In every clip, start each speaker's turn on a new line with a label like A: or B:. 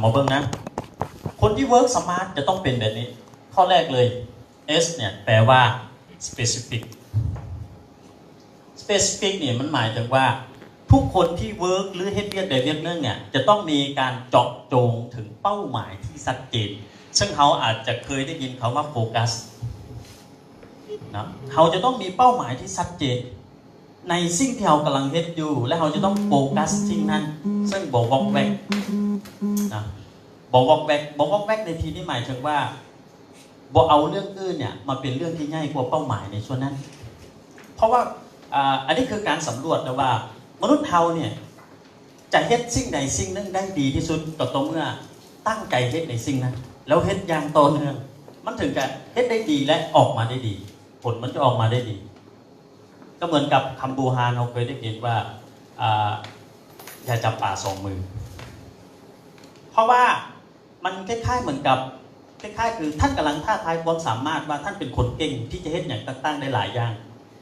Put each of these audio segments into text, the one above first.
A: มาเบิ้งนะคนที่ work smart จะต้องเป็นแบบนี้ข้อแรกเลย S เนี่ยแปลว่า specific specific เนี่ยมันหมายถึงว่าทุกคนที่ work หรือเฮ็ดเวียกใดเวียกหนึ่งเนี่ยจะต้องมีการเจาะจงถึงเป้าหมายที่ชัดเจนซึ่งเขาอาจจะเคยได้ยินเขาว่าโฟกัสนะเขาจะต้องมีเป้าหมายที่ชัดเจนในสิ่งที่เรากำลังเฮ็ดอยู่และเราจะต้องโฟกัสสิ่งนั้นซึ่งบอกวอกแวกนะบอกวอกแวกในที่นี้หมายถึงว่าบอกเอาเรื่องอื่นเนี่ยมาเป็นเรื่องที่ง่ายกว่าเป้าหมายในส่วนนั้นเพราะว่าอันนี้คือการสำรวจนะว่ามนุษย์เราเนี่ยจะเฮ็ดสิ่งใดสิ่งหนึ่งได้ดีที่สุดก็ต่อเมื่อตั้งใจเฮ็ดในสิ่งนั้นแล้วเฮ็ดอย่างต่อเนื่องมันถึงจะเฮ็ดได้ดีและออกมาได้ดีผลมันจะออกมาได้ดีก็เหมือนกับคำบูฮานเราเคยได้ยินว่าอย่าจับป่าสองมือเพราะว่ามันคล้ายๆเหมือนกับคล้ายๆคือท่านกำลังท้าทายความสามารถว่าท่านเป็นคนเก่งที่จะเฮ็ดอย่างต่างๆได้หลายอย่าง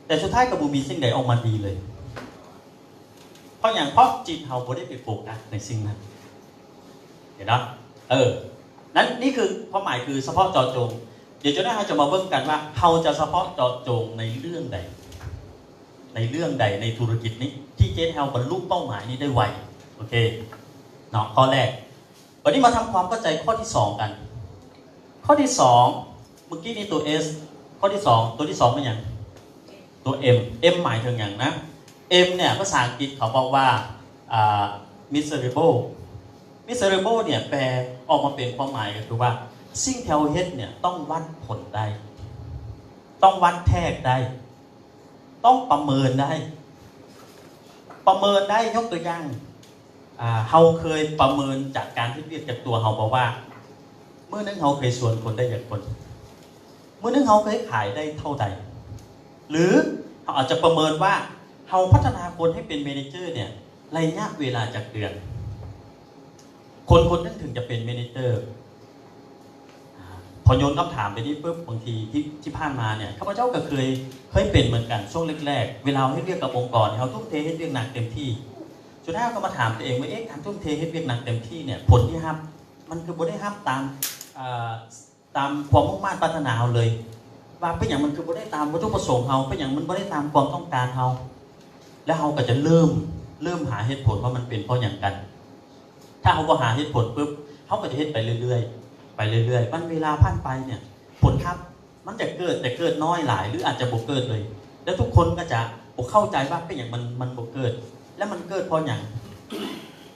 A: แต่สุดท้ายก็บ่มีสิ่งใดออกมาดีเลยเพราะจิตเราบ่ได้ไปโฟกัสในสิ่งนั้นเห็นเนาะนั้นนี่คือความหมายคือเฉพาะเจาะจงเดี๋ยวเราจะมาเบิ่งกันว่าเราจะเฉพาะเจาะจงในเรื่องใดในธุรกิจนี้ที่เจ๊เฮาบรรลุเป้าหมายนี้ได้ไวโอเคเนาะข้อแรกวันนี้มาทำความเข้าใจข้อที่2กันข้อที่2เมื่อกี้นี่ตัว S ข้อที่2ตัวที่2เป็นอย่างตัว M หมายถึงอย่างนะ M เนี่ยภาษาอังกฤษเขาบอกว่าmiserable เนี่ยแปลออกมาเป็นความหมายก็คือว่าสิ่งที่เราเฮ็ดเนี่ยต้องวัดผลได้ต้องวัดแทกได้ต้องประเมินได้ยกตัวอย่างเราเคยประเมินจากการที่เรียกจากตัวเราบอกว่าเมื่อนึงเราเคยชวนคนได้อย่างคนเมื่อนึงเราเคยขายได้เท่าใดหรือเราอาจจะประเมินว่าเราพัฒนาคนให้เป็นเมเนเจอร์เนี่ยระยะเวลาจากเดือนคนนึงถึงจะเป็นเมเนเจอร์พอโยนคำถามไปที่ปุ๊บบางทีที่ผ่านมาเนี่ยข้าพเจ้าก็เคยเป็นเหมือนกันช่วงแรกๆเวลาให้เรียกกับองค์กรเขาทุ่มเทให้เรียกหนักเต็มที่สุดท้ายก็มาถามตัวเองว่าการทุ่มเทให้เรียกหนักเต็มที่เนี่ยผลที่ฮับมันคือบ่ได้ฮับตามความมุ่งมั่นปรารถนาเราเลยว่าเป็นอย่างมันคือบ่ได้ตามวัตถุประสงค์เราเป็นอย่างมันบ่ได้ตามความต้องการเราแล้วเราก็จะเริ่มหาเหตุผลว่ามันเป็นเพราะอย่างกันถ้าเขาบ่หาเหตุผลปุ๊บเขาก็จะเฮ็ดไปเรื่อยมันเวลาผ่านไปเนี่ยผลครับมันจะเกิดแต่เกิดน้อยหลายหรืออาจจะบ่เกิดเลยแล้วทุกคนก็จะบ่เข้าใจว่าเป็นอย่างมันบ่เกิดแล้วมันเกิดเพราะอย่าง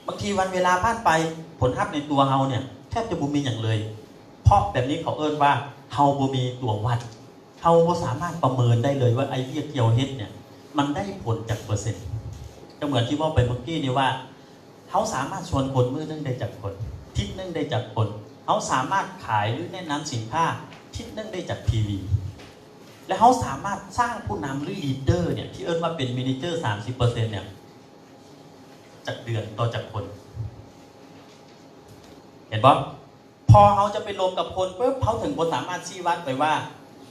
A: บางทีวันเวลาผ่านไปผลลัพธ์ในตัวเราเนี่ยแทบจะบ่มีอย่างเลยเพราะแบบนี้เขาเอิ้นว่าเราบ่มีตัววัดเราบ่สามารถประเมินได้เลยว่าไอ้เวียกเกี่ยวเฮ็ดเนี่ยมันได้ผลจากเปอร์เซ็นต์ก็เหมือนที่ว่าไปเมื่อกี้นี่ว่าเขาสามารถชวนคนมื้อนึงได้จากคนทิศนึงได้จากคนเขาสามารถขายหรือแนะนำสินค้าทิศนึงได้จากทีวีและเขาสามารถสร้างผู้นำหรือลีดเดอร์เนี่ยที่เอิ้นว่าเป็นเมเนเจอร์ 30% เนี่ยจากเดือนต่อจากคนเห็นป่ะพอเขาจะไปลงกับคนปุ๊บเขาถึงบนสามารถชี้วัดไปว่า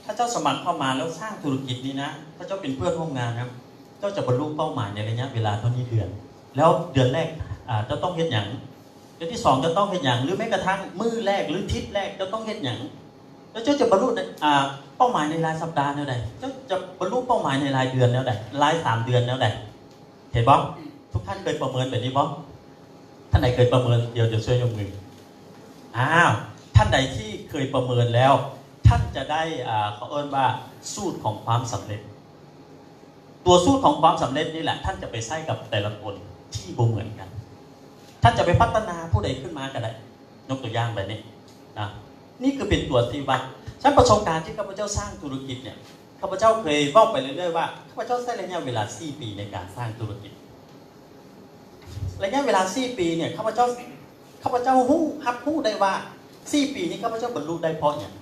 A: ถ้าเจ้าสมัครเข้ามาแล้วสร้างธุรกิจนี้นะถ้าเจ้าเป็นเพื่อนร่วมงานครับเจ้าจะบรรลุเป้าหมายในระยะเวลาเท่านี้เดือนแล้วเดือนแรกจะต้องเฮ็ดอย่างเดือนที่2จะต้องเฮ็ดอย่างหรือแม้กระทั่งมื้อแรกหรือทิศแรกจะต้องเฮ็ดอย่างแล้วเจ้าจะบรรลุเป้าหมายในรายสัปดาห์แล้วใดเจ้าจะบรรลุเป้าหมายในรายเดือนแล้วใดราย3 เดือนแล้วใดเห็นป่ะทุกท่านเคยประเมินแบบนี้ป่ะท่านไหนเคยประเมินเดี๋ยวช่วยยกมือท่านใดที่เคยประเมินแล้วท่านจะได้เขาเอิ้นว่าสูตรของความสำเร็จตัวสูตรของความสำเร็จนี่แหละท่านจะไปใช้กับแต่ละคนที่บ่เหมือนกันท่านจะไปพัฒนาผู้ใดขึ้นมาก็ได้ยกตัวอย่างแบบนี้นะนี่คือเป็นตัวที่วัดฉันประสบการณ์ที่ข้าพเจ้าสร้างธุรกิจเนี่ยข้าพเจ้าเคยเว้าไปเรื่อยๆว่าข้าพเจ้าใช้ระยะเวลา4 ปีในการสร้างธุรกิจระยะเวลา4 ปีเนี่ยข้าพเจ้าฮู้ได้ว่า4 ปีนี้ข้าพเจ้าบรรลุได้เพราะอย่าง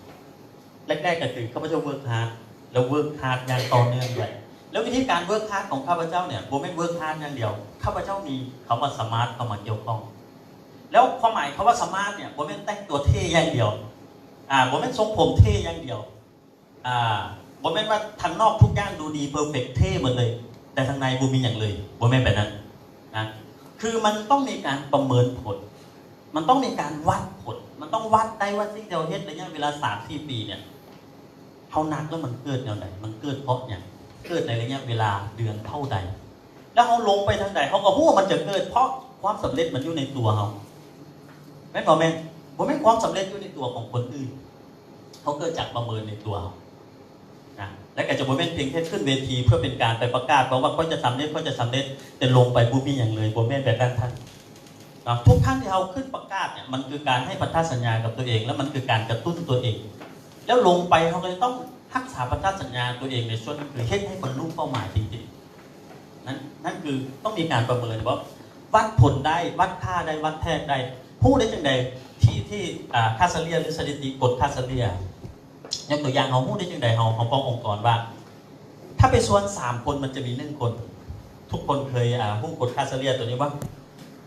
A: แรกๆก็คือข้าพเจ้าเวิร์คฮาร์ดแล้วเวิร์คฮาร์ดอย่างต่อเนื่องด้วยแล้ววิธีการเวิร์คฮาร์ดของข้าพเจ้าเนี่ยบ่แม่นเวิร์คฮาร์ดอย่างเดียวข้าพเจ้ามีคำว่าสมาร์ทเข้ามาเกี่ยวข้องแล้วความหมายคำว่าสมาร์ทเนี่ยบ่แม่นแต่งตัวเท่อย่างเดียวบ่แม่นทรงผมเท่อย่างเดียวบ่แม่นว่าทางนอกทุกอย่างดูดีเพอร์เฟคเท่หมดเลยแต่ทางในบ่มีอย่างเลยบ่แม่นแบบนั้นนะคือมันต้องมีการประเมินผล มันต้องมีการวัดผลมันต้องวัดได้ว่าสิ่งที่เราเฮ็ดระยะเวลา 3-4 ปีเนี่ยเฮานักแล้วมันเกิดแนวไหนมันเกิดเพราะอย่างเกิดในระยะเวลาเดือนเท่าใดแล้วเขาลงไปทางใดเขาก็รู้ว่ามันจะเกิดเพราะความสำเร็จมันอยู่ในตัวเขาแม่นบ่แม่นบ่แม่นความสำเร็จอยู่ในตัวของคนอื่นเขาเกิดจากประเมินในตัวเขานะและก็จะบ่แม่นเพียงแค่ขึ้นเวทีเพื่อเป็นการไปประกาศว่าเขาจะสำเร็จเขาจะสำเร็จแต่ลงไปบ่มีอย่างเลยบ่แม่นแบบนั้นท่านทุกครั้งที่เราขึ้นประกาศเนี่ยมันคือการให้พันธสัญญากับตัวเองแล้วมันคือการกระตุ้นตัวเองแล้วลงไปเขาก็จะต้องรักษาพันธสัญญาตัวเองในส่วนนั้นคือเฮ็ดให้บรรลุเป้าหมายจริงๆนั่นคือต้องมีการประเมินว่าวัดผลได้วัดค่าได้วัดแทกได้พูดได้จังใดที่ค่าเฉลี่ยหรือสถิติกฎค่าเฉลี่ยยกตัวอย่างเขาพูดได้จังใดเขาฟ้ององค์กรว่าถ้าไปส่วน3คนมันจะมี1คนทุกคนเคยพูดกฎค่าเฉลี่ยตัวนี้ว่า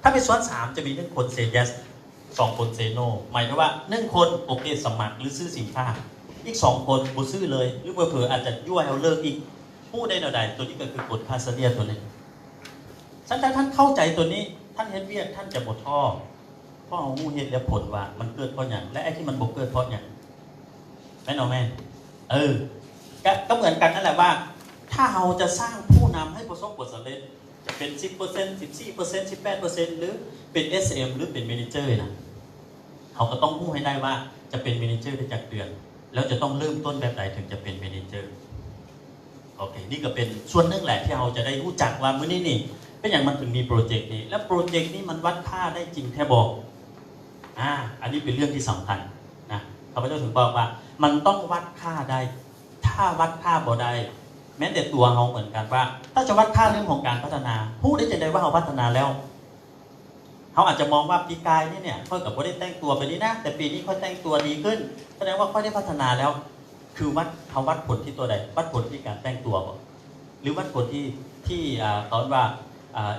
A: ถ้าไปส่วน3จะมี1คนเซย์ yes 2คนเซย์ no หมายถึงว่า1คนโอเคสมัครหรือซื้อสินค้าอีก2คนบ่ซื้อเลยหรือเผลอๆอาจจะยั่วให้เราเลิกอีกพูดได้แนวใดตัวนี้ก็คือกฎค่าเฉลี่ยตัวนี้ท่านเข้าใจตัวนี้ท่านเฮ็ดเวียกท่านจะบ่ท้อเพราะเอาฮู้เฮ็ดแล้วผลว่ามันเกิดเพราะหยังและไอ้ที่มันบ่เกิดเพราะหยังแม่นบ่แม่ก็เหมือนกันนั่นแหละว่าถ้าเราจะสร้างผู้นำให้ประสบผลสำเร็จจะเป็น 10% 14% 18% หรือเป็น SM หรือเป็นเมเนเจอร์นะเขาก็ต้องรู้ให้ได้ว่าจะเป็นเมเนเจอร์ได้จากเดือนแล้วจะต้องเริ่มต้นแบบไหนถึงจะเป็นเมเนเจอร์โอเคนี่ก็เป็นส่วนหนึ่งแหละที่เราจะได้รู้จักว่ามื้อนี้นี่เป็นอย่างมันถึงมีโปรเจกต์นี้และโปรเจกต์นี้มันวัดค่าได้จริงแท้บอกอันนี้เป็นเรื่องที่สำคัญนะข้าพเจ้าถึงบอกว่ามันต้องวัดค่าได้ถ้าวัดค่าบ่ได้แม้แต่ตัวเราเหมือนกันว่าถ้าจะวัดค่าเรื่องของการพัฒนาผู้ได้จะได้ว่าเราพัฒนาแล้วเขาอาจจะมองว่าปีกายนี่เนี่ยค่อยกับว่าได้แต่งตัวไปนี้นะแต่ปีนี้ค่อยแต่งตัวดีขึ้นแสดงว่าค่อยได้พัฒนาแล้วคือเขาวัดผลที่ตัวใดวัดผลที่การแต่งตัวบ่หรือวัดผลที่ตอนว่า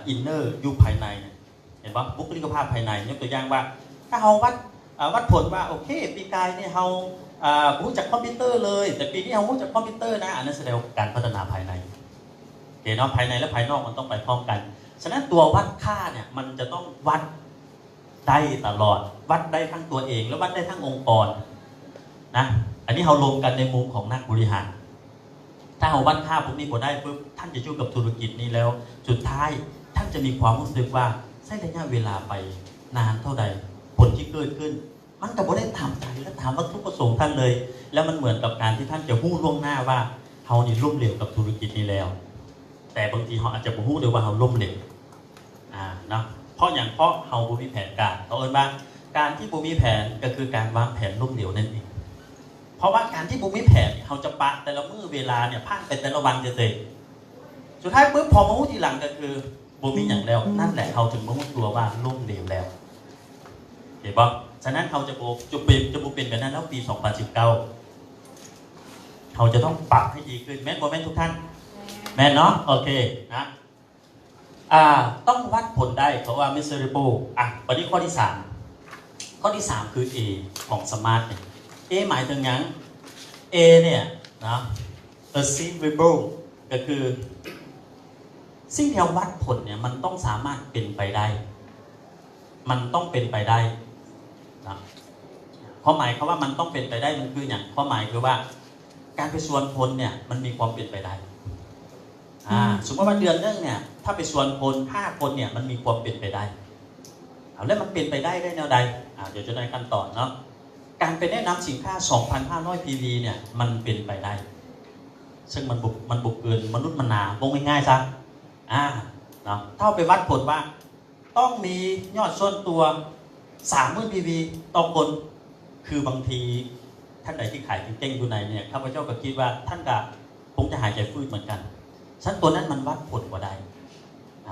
A: อินเนอร์อยู่ภายในเห็นปะบุคลิกภาพภายในยกตัวอย่างว่าถ้าเราวัดผลว่าโอเคปีกายเนี่ยเรารู้จักคอมพิวเตอร์เลยแต่ปีนี้เรารู้จักคอมพิวเตอร์นะอันนั้นแสดงการพัฒนาภายในเห็นเนาะภายในและภายนอกมันต้องไปพร้อมกันฉะนั้นตัววัดค่าเนี่ยมันจะต้องวัดได้ตลอดวัดได้ทั้งตัวเองและวัดได้ทั้งองค์กรนะอันนี้เราลงกันในมุมของนักบริหารถ้าเราวัดค่าพวกนี้พอได้ปุ๊บท่านจะช่วยกับธุรกิจนี้แล้วสุดท้ายท่านจะมีความรู้สึกว่าใช้ระยะเวลาไปนานเท่าใดผลที่เกิดขึ้นมันก็บ่ได้ถามใจและถามวัตถุประสงค์ท่านเลยแล้วมันเหมือนกับการที่ท่านจะฮู้ล่วงหน้าว่าเฮานี่ล้มเหลวกับธุรกิจนี้แล้วแต่บางทีเขาอาจจะบ่ฮู้ด้วยว่าเฮาล้มเหลวเนาะเพราะเฮาบ่มีแผนการเขาเอิ้นว่าการที่บ่มีแผนก็คือการวางแผนล้มเหลวนั่นเองเพราะว่าการที่บ่มีแผนเฮาจะปะแต่ละมื้อเวลาเนี่ยผ่านไปแต่ละวันจะเสร็จสุดท้ายปุ๊บพอมาฮู้ทีหลังก็คือบ่มีหยังแล้วนั่นแหละเฮาถึงมาฮู้ตัวว่าล้มเหลวแล้วเห็นบ่ฉะนั้นเขาจะเป็นแบบนั้นแล้วปี 2019เขาจะต้องปรับให้ดีขึ้นแม่นบ่แม่นทุกท่านแม่นเนาะโอเคนะต้องวัดผลได้เพราะว่า measurable วันนี้ข้อที่3คือ A ของ SMART เนี่ย A หมายถึงหยัง A เนี่ยนะ achievable ก็คือสิ่งที่เราวัดผลเนี่ยมันต้องสามารถเป็นไปได้มันต้องเป็นไปได้ความหมายเขาว่ามันต้องเป็นไปได้มันคืออย่างความหมายคือว่าการไปส่วนคนเนี่ยมันมีความเป็นไปได้สมมติว่าเดือนนึงเนี่ยถ้าไปส่วนคน5คนเนี่ยมันมีความเป็นไปได้แล้วมันเป็นไปได้แนวใดเดี๋ยวจะได้ขั้นตอนเนาะการไปแนะนำสินค้า 2,500 PV เนี่ยมันเป็นไปได้ซึ่งมันบุกเกินมนุษย์มนาวงง่ายๆซะเนาะถ้าไปวัดผลว่าต้องมียอดส่วนตัว 30,000 PV ต่อคนคือบางทีท่านใดที่ขายเก่งๆอยู่ในเนี่ยข้าพเจ้าก็คิดว่าท่านก็คงจะหายใจฟื้นเหมือนกันชั้นตัวนั้นมันวัดผลกว่าได้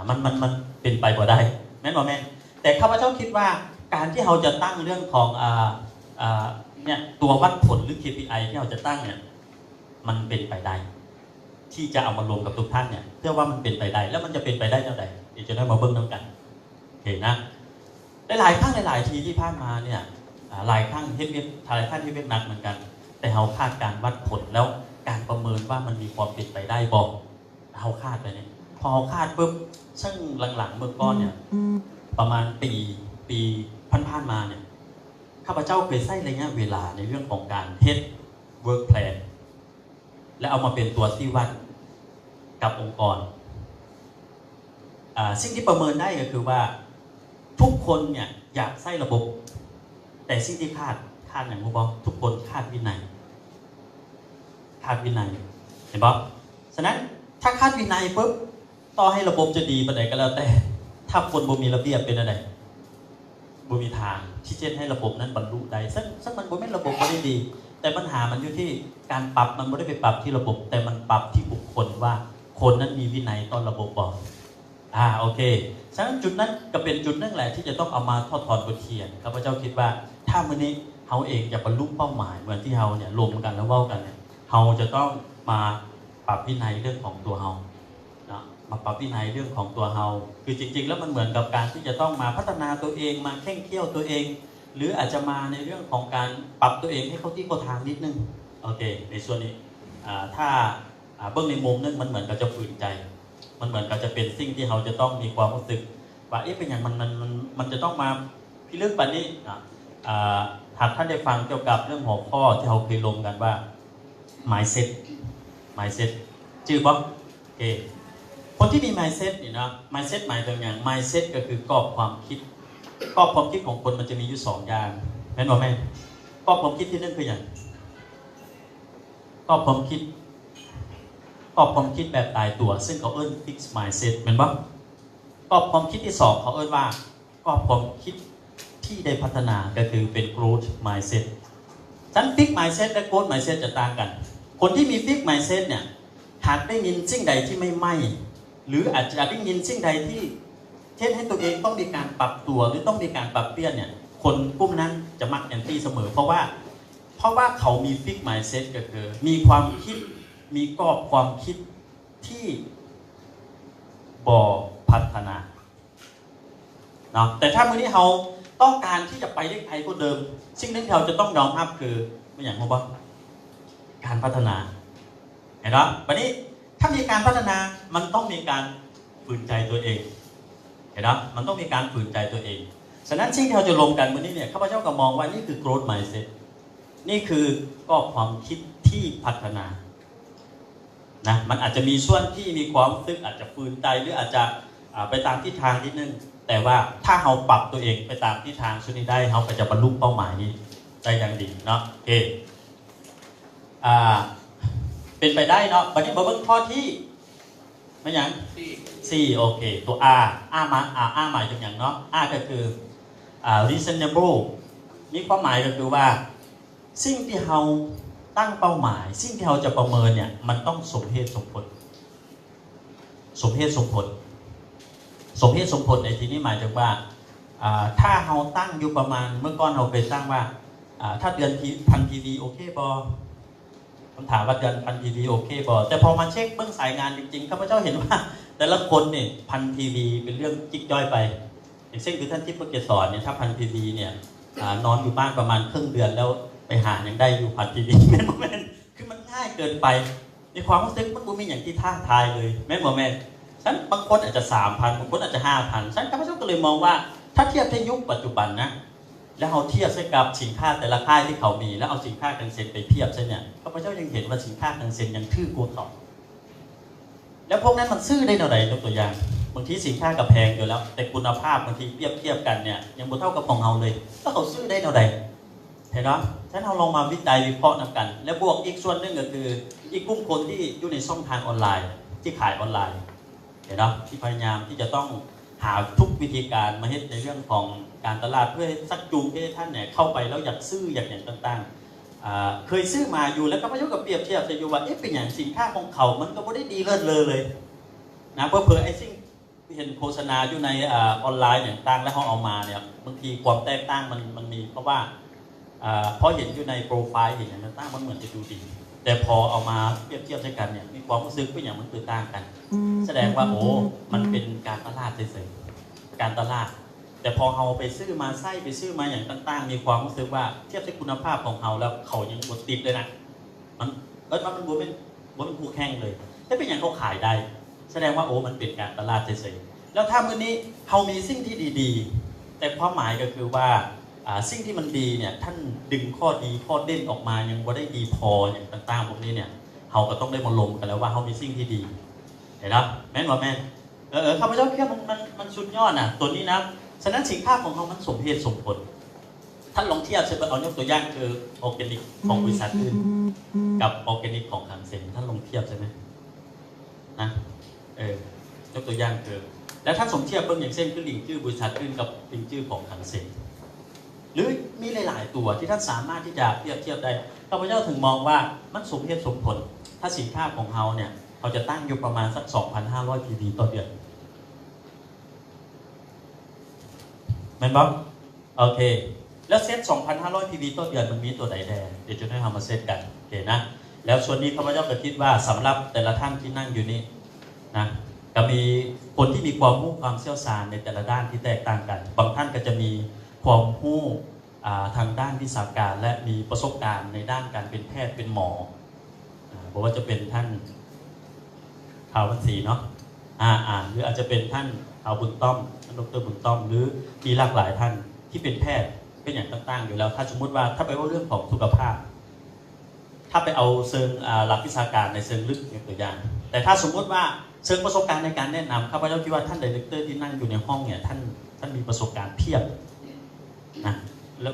A: มันเป็นไปกว่าได้แม่นบ่แม่นแต่ข้าพเจ้าคิดว่าการที่เราจะตั้งเรื่องของเนี่ยตัววัดผลหรือ KPI ที่เราจะตั้งเนี่ยมันเป็นไปได้ที่จะเอามาลงกับทุกท่านเนี่ยเพื่อว่ามันเป็นไปได้แล้วมันจะเป็นไปได้เท่าไหร่เดี๋ยวจะได้มาเบิ่งนำกันเห็นนะหลายครั้งหลายทีที่ผ่านมาเนี่ยหลายครั้งเฮ็ดเวียกหลายท่านที่เวียกหนักเหมือนกันแต่เราคาดการวัดผลแล้วการประเมินว่ามันมีความเป็นไปได้บ่เราคาดไปเนี่ยพอคาดปุ๊บซึ่งหลังๆเมื่อก่อนเนี่ยประมาณปีพ ผ่านมาเนี่ยข้าพเจ้าเคยใช้ระยะเวลาในเรื่องของการเฮ็ด work plan และเอามาเป็นตัวชี้วัดกับองค์กรสิ่งที่ประเมินได้ก็คือว่าทุกคนเนี่ยอยากใช้ระบบแต่สิ่งที่ขาดอย่างพวกบอกทุกคนขาดวินัยเห็นปะฉะนั้นถ้าขาดวินัยปุ๊บต่อให้ระบบจะดีปานใดก็แล้วแต่ถ้าคนบ่มีระเบียบเป็นอะไรบ่มีทางที่จะให้ระบบนั้นบรรลุได้ซึ่งมันบ่แม่นระบบบ่ได้ดีแต่ปัญหามันอยู่ที่การปรับมันไม่ได้ไปปรับที่ระบบแต่มันปรับที่บุคคลว่าคนนั้นมีวินัยต่อระบบบ่โอเคฉะนั้นจุดนั้นก็เป็นจุดนึงแหละที่จะต้องเอามาทอดถอนบทเรียนข้าพเจ้าคิดว่าถ้ามื้อนี้เฮาเองจะบรรลุเป้าหมายเหมือนที่เฮาเนี่ยรวมกันแล้วเว้ากันเนี่ยเฮาจะต้องมาปรับวินัยเรื่องของตัวเฮานะมาปรับวินัยเรื่องของตัวเฮาคือจริงๆแล้วมันเหมือนกับการที่จะต้องมาพัฒนาตัวเองมาเข่งเคี่ยวตัวเองหรืออาจจะมาในเรื่องของการปรับตัวเองให้เข้าที่เข้าทางนิดนึงโอเคในส่วนนี้ถ้าเบื้องในมุมนึงมันเหมือนกับจะฝืนใจมันเหมือนกับจะเป็นสิ่งที่เราจะต้องมีความรู้สึกว่าเป็นอย่างมันจะต้องมาพิลึกปันนี้หากท่านได้ฟังเกี่ยวกับเรื่องหัวข้อที่เราเคยลงกันว่า mindset ชื่อป๊อปโอเคคนที่มี mindset นี่นะ mindset หมายถึงอย่าง mindset ก็คือกรอบความคิดของคนมันจะมีอยู่2อย่างแม่นบ่แม่กรอบความคิดที่นั่นคืออย่างกรอบความคิดแบบตายตัวซึ่งเขาเอิ้น fixed mindset แม่นบ่กรอบความคิดที่2เขาเอิ้นว่ากรอบความคิดที่ได้พัฒนาก็คือเป็น growth mindset ฉะนั้น fixed mindset และ growth mindset จะต่างกันคนที่มี fixed mindset เนี่ยหากได้ยินสิ่งใดที่ไม่ไหม้หรืออาจจะได้ยินสิ่งใดที่เช่นให้ตัวเองต้องมีการปรับตัวหรือต้องมีการปรับเปลี่ยนเนี่ยคนกลุ่มนั้นจะมักแอนตี้เสมอเพราะว่าเขามี fixed mindset ก็คือมีความคิดมีกรอบความคิดที่บ่พัฒนาเนาะแต่ถ้ามื้อนี้เราต้องการที่จะไปได้ไกลกว่าเดิมสิ่งนึงเราจะต้องยอมรับคือไม่อย่างว่าการพัฒนาเห็นไหมวันนี้ถ้ามีการพัฒนามันต้องมีการฝืนใจตัวเองเห็นไหมมันต้องมีการฝืนใจตัวเองฉะนั้นสิ่งที่เราจะลงกันวันนี้เนี่ยข้าพเจ้าก็มองว่านี่คือ growth mindset นี่คือก็ความคิดที่พัฒนานะมันอาจจะมีส่วนที่มีความรู้สึกอาจจะฝืนใจหรืออาจจะไปตามทิศทางนิดนึงแต่ว่าถ้าเราปรับตัวเองไปตามทิศทางชุดนี้ได้เราก็จะบรรลุเป้าหมายนี้ได้อย่างดีเนาะโอเคเป็นไปได้เนาะวันนี้มาเบิ่งข้อที่ไม่ยัง4โอเคตัว R หมายถึงอย่างเนาะ R ก็คือreasonable มีความหมายก็คือว่าสิ่งที่เราตั้งเป้าหมายสิ่งที่เราจะประเมินเนี่ยมันต้องสมเหตุสมผลในที่นี้หมายถึงว่าถ้าเราตั้งอยู่ประมาณเมื่อก่อนเราไปตั้งว่าถ้าเดือน1,000 PV โอเคบอคำถามว่าเดือน1,000 PV โอเคบอแต่พอมาเช็คเบื้องสายงานจริงๆข้าพเจ้าเห็นว่าแต่ละคนเนี่ย1,000 PV เป็นเรื่องจิ๊กย่อยไปอย่างเช่นคือท่านทิพย์เกษรเนี่ยถ้า1,000 PV เนี่ยนอนอยู่บ้านประมาณครึ่งเดือนแล้วไปหายังได้อยู่1,000 PV แม่นบ่แม่นคือมันง่ายเกินไปในความรู้สึกมันบ่มีอย่างที่ท้าทายเลยแม่นบ่แม่นฉะนั้นบางคนอาจจะ 3,000 บางคนอาจจะ 5,000 ฉะนั้นข้าพเจ้าก็เลยมองว่าถ้าเทียบในยุคปัจจุบันนะแล้วเอาเทียบใช้กับสินค้าแต่ละค่ายที่เขามีแล้วเอาสินค้ากังเซ็นไปเทียบใช่เนี่ยข้าพเจ้ายังเห็นว่าสินค้ากังเซ็นยังทื่อกว่าเขาแล้วพวกนั้นมันซื้อได้เท่าไหร่ยกตัวอย่างบางทีสินค้ากับแพงอยู่แล้วแต่คุณภาพบางทีเทียบกันเนี่ยยังบ่เท่ากับของเราเลยแล้วเขาซื้อได้เท่าไหร่เห็นไหมฉะนั้นเราลองมาวิจัยวิเคราะห์นำกันและบวกอีกส่วนนึงก็คืออีกกลุ่มคนที่อยู่ในช่องทางออนไลน์ที่ขายออนไลน์เห็นไหมที่พยายามที่จะต้องหาทุกวิธีการมาให้ในเรื่องของการตลาดเพื่อสักจูงให้ท่านเนี่ยเข้าไปแล้วอยากซื้ออย่างต่างๆเคยซื้อมาอยู่แล้วก็มายุ่งกับเปรียบเทียบจะอยู่ว่าเป็นอย่างสินค้าของเขามันก็ไม่ได้ดีเลิศเลยนะเพื่อไอ้สิ่งที่เห็นโฆษณาอยู่ในออนไลน์อย่างต่างแล้วเขาเอามาเนี่ยบางทีความแตกต่างมันมีเพราะว่าพอเห็นอยู่ในโปรไฟล์เห็นอย่างต่างมันเหมือนจะดูดีแต่พอเอามาเปรียบเทียบด้วยกันเนี่ยมีความรู้สึกเป็นอย่างมันคือต่างกันแสดงว่ามันเป็นการตลาดเฉยๆการตลาดแต่พอเราไปซื้อมาไส้ไปซื้อมาอย่างต่างๆมีความรู้สึกว่าเทียบกับคุณภาพของเราแล้วเขายังบดติดเลยนะมันบวเป็นคู่แข่งเลยถ้าเป็นอย่างเขาขายได้แสดงว่ามันเป็นการตลาดเฉยๆแล้วถ้ามื้อนี้เรามีสิ่งที่ดีๆแต่ แต่ความหมายก็คือว่าสิ่งที่มันดีเนี่ยท่านดึงข้อดีข้อเด่นออกมายังบ่ได้ดีพออย่างต่างๆพวกนี้เนี่ยเราก็ต้องได้มาลงกันแล้วว่าเขามีสิ่งที่ดีเห็นไหมแม่นว่าแม่นข้าพเจ้าคิดว่ามันสุดยอดนะตัวนี้นะฉะนั้นสินค้าของเขามันสมเหตุสมผลท่านลองเทียบเช่นเอายกตัวอย่างคือออร์แกนิกของบริษัทอื่นกับออร์แกนิกของคังเซ็นท่านลองเทียบใช่ไหมนะยกตัวอย่างคือแล้วถ้าสมเทียบเบิ่งอย่างเช่นคือลิงชื่อบริษัทอื่นกับลิงชื่อของคังเซ็นหรือมีหลายๆตัวที่ท่านสามารถที่จะเปรียบเทียบได้ข้าพเจ้าถึงมองว่ามันสมเหตุสมผลถ้าสินค้าของเราเนี่ยเขาจะตั้งอยู่ประมาณสัก 2,500 PV ต่อเดือนแม่นบ่โอเคแล้วเซต 2,500 PV ต่อเดือนมันมีตัวใดแดงเดี๋ยวจะให้ทำมาเซตกันโอเคนะแล้วส่วนนี้ข้าพเจ้าก็คิดว่าสำหรับแต่ละท่านที่นั่งอยู่นี่นะก็มีคนที่มีความรู้ความเชี่ยวชาญในแต่ละด้านที่แตกต่างกันบางท่านก็จะมีความรู้ทางด้านวิชาการและมีประสบการณ์ในด้านการเป็นแพทย์เป็นหมอเพราะว่าจะเป็นท่านข่าววันศรีเนาะหรืออาจจะเป็นท่านข่าวบุญต้อมท่านดร.บุญต้อมหรือมีหลากหลายท่านที่เป็นแพทย์เป็นอย่างต่างๆอยู่แล้วถ้าสมมติว่าถ้าไปว่าเรื่องของสุขภาพถ้าไปเอาเชิงหลักวิชาการในเชิงลึกอย่างตัวอย่างแต่ถ้าสมมติว่าเชิงประสบการณ์ในการแนะนำข้าพเจ้าคิดว่าท่านไดเรคเตอร์ที่นั่งอยู่ในห้องเนี่ยท่านมีประสบการณ์เพียบนะแล้ว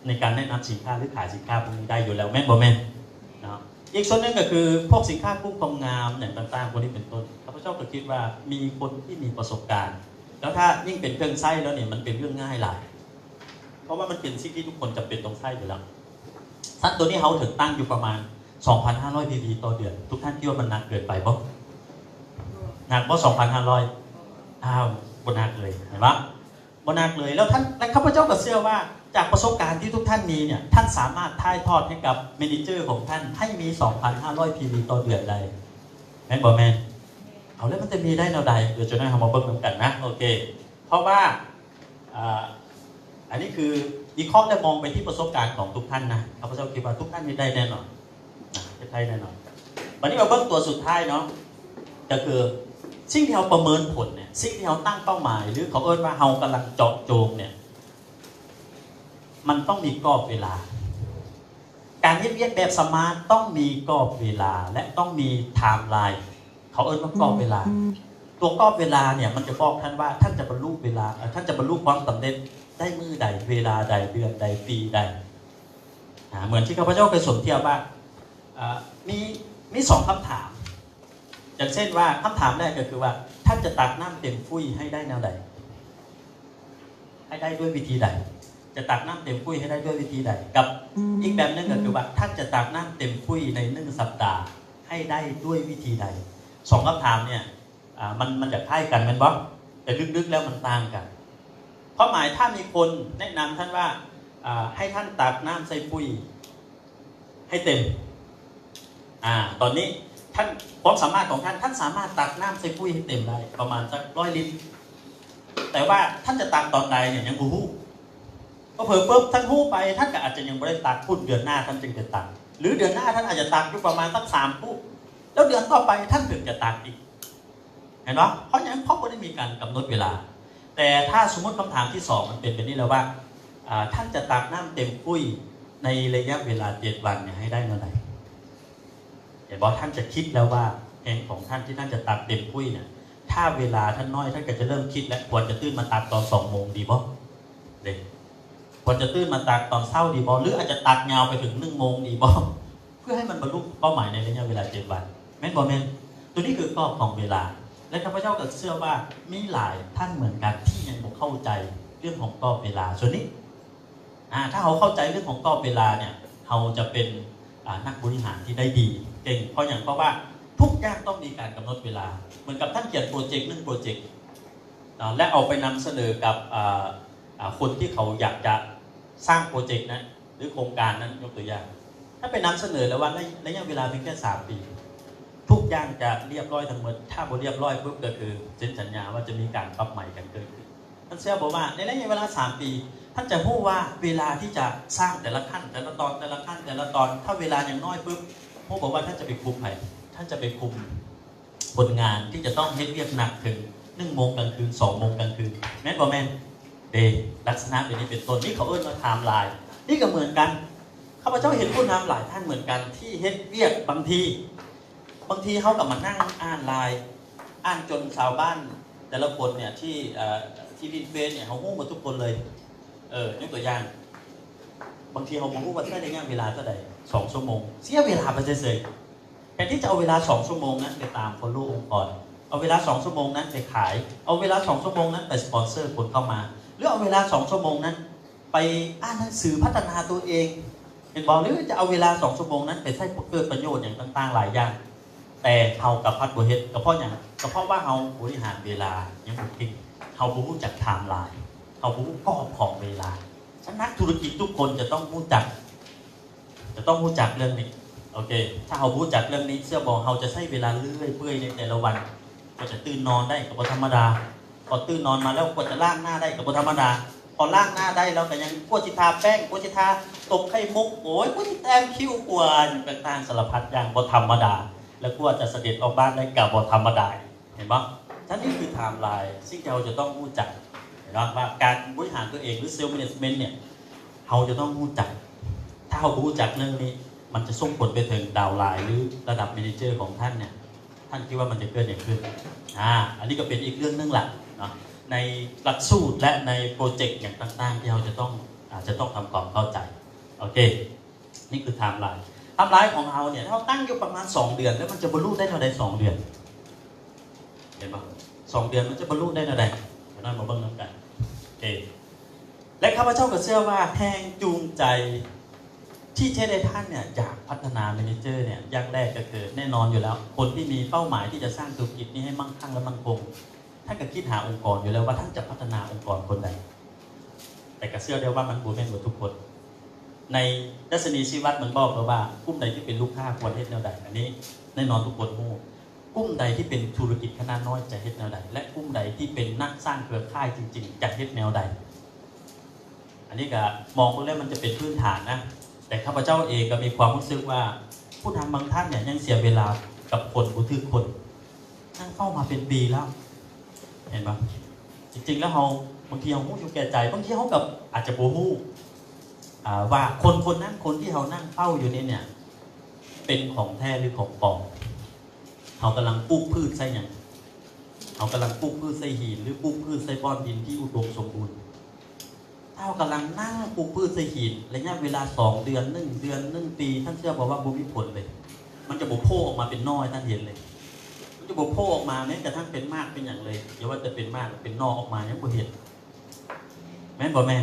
A: ในการแนะนำสินค้าหรือขายสินค้าพวกนี้ได้อยู่แล้วแม่นบ่แม่นนะอีกส่วนหนึ่งก็คือพวกสินค้าคู่ความงามอย่างต่างๆพวกนี้เป็นต้นข้าพเจ้าก็คิดว่ามีคนที่มีประสบการณ์แล้วถ้ายิ่งเป็นเครื่องไส้แล้วเนี่ยมันเป็นเรื่องง่ายหลายเพราะว่ามันเป็นสิ่งที่ทุกคนจำเป็นต้องใช้อยู่แล้วท่านตัวนี้เขาถึงตั้งอยู่ประมาณ 2,500 PV ต่อเดือนทุกท่านคิดว่ามันหนักเกินไปบ่หนักบ่ 2,500บ่หนักเลยเห็นปะบ่หนักเลยแล้วท่านและข้าพเจ้าก็เชื่อว่าจากประสบการณ์ที่ทุกท่านมีเนี่ยท่านสามารถถ่ายทอดให้กับเมเนเจอร์ของท่านให้มี 2,500 PV ต่อเดือนได้แม่นบ่แม่นเอาแล้วมันจะมีได้แนวใดเดี๋ยวจะได้ทำมาเบิ่งกันนะโอเคเพราะว่าอันนี้คือวิเคราะห์และมองไปที่ประสบการณ์ของทุกท่านนะข้าพเจ้าคิดว่าทุกท่านมีได้แน่นอนได้แน่นอนวันนี้มาเบิ่งตัวสุดท้ายเนาะก็คือสิ่งที่เราประเมินผลเนี่ยสิ่งที่เราตั้งเป้าหมายหรือเขาเอิ้นว่าเรากำลังเจาะจงเนี่ยมันต้องมีกรอบเวลาการเรียนแบบสมาร์ทต้องมีกรอบเวลาและต้องมีไทม์ไลน์เขาเอิ้นว่ากรอบเวลาตัวกรอบเวลาเนี่ยมันจะบอกท่านว่าท่านจะบรรลุเวลาท่านจะบรรลุความสำเร็จได้มื้อใดเวลาใดเดือนใดปีใดเหมือนที่ข้าพเจ้าเคยสนเทียบว่ามี2คำถามอย่างเช่นว่าคำถามแรกก็คือว่าท่านจะตักน้ำเต็มฟุ่ยให้ได้แนวใดให้ได้ด้วยวิธีใดจะตักน้ำเต็มฟุ่ยให้ได้ด้วยวิธีใดกับอีกแบบนึงก็คือว่าท่านจะตักน้ำเต็มฟุ่ยใน1 สัปดาห์ให้ได้ด้วยวิธีใด2คำถามเนี่ยมันจะคล้ายกันมันบ่แต่ลึกๆแล้วมันต่างกันเพราะหมายถ้ามีคนแนะนำท่านว่าให้ท่านตักน้ำใส่ฟุ่ยให้เต็มตอนนี้ท่านความสามารถของท่านสามารถตักน้ำใส่ฟุ่ยให้เต็มได้ประมาณสัก100 ลิตรแต่ว่าท่านจะตักตอนใดเนี่ยยังหูก็เผลอปุ๊บท่านหู้ไปท่านก็อาจจะยังไม่ได้ตักพุ่นเดือนหน้าท่านจึงจะตักหรือเดือนหน้าท่านอาจจะตักอยู่ประมาณสัก3 คู่แล้วเดือนต่อไปท่านถึงจะตักอีกเห็นไหมเพราะอย่างนั้นเขาไม่ได้มีการกำหนดเวลาแต่ถ้าสมมติคำถามที่2มันเป็นแบบนี้แล้วว่าท่านจะตักน้ำเต็มฟุ่ยในระยะเวลา7 วันเนี่ยให้ได้เมื่อไหร่เห็นบอกท่านจะคิดแล้วว่าแห่งของท่านที่ท่านจะตักเต็มฟุ่ยเนี่ยถ้าเวลาท่านน้อยท่านก็จะเริ่มคิดแล้วควรจะตื่นมาตักตอน2 โมงดีบ่เด็กควรจะตื่นมาตักตอนเช้าดีบ่หรืออาจจะตักยาวไปถึง1 โมงดีบ่เพื่อให้มันบรรลุเป้าหมายในระยะเวลา7 วันแม่นบ่แม่นตัวนี้คือกรอบของเวลาและข้าพเจ้าก็เชื่อว่ามีหลายท่านเหมือนกันที่ยังไม่เข้าใจเรื่องของกรอบเวลาส่วนนี้ถ้าเขาเข้าใจเรื่องของกรอบเวลาเนี่ยเขาจะเป็นนักบริหารที่ได้ดีเก่งเพราะว่าทุกอย่างต้องมีการกำหนดเวลาเหมือนกับท่านเขียนโปรเจกต์1 โปรเจกต์และเอาไปนำเสนอกับคนที่เขาอยากจะสร้างโปรเจกต์นั้นหรือโครงการนั้นยกตัวอย่างถ้าไปนำเสนอแล้วว่าระยะเวลาเพียงแค่3 ปีทุกอย่างจะเรียบร้อยทั้งหมดถ้าบ่เรียบร้อยปุ๊บก็คือเซ็นสัญญาว่าจะมีการปรับใหม่กันเกิดขึ้นท่านเชื่อบอกว่าในระยะเวลา3 ปีท่านจะรู้ว่าเวลาที่จะสร้างแต่ละขั้นแต่ละตอนแต่ละขั้นแต่ละตอนถ้าเวลาอย่างน้อยปุ๊บผู้บอกว่าท่านจะไปคุมใครท่านจะไปคุมผลงานที่จะต้องเฮ็ดเรียกหนักถึง1 โมงกลางคืน2 โมงกลางคืนแม่นบ่แม่น เดลักษณะแบบนี้เป็นต้นนี่เขาเอิ้นว่าไทม์ไลน์นี่ก็เหมือนกันข้าพเจ้าเห็นผู้นำหลายท่านเหมือนกันที่เฮ็ดเวียกบางทีเขากับมานั่งอ่านไลน์อ่านจนชาวบ้านแต่ละคนเนี่ยที่วินเฟสเนี่ยเขาฮู้หมดทุกคนเลยยกตัวอย่างบางทีเขาบอกว่าได้ย่างเวลาเท่าใด2 ชั่วโมงเสียเวลาไปเฉยๆแทนที่จะเอาเวลา2 ชั่วโมงนั้นไปตามคนรู้องค์กรเอาเวลา2 ชั่วโมงนั้นไปขายเอาเวลา2 ชั่วโมงนั้นไปสปอนเซอร์คนเข้ามาหรือเอาเวลา2 ชั่วโมงนั้นไปอ่านหนังสือพัฒนาตัวเองเห็นบอกหรือจะเอาเวลา2 ชั่วโมงนั้นไปใช้เกิดประโยชน์อย่างต่างๆหลายอย่างแต่เขากับพัดบัวเฮ็ดก็เพราะอย่างก็เพราะว่าเขาบริหารเวลายังบุกเขารู้จักไทม์ไลน์เขารู้กรอบของเวลานักธุรกิจทุกคนจะต้องรู้จักเรื่องนี้โอเคถ้าเขารู้จักเรื่องนี้เชื่อบอกเขาจะใช้เวลาเลื่อยเปื่อยในแต่ละวันก็จะตื่นนอนได้กับธรรมดาพอตื่นนอนมาแล้วก็จะล้างหน้าได้กับธรรมดาพอล้างหน้าได้แล้วก็ยังกวดจิทาแป้งกวดจิทาตบไข่มุกโอ้ยกวดจิแต้มคิ้วกวดต่างๆสารพัดอย่างบ่ธรรมดาแล้วกวดจะเสด็จออกบ้านได้กับบ่ธรรมดาเห็นปะท่านนี่คือไทม์ไลน์ซึ่งเราจะต้องรู้จักนะว่าการบริหารตัวเองหรือเซลล์แมネจเมนต์เนี่ยเราจะต้องรู้จักถ้าเรารู้จักเรื่องนี้มันจะส่งผลไปถึงดาวไลน์หรือระดับเมเนเจอร์ของท่านเนี่ยท่านคิดว่ามันจะเกิดอย่างขึ้นอันนี้ก็เป็นอีกเรื่องนึงแหละเนาะในหลักสูตรและในโปรเจกต์อย่างต่างๆที่เราจะต้องทำความเข้าใจโอเคนี่คือไทม์ไลน์ของเราเนี่ยถ้าเราตั้งอยู่ประมาณ2 เดือนแล้วมันจะบรรลุได้เท่าใด2 เดือนเห็นปะ2 เดือนมันจะบรรลุได้เท่าใดเดี๋ยวเรามาเบิ่งกันโอเคและข้าพเจ้าก็เชื่อว่าแรงจูงใจที่เชฟไดท่านเนี่ยอยากพัฒนาเมเนเจอร์เนี่ยอย่างแรกก็คือแน่นอนอยู่แล้วคนที่มีเป้าหมายที่จะสร้างธุรกิจนี้ให้มั่งคั่งและมั่นคงท่านก็คิดหาองค์กรอยู่แล้วว่าท่านจะพัฒนาองค์กรคนใดแต่ก็เชื่อได้ว่ามันบ่แม่นหมดทุกคนในดัชนีชีวัดมันบอกว่ากลุ่มใดที่เป็นลูกค้าควรเฮ็ดแนวใดอันนี้แน่นอนทุกคนรู้กลุ่มใดที่เป็นธุรกิจขนาดน้อยจะเฮ็ดแนวใดและกลุ่มใดที่เป็นนักสร้างเครือข่ายจริงๆจะเฮ็ดแนวใดอันนี้ก็มองแล้วมันจะเป็นพื้นฐานนะแต่ข้าพเจ้าเองก็มีความรู้สึกว่าผู้ทำบางท่านเนี่ยยังเสียเวลากับคนผู้ถือคนนั่งเข้ามาเป็นปีแล้วเห็นปะจริงๆแล้วเราบางทีเราหู้อยู่แก่ใจบางทีเขากับอาจจะโบหู้ว่าคนนั้นคนที่เขานั่งเฝ้าอยู่นี่เนี่ยเป็นของแท้หรือของปลอมเขากำลังปลูกพืชใส่อย่างเขากำลังปลูกพืชใส่หินหรือปลูกพืชใส่ก้อนดินที่อุดมสมบูรณ์ถ้ากำลังนั่งปลูกพืชใส่หินระยะเวลา2 เดือน1 เดือน1 ปีท่านเชื่อบอกว่าบ่มีผลเลยมันจะบ่โผล่ออกมาเป็นนอให้ท่านเห็นเลยมันจะบ่โผล่ออกมาแม้กระทั่งเป็นมากเป็นอย่างเลยอย่าว่าจะเป็นมากเป็นนอออกมายังบ่เห็นแม่นบ่แม่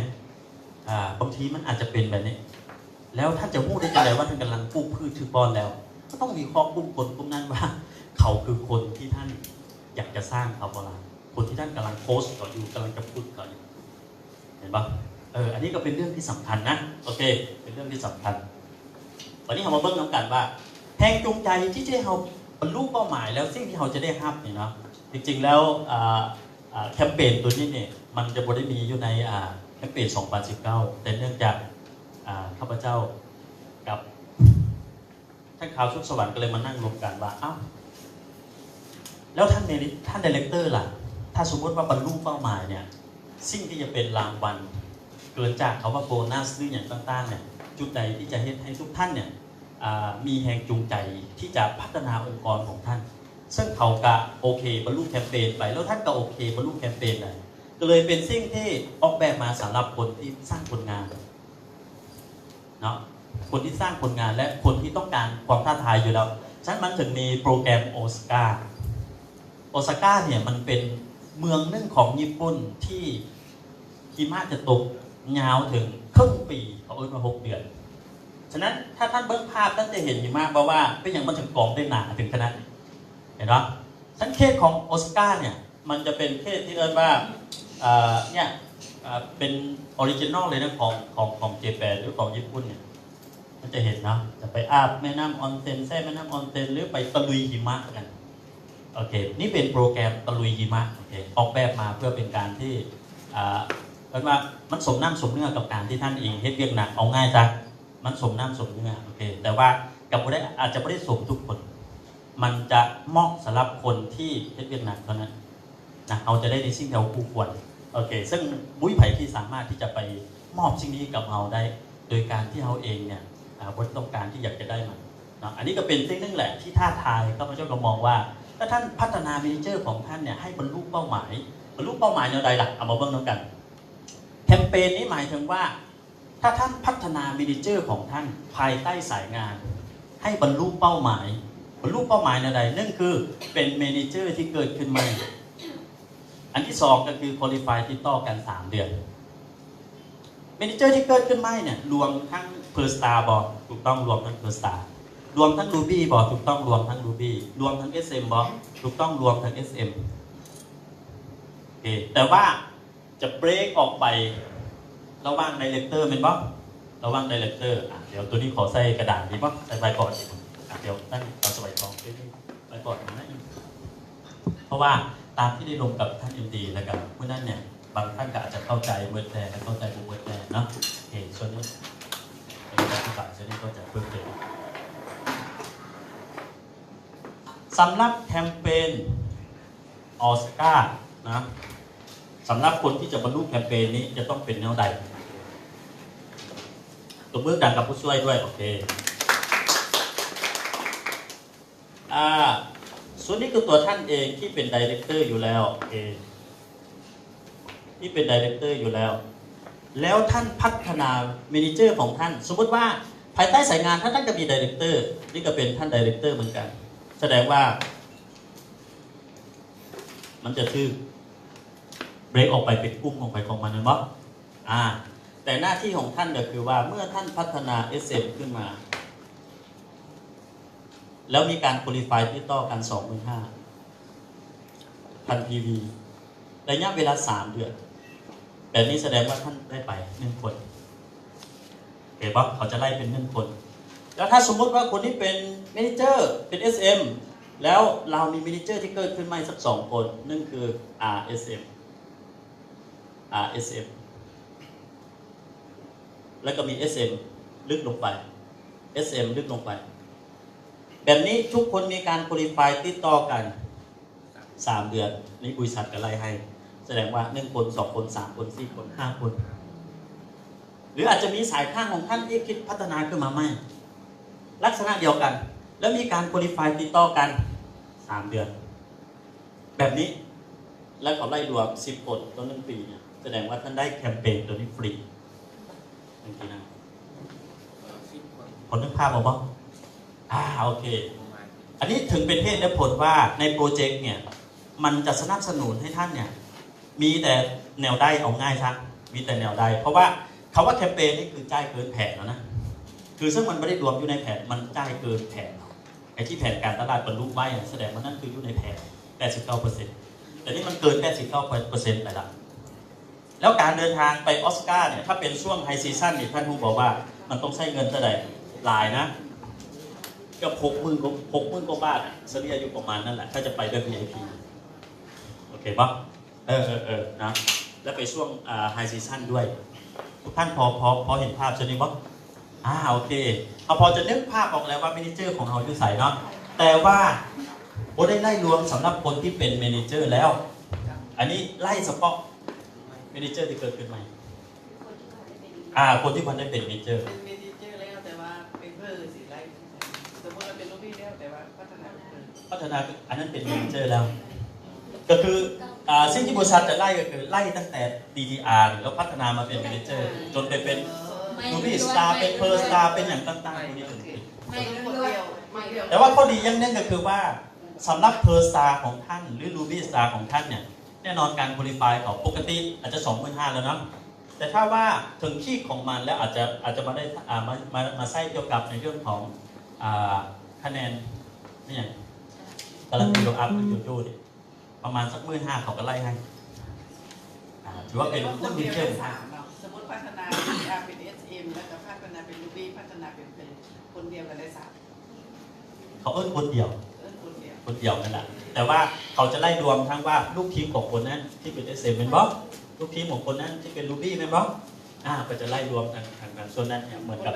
A: บางทีมันอาจจะเป็นแบบนี้แล้วท่านจะพูดได้จังไดว่าท่านกำลังปลูกพืชถือบอลแล้วก็ต้องมีข้อคุ้มคนกลุ่มนั้นว่าเขาคือคนที่ท่านอยากจะสร้างเขาล่ะคนที่ท่านกำลังโพสต์เขาอยู่กำลังจะพูดเขาอยู่เห็นปะอันนี้ก็เป็นเรื่องที่สำคัญนะโอเคเป็นเรื่องที่สำคัญวันนี้เรามาเบิ่งน้ำกันว่าแรงจูงใจที่จะให้เราบรรลุเป้าหมายแล้วสิ่งที่เราจะได้รับเนี่ยเนาะจริงๆแล้วแคมเปญตัวนี้เนี่ยมันจะบ่ได้มีอยู่ในแคมเปญ2019แต่เนื่องจากข้าพเจ้ากับท่านข่าวสุขสวรรค์ก็เลยมานั่งรวมกันว่าแล้วท่านไดเรคเตอร์ล่ะถ้าสมมติว่าบรรลุเป้าหมายเนี่ยสิ่งที่จะเป็นรางวัลเกินจากเขาว่าโบนัสหรืออย่างต่างๆเนี่ยจุดใดที่จะให้ทุกท่านเนี่ยมีแรงจูงใจที่จะพัฒนาองค์กรของท่านซึ่งเขาก็โอเคบรรลุแคมเปญไปแล้วท่านก็โอเคบรรลุแคมเปญได้ก็เลยเป็นสิ่งที่ออกแบบมาสำหรับคนที่สร้างผลงานเนาะคนที่สร้างผลงานและคนที่ต้องการความท้าทายอยู่แล้วฉะนั้นมันถึงมีโปรแกรมโอซาก้าเนี่ยมันเป็นเมืองหนึ่งของญี่ปุ่นที่หิมะจะตกยาวถึงครึ่งปีเขาเอิ้นว่า6 เดือนฉะนั้นถ้าท่านเบิ่งภาพท่านจะเห็นหิมะเพราะว่าเป็นอย่างมันถึงกองได้หนาถึงขนาดนี้เห็นไหมชั้นเขตของโอซาก้าเนี่ยมันจะเป็นเขตที่เอิ้นว่าเนี่ยเป็นออริจินอลเลยนะของเจแปนหรือของญี่ปุ่นเนี่ยมันจะเห็นนะจะไปอาบแม่น้ำออนเซ็นแม่น้ำออนเซ็นหรือไปตะลุยหิมะกันโอเคนี่เป็นโปรแกรมตะลุยหิมะโอเคออกแบบมาเพื่อเป็นการที่เพราะว่ามันสมน้ำสมเนื้อกับการที่ท่านเองเฮ็ดเวียกหนักเอาง่ายจ้ะมันสมน้ำสมเนื้อโอเคแต่ว่ากับบ่ได้อาจจะไม่ได้สมทุกคนมันจะเหมาะสำหรับคนที่เฮ็ดเวียกหนักเท่านั้นนะเราจะได้ในสิ่งที่เราคู่ควรโ โอเคซึ่งมุ้ยไผ่ที่สามารถที่จะไปมอบสิ่งนี้กับเราได้โดยการที่เราเองเนี่ยบนต้องการที่อยากจะได้มันนะอันนี้ก็เป็นสิ่งนึงแหละที่ท้าทายข้าพเจ้าก็มองว่าถ้าท่านพัฒนาเมเนเจอร์ของท่านเนี่ยให้บรรลุเป้าหมายแนวใดล่ะเอามาเบิ่งน้องกันแคมเปญนี้หมายถึงว่าถ้าท่านพัฒนาเมเนเจอร์ของท่านภายใต้สายงานให้บรรลุเป้าหมายแนวใดนั่นคือเป็นเมเนเจอร์ที่เกิดขึ้นใหม่อันที่สองก็คือ qualify ติดต่อกัน3 เดือนเมเนเจอร์ที่เกิดขึ้นใหม่เนี่ยรวมทั้ง per star บอถูกต้องรวมทั้ง per star รวมทั้ง Ruby บอถูกต้องรวมทั้ง Ruby รวมทั้ง SM บอถูกต้องรวมทั้ง SM โอเคแต่ว่าจะเบรกออกไประหว่าง Director เป็นบอระหว่าง Director เดี๋ยวตัวนี้ขอใส่กระดาษดีบอใส่ใบบอร์ดเดี๋ยวตั้งเอาสไลด์ทองใบบอร์ดนะเพราะว่าตามที่ได้ลงกับท่าน MD แล้วกันเมื่อนั้นเนี่ยบางท่านก็อาจจะเข้าใจเวิร์ดแลนด์และเข้าใจบุเวิร์ดแลนด์เนาะโอเคส่วนนี้เป็นการที่ฝ่ายส่วนนี้ก็จะเพิ่มเติมสำหรับแคมเปญออสการ์นะสำหรับคนที่จะบรรลุแคมเปญนี้จะต้องเป็นแนวใดตัวมือดังกับผู้ช่วยด้วยโอเคส่วนนี้คือตัวท่านเองที่เป็นไดเรคเตอร์อยู่แล้วโอเคที่เป็นไดเรคเตอร์อยู่แล้วท่านพัฒนาเมเนเจอร์ของท่านสมมติว่าภายใต้สายงานท่านก็มีไดเรคเตอร์นี่ก็เป็นท่านไดเรคเตอร์เหมือนกันแสดงว่ามันจะคือเบรกออกไปเป็นกลุ่มออกไปของมันนะมั้งแต่หน้าที่ของท่านก็คือว่าเมื่อท่านพัฒนา SM ขึ้นมาแล้วมีการคุริฟายติดต่อกัน 25,000 PV ระยะเวลา3 เดือนแบบนี้แสดงว่าท่านได้ไป1 คนเห็นปะเขาจะไล่เป็น1 คนแล้วถ้าสมมติว่าคนที่เป็นเมเนเจอร์เป็น SM แล้วเรามีเมเนเจอร์ที่เกิดขึ้นใหม่สัก2 คนนั่นคือ RSM แล้วก็มี SM ลึกลงไป SM ลึกลงไปแบบนี้ทุกคนมีการคุริฟายติดต่อกัน3 เดือนนี่บริษัทก็ไล่ให้แสดงว่า1 คน 2 คน 3 คน 4 คน 5 คนหรืออาจจะมีสายข้างของท่านที่คิดพัฒนาขึ้นมาใหม่ลักษณะเดียวกันแล้วมีการคุริฟายติดต่อกัน3 เดือนแบบนี้แล้วเขาไล่รวม10 คนต่อ1 ปีเนี่ยแสดงว่าท่านได้แคมเปญตัวนี้ฟรีจริงๆนะคนนึกภาพออกป่ะโอเคอันนี้ถึงเป็นเหตุและผลว่าในโปรเจกต์เนี่ยมันจะสนับสนุนให้ท่านเนี่ยมีแต่แนวได้เอาง่ายครับมีแต่แนวได้เพราะว่าคำว่าแคมเปญนี่คือจ่ายเกินแผนแล้วนะคือซึ่งมันไม่ได้รวมอยู่ในแผนมันจ่ายเกินแผนไอ้ที่แผนการตลาดบรรลุไว้แสดงว่านั่นคืออยู่ในแผน 89% แต่นี่มันเกิน 89% ไปแล้วแล้วการเดินทางไปออสการ์เนี่ยถ้าเป็นช่วงไฮซีซั่นเนี่ยท่านผู้บอกว่ามันต้องใช้เงินเท่าไหร่หลายนะก็60,000 กว่าบาทเฉลี่ยอยู่ประมาณนั่นแหละถ้าจะไปด้วย VIP โอเคปะนะแล้วไปช่วงไฮซีซั่นด้วยทุกท่านพอเห็นภาพใช่ไหมปะโอเคพอจะนึกภาพออกแล้วว่าเมเนเจอร์ของเราอยู่ใส่เนาะแต่ว่าโบได้ไล่รวมสำหรับคนที่เป็นเมเนเจอร์แล้วอันนี้ไล่เฉพาะเมเนเจอร์ที่เกิดขึ้นใหม่คนที่มันได้เป็นเมเนเจอร์
B: แล้วแต่ว่าเป็นเพื่อสิไล่สมมติเราเป็นลูกพี่แล้วแต่ว่าพัฒนา
A: อันนั้นเป็นเมเนเจอร์แล้วก็คือสิ่งที่บริษัทจะไล่ก็คือไล่ตั้งแต่ DTR แล้วพัฒนามาเป็นเมเนเจอร์จนไปเป็นรูบี้สตาร์เป็นเพอร์สตาร์เป็นอย่างต่างๆนี่แต่ว่าข้อดีอย่างนึงก็คือว่าสำหรับเพอร์สตาร์ของท่านหรือรูบี้สตาร์ของท่านเนี่ยแน่นอนการคุริฟายของปกติอาจจะ 25,000 แล้วนะแต่ถ้าว่าถึงที่ของมันแล้วอาจจะมาได้มาใส่เกี่ยวกับในเรื่องของคะแนนนี่อย่างการันตีโลอัพหรือยูดิประมาณสัก15,000เขาก็ไล่ให้ถือว่าเป็นเรื่องดีเชิญ
B: สมมติพัฒนาเป็น SM แล้วก็พัฒนาเป็น Ruby พัฒนาเป็นคนเดียวกันได้3
A: เขาคนเดียวนั่นแหละแต่ว่าเขาจะไล่รวมทั้งว่าลูกทีมของคนนั้นที่เป็น SM เป็นบล็อกลูกทีมของคนนั้นที่เป็น Ruby เป็นบล็อกก็จะไล่รวมทางนั้นส่วนนั้นเนี่ยเหมือนกับ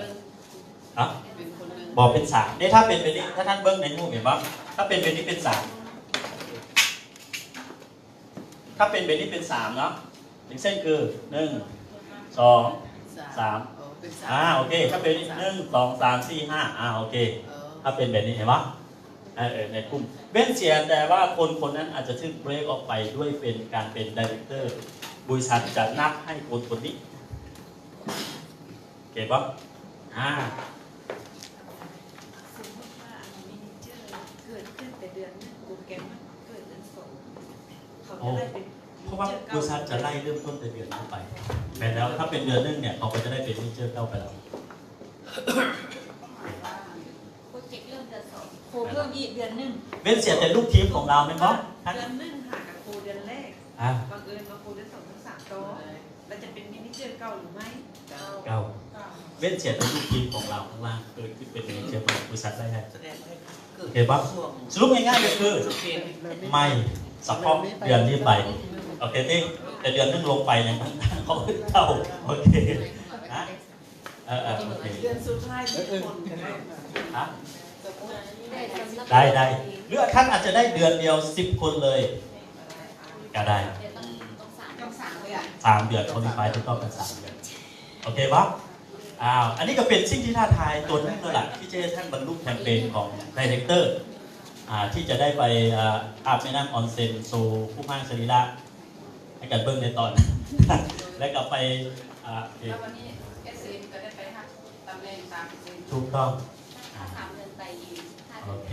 A: บอกเป็น3เนี่ยถ้าเป็นแบบนี้ถ้าท่านเบิ้งในรูปเห็นบล็อกถ้าเป็นแบบนี้เป็น3ถ้าเป็นแบบนี้เป็น3เนาะ 1 เส้นคือ 1 2 3
B: เป็น
A: โอเคถ้าเป็น1 2 3 4 5โอเคถ้าเป็นแบบนี้เห็นปะในกลุ่มเว้นเสียแต่ว่าคนนั้นอาจจะถึงเบรกออกไปด้วยเป็นการเป็นดีเรคเตอร์บริษัทจะนับให้คนนี้โอเคปะ
C: สมมติว่ามินิเจอร์เกิดขึ้นแต่เดือนนึงโปรแกรมมันเกิดเดือนสองเขาจะได้เป็น
A: เพราะว่าบริษัทจะไล่เริ่มต้นแต่เดือนเข้าไปแต่แล้วถ้าเป็นเดือนนึงเนี่ยเขาก็จะได้เป็นมินิเจอร์เข้าไปแล้ว
C: โปรเจกต์เริ่มเดือนสองโคเพิ่มอีกเดือนนึง
A: เว้นเสียแต่ลูกทีมของเราไหมครับ
C: เดือนนึงหากับโคเดือนแรกบังเอิญมาโคเดือนสองถึงสามตัวเราจะเป็นมินิเจอร์เก่าหรือไม่
A: เก้าเว้นเสียแต่ลูกทีมของเราข้างล่างเกิดขึ้นเป็นมินิเจอร์ของบริษัทได้ไง
B: แสดงให้เกิด
A: โอเคปะสรุปง่ายๆก็คือไม่เฉพาะเดือนนี้ไปโอเคที่แต่เดือนนึงลงไปเนี่ยเขาเข้าโอเคนะโอเค
B: เดือนสุดท้ายทุกคนจะได้
A: ฮะ
B: สมมติ
A: ได้หรือท่านอาจจะได้เดือนเดียว10 คนเลยก็ได้
C: ต้องสามเลยอ่ะ
A: 3 เดือนคนที่ไปที่ต้องเป็น3 เดือนโอเคปะอันนี้ก็เป็นสิ่งที่ท้าทายตัวนึงเลยล่ะที่จะท่านบรรลุแคมเปญของดีเรคเตอร์ที่จะได้ไปอาบแม่น้ำออนเซ็นโซผู้ห้างสรีระให้กันเบิ้งในตอน และกลับไป
C: แล้ววันนี้เอสเอ็มก็ได้ไปหักตำแหน่งตามเซ็น
A: ถูกต้อง
C: 3 เดือนไปอีก5
A: โอ
C: เดือน
A: เค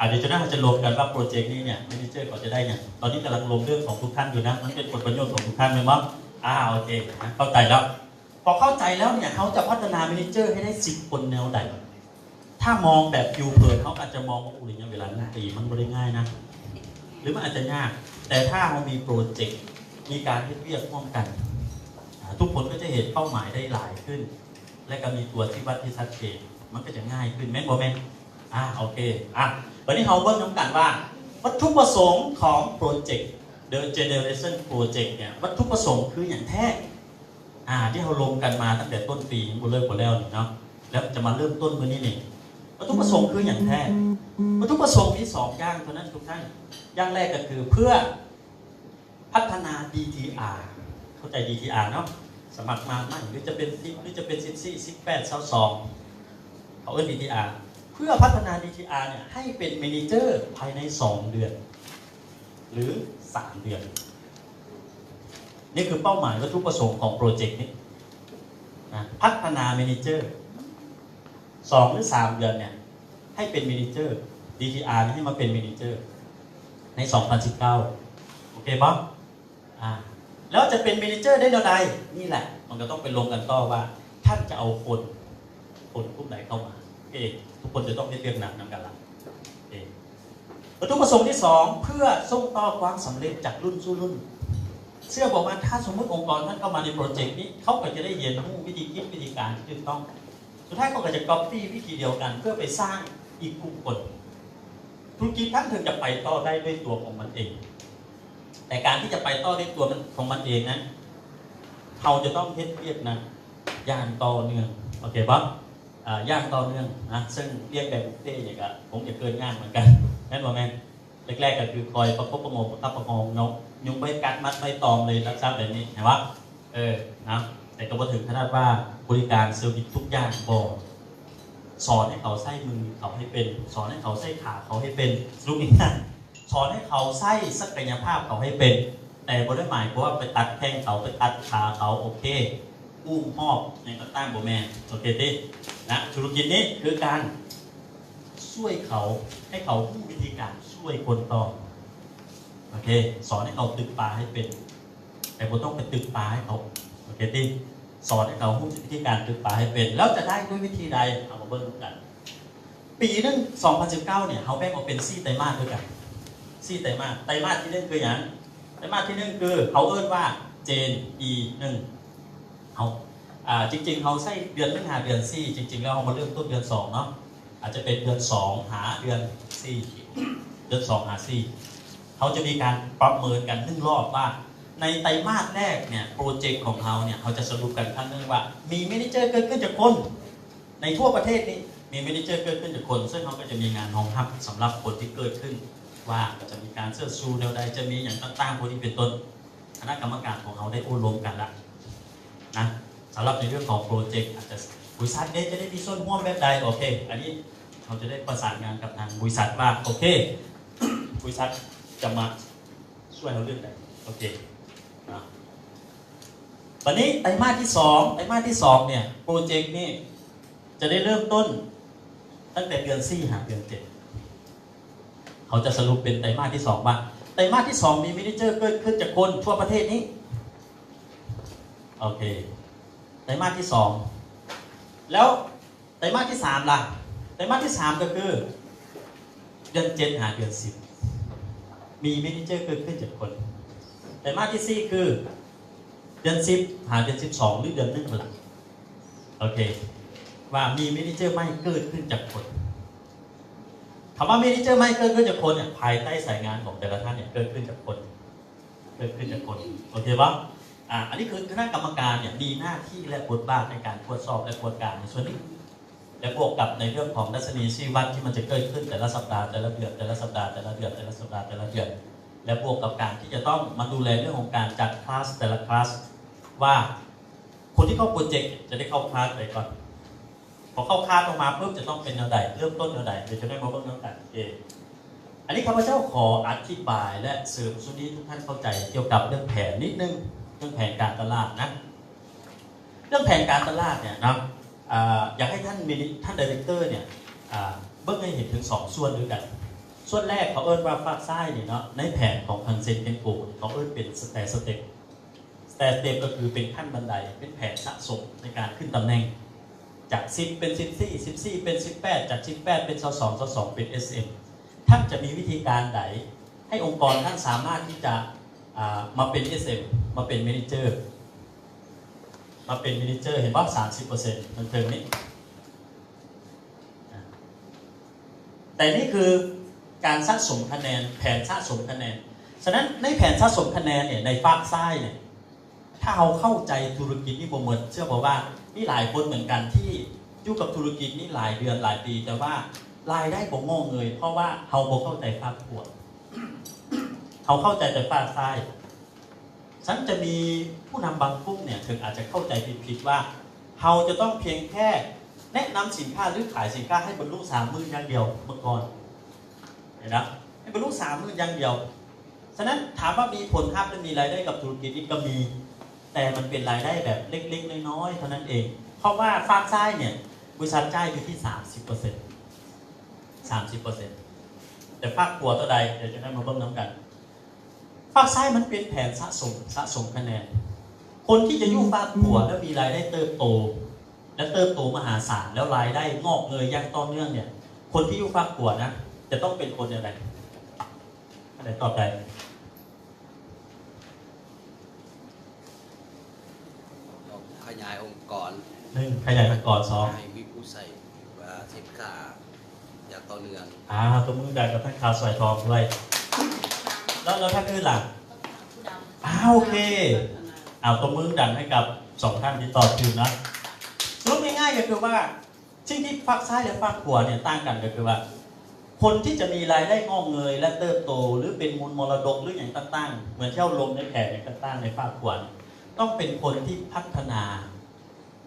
A: เดี๋ยวจะน่าจะลงกันว่าโปรเจกต์นี้เนี่ยแมเนเจอร์เขาจะได้เนี่ยตอนนี้กำลังลงเรื่องของทุกท่านอยู่นะมันเป็นผลประโยชน์ของทุกท่านไหมมั้งโอเคนะเข้าใจแล้วพอเข้าใจแล้วเนี่ยเขาจะพัฒนาแมเนเจอร์ให้ได้10 คนแนวใดถ้ามองแบบฟิวเพิร์นเขาอาจจะมองว่าอุ้ยเนี่ยเวลาดนตรีมันไม่ได้ง่ายนะหรือมันอาจจะยากแต่ถ้าเรามีโปรเจกต์มีการเรียกร่วมกันทุกคนก็จะเห็นเป้าหมายได้หลายขึ้นและก็มีตัวที่วัดที่ชัดเจนมันก็จะง่ายขึ้นแม่นบ่แม่นโอเควันนี้เราเบิ่งน้ำกันว่าวัตถุประสงค์ของโปรเจกต์ The Generation Project เนี่ยวัตถุประสงค์คืออย่างแท้ที่เราลงกันมาตั้งแต่ต้นปีบุเลิกหมดแล้วเนาะแล้วจะมาเริ่มต้นมื้อนี้นี่วัตถุประสงค์คืออย่างแท้วัตถุประสงค์มี2 อย่างเท่านั้นทุกท่านอย่างแรกก็คือเพื่อพัฒนา DTR เข้าใจ DTR เนาะสมัครมาใหม่หรือจะเป็น10หรือจะเป็น14 18 22เขาเอิ้น DTR เพื่อพัฒนา DTR เนี่ยให้เป็นเมเนเจอร์ภายใน2 เดือนหรือ3 เดือนนี่คือเป้าหมายวัตถุประสงค์ของโปรเจกต์นี้พัฒนาเมเนเจอร์2 หรือ 3 เดือนเนี่ยให้เป็นเมเนเจอร์ DTR ให้มาเป็นเมเนเจอร์ใน 2019 โอเคป่ะแล้วจะเป็นเมเนเจอร์ได้เท่าใดนี่แหละมันก็ต้องไปลงกันต่อว่าท่านจะเอาคนกลุ่มไหนเข้ามาทุกคนจะต้องได้เรียกนำกันละวัตถุประสงค์ที่ 2เพื่อส่งต่อความสำเร็จจากรุ่นสู่รุ่นเชื่อบอกว่าถ้าสมมติองค์กรท่านเข้ามาในโปรเจกต์นี้เขาก็จะได้เรียนรู้วิธีคิดวิธีการที่ถูกต้องสุดท้ายเขาก็จะก๊อปปี้วิธีเดียวกันเพื่อไปสร้างอีกกลุ่มคนธุรกิจท่านถึงจะไปต่อได้ด้วยตัวของมันเองแต่การที่จะไปต่อด้วยตัวของมันเองนั้นเขาจะต้องเรียกนะอย่างต่อเนื่องโอเคปะย่างต่อเนื่องนะซึ่งเรียกแบบบุฟเฟ่ต์อย่างกับผมจะเกินงานเหมือนกันแม่นบ่แม่นแรกๆก็คือคอยประคบประงมประคับประคองนกยุงใบกัดมัดใบตอมเลยรับทราบแบบนี้เห็นปะนะแต่ก็มาถึงขนาดว่าบริการเซอร์วิสทุกอย่างบอกสอนให้เขาใส่มือเขาให้เป็นสอนให้เขาใส่ขาเขาให้เป็นรู้ง่ายๆสอนให้เขาใส่ศักยภาพเขาให้เป็นแต่บ่ได้หมายเพราะว่าไปตัดแข้งเขาไปตัดขาเขาโอเคอุ้มหอบอย่างก็ตั้งบ่แม่โอเคดินะธุรกิจนี้คือการช่วยเขาให้เขารู้วิธีการช่วยคนต่อโอเคสอนให้เขาตึกปลาให้เป็นแต่บ่ต้องไปตึกปลาให้เขาโอเคดิสอนให้เขารู้วิธีการตึกปลาให้เป็นแล้วจะได้ด้วยวิธีใดเอามาเบิ่งกันปีนึง2019เนี่ยเขาแบ่งออกเป็น4 ไตรมาสด้วยกัน4 ไตรมาสไตรมาสที่1คืออย่างไตรมาสที่1คือเขาเอิ้นว่าเจน E1เขาจริงๆเขาใส่เดือน1หาเดือน4จริงๆแล้วเขามาเริ่มต้นเดือน2เนาะอาจจะเป็นเดือน2หาเดือน4เดือน2หา4เขาจะมีการประเมินกัน1 รอบว่าในไตรมาสแรกเนี่ยโปรเจกต์ของเขาเนี่ยเขาจะสรุปกันครั้งนึงว่ามีเมเนเจอร์เกิดขึ้นจากคนในทั่วประเทศนี้มีเมเนเจอร์เกิดขึ้นจากคนซึ่งเขาก็จะมีงานรองรับสำหรับคนที่เกิดขึ้นว่าจะมีการเสื้อซูแนวใดจะมีอย่างต่างๆพวกนี้เป็นต้น คณะกรรมการของเราได้อบรมกันละนะสำหรับในเรื่องของโปรเจกต์อาจจะบริษัทนี้จะได้มีส่วนร่วมแบบใดโอเคอันนี้เราจะได้ประสานงานกับทางบริษัทว่าโอเค บริษัทจะมาช่วยเราเรื่องใดโอเคนะวันนี้ไตรมาสที่2เนี่ยโปรเจกต์นี้จะได้เริ่มต้นตั้งแต่เดือน4 หาเดือน7เขาจะสรุปเป็นไตรมาสที่2ว่าไตรมาสที่2มีเมเนเจอร์เกิดขึ้นจากคนทั่วประเทศนี้โอเคไตรมาสที่2แล้วไตรมาสที่3ล่ะไตรมาสที่3ก็คือเดือน7 หาเดือน10มีเมเนเจอร์เกิดขึ้นจากคนไตรมาสที่4คือเดือน10 หาเดือน12หรือเดือน1ล่ะโอเคว่ามีเมเนเจอร์ไม่เกิดขึ้นจากคนคำว่าเมเนเจอร์ไม่เกิดขึ้นจากคนเนี่ยภายใต้สายงานของแต่ละท่านเนี่ยเกิดขึ้นจากคนโอเคปะอันนี้คือคณะกรรมการเนี่ยมีหน้าที่และบทบาทในการตรวจสอบและตรวจการในส่วนนี้และบวกกับในเรื่องของดัชนีชีวัดที่มันจะเกิดขึ้นแต่ละสัปดาห์แต่ละเดือนแต่ละสัปดาห์แต่ละเดือนแต่ละสัปดาห์แต่ละเดือนและบวกกับการที่จะต้องมาดูแลเรื่องของการจัดคลาสแต่ละคลาสว่าคนที่เข้าโปรเจกต์จะได้เข้าคลาสไปก่อนพอเข้าคลาสออกมาเพิ่มจะต้องเป็นแนวใดเริ่มต้นแนวใดเดี๋ยวจะได้มาเบิ่งเรื่องกันอันนี้ข้าพเจ้าขออธิบายและเสริมส่วนนี้ทุกท่านเข้าใจเกี่ยวกับเรื่องแผนนิดนึงเรื่องแผนการตลาดนะเรื่องแผนการตลาดเนี่ยนะอยากให้ท่านไดเรคเตอร์เนี่ยเบิ่งให้เห็นถึง2ส่วนด้วยกันส่วนแรกเขาเอิ้นว่าฝากซ้ายเนี่ยเนาะในแผนของทางเซ็นเกนโกเขาเอิ้นเป็นสเต็ปก็คือเป็นขั้นบันไดเป็นแผนสะสมในการขึ้นตำแหน่งจาก10เป็น14เป็น18จาก18เป็น22เป็น SM ท่านจะมีวิธีการใดให้องค์กรท่านสามารถที่จะมาเป็น SM มาเป็น Manager เห็นว่า 30% มันเติมนี้แต่นี่คือการสะสมคะแนนแผนสะสมคะแนนฉะนั้นในแผนสะสมคะแนนเนี่ยในฝั่งซ้ายเนี่ยถ้าเราเข้าใจธุรกิจนี่บ่เหมือนเชื่อบอกว่ามีหลายคนเหมือนกันที่อยู่กับธุรกิจนี่หลายเดือนหลายปีแต่ว่ารายได้บ่งอเงยเพราะว่าเขาบ่เข้าใจฝั่งขวดเขาเข้าใจแต่ฝั่งซ้ายฉันจะมีผู้นำบางกลุ่มเนี่ยถึงอาจจะเข้าใจผิดว่าเราจะต้องเพียงแค่แนะนำสินค้าหรือขายสินค้าให้บรรลุ30,000อย่างเดียวเมื่อก่อนเห็นไหมให้บรรลุ30,000อย่างเดียวฉะนั้นถามว่ามีผลภาพและมีรายได้กับธุรกิจนี้ก็มีแต่มันเป็นรายได้แบบเล็กๆน้อยๆเท่านั้นเองเพราะว่าฝั่งซ้ายเนี่ยบริษัทจ่ายอยู่ที่ 30%แต่ฝั่งขวาเท่าใดเดี๋ยวจะได้มาเบิ่งน้ำกันฝั่งซ้ายมันเป็นแผนสะสมคะแนนคนที่จะอยู่ฝั่งขวาแล้วมีรายได้เติบโตและเติบโตมหาศาลแล้วรายได้งอกเงยอย่างต่อเนื่องเนี่ยคนที่อยู่ฝั่งขวานะจะต้องเป็นคนอย่างไรอะไรตอบได้
D: ขยายองค์กร
A: 1ขยายองค์กร2
D: ให้มีผู้ใส่สินค้าอย่างต่อเนื่อง
A: ตัวมือดันกับท่านข่าวสวยทองด้วยแล้วท่านอื่นล่ะโอเคตัวมือดันให้กับ2ท่านที่ตอบถูกนะสรุปง่ายๆก็คือว่าสิ่งที่ฝั่งซ้ายและฝั่งขวาเนี่ยต่างกันก็คือว่าคนที่จะมีรายได้งอกเงยและเติบโตหรือเป็นมูลมรดกหรืออย่างต่างๆเหมือนเที่ยวลมในแผนอย่างต่างๆในฝั่งขวาต้องเป็นคนที่พัฒนา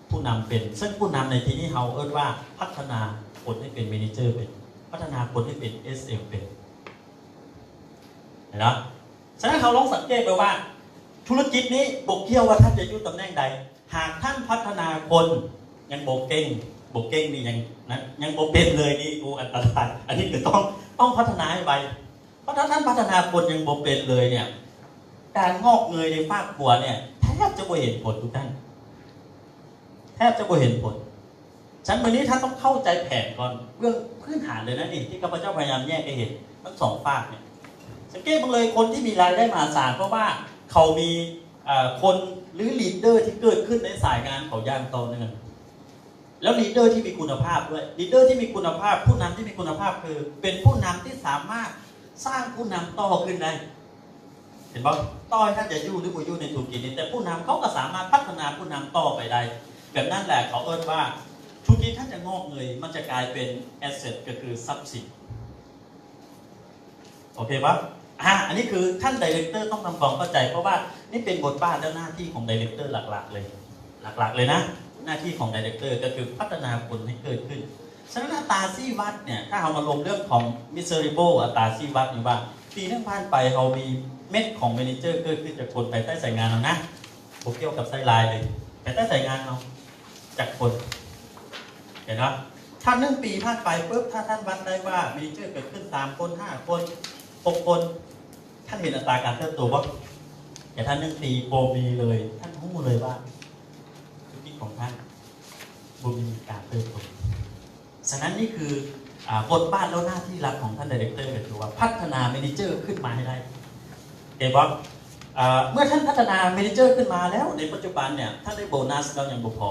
A: ผู้นำเป็นซึ่งผู้นำในที่นี้เราเอิ้นว่าพัฒนาคนให้เป็นเมเนเจอร์เป็นพัฒนาคนให้เป็น SM เป็นเห็นไหมฉะนั้นเขาลองสังเกตไปว่าธุรกิจนี้บกเกี่ยวว่าท่านจะอยู่ตำแหน่งใดหากท่านพัฒนาคนยังโบเก้งนี่ยังโบเป็นเลยนี่อันตรายอันนี้คือต้องพัฒนาให้ไวเพราะถ้าท่านพัฒนาคนยังโบเป็นเลยเนี่ยการงอกเงยในภาคขวาเนี่ยแทบจะไม่เห็นผลทุกท่านแทบจะไม่เห็นผลฉันวันนี้ท่านต้องเข้าใจแผนก่อนเรื่องพื้นฐานเลยนะนี่ที่ข้าพเจ้าพยายามแยกให้เห็นทั้งสองฝากเนี่ยสังเกตบ้างเลยคนที่มีรายได้มหาศาลเพราะว่าเขามีคนหรือลีดเดอร์ที่เกิดขึ้นในสายงานเขาย่างต่อเนื่องแล้วลีดเดอร์ที่มีคุณภาพด้วยลีดเดอร์ที่มีคุณภาพผู้นำที่มีคุณภาพคือเป็นผู้นำที่สามารถสร้างผู้นำต่อขึ้นได้เห็นป่ะต่อให้ท่านจะอยู่หรือไม่อยู่ในธุรกิจนี้แต่ผู้นำเขาก็สามารถพัฒนาผู้นำต่อไปได้แบบนั้นแหละเขาเอิ้นว่าธุรกิจท่านจะงอกเงยมันจะกลายเป็นแอสเซทก็คือทรัพย์สินโอเคปะ อันนี้คือท่านไดเรคเตอร์ต้องทำความเข้าใจเพราะว่านี่เป็นบทบาทและหน้าที่ของไดเรคเตอร์หลักๆเลยนะหน้าที่ของไดเรคเตอร์ก็คือพัฒนาคนให้เกิดขึ้นฉะนั้นอัตราซี่วัดเนี่ยถ้าเอามาลงเรื่องของ miserable อัตราซี่วัดอยู่ว่าปีนึงผ่านไปเรามีเม็ดของ manager เกิดขึ้นจากคนภายใต้สายงานเรานะผมเกี่ยวกับไซไลน์เลยภายใต้สายงานเราจากคนเห็นไหมถ้า1 ปีผ่านไปปุ๊บถ้าท่านวัดได้ว่า manager เกิดขึ้น3 คน5 คน6 คนท่านเห็นอัตราการเติบโตว่าแต่ท่าน1 ปีโบมีเลยท่านรู้เลยว่าธุรกิจของท่านโบมีการเติบโตฉะนั้นนี่คือบทบาทแล้วหน้าที่หลักของท่านไดเรคเตอร์ก็คือว่าพัฒนาเมเนเจอร์ขึ้นมาให้ได้เห็นป่ะเมื่อท่านพัฒนาเมเนเจอร์ขึ้นมาแล้วในปัจจุบันเนี่ยท่านได้โบนัสแล้วยังบ่พอ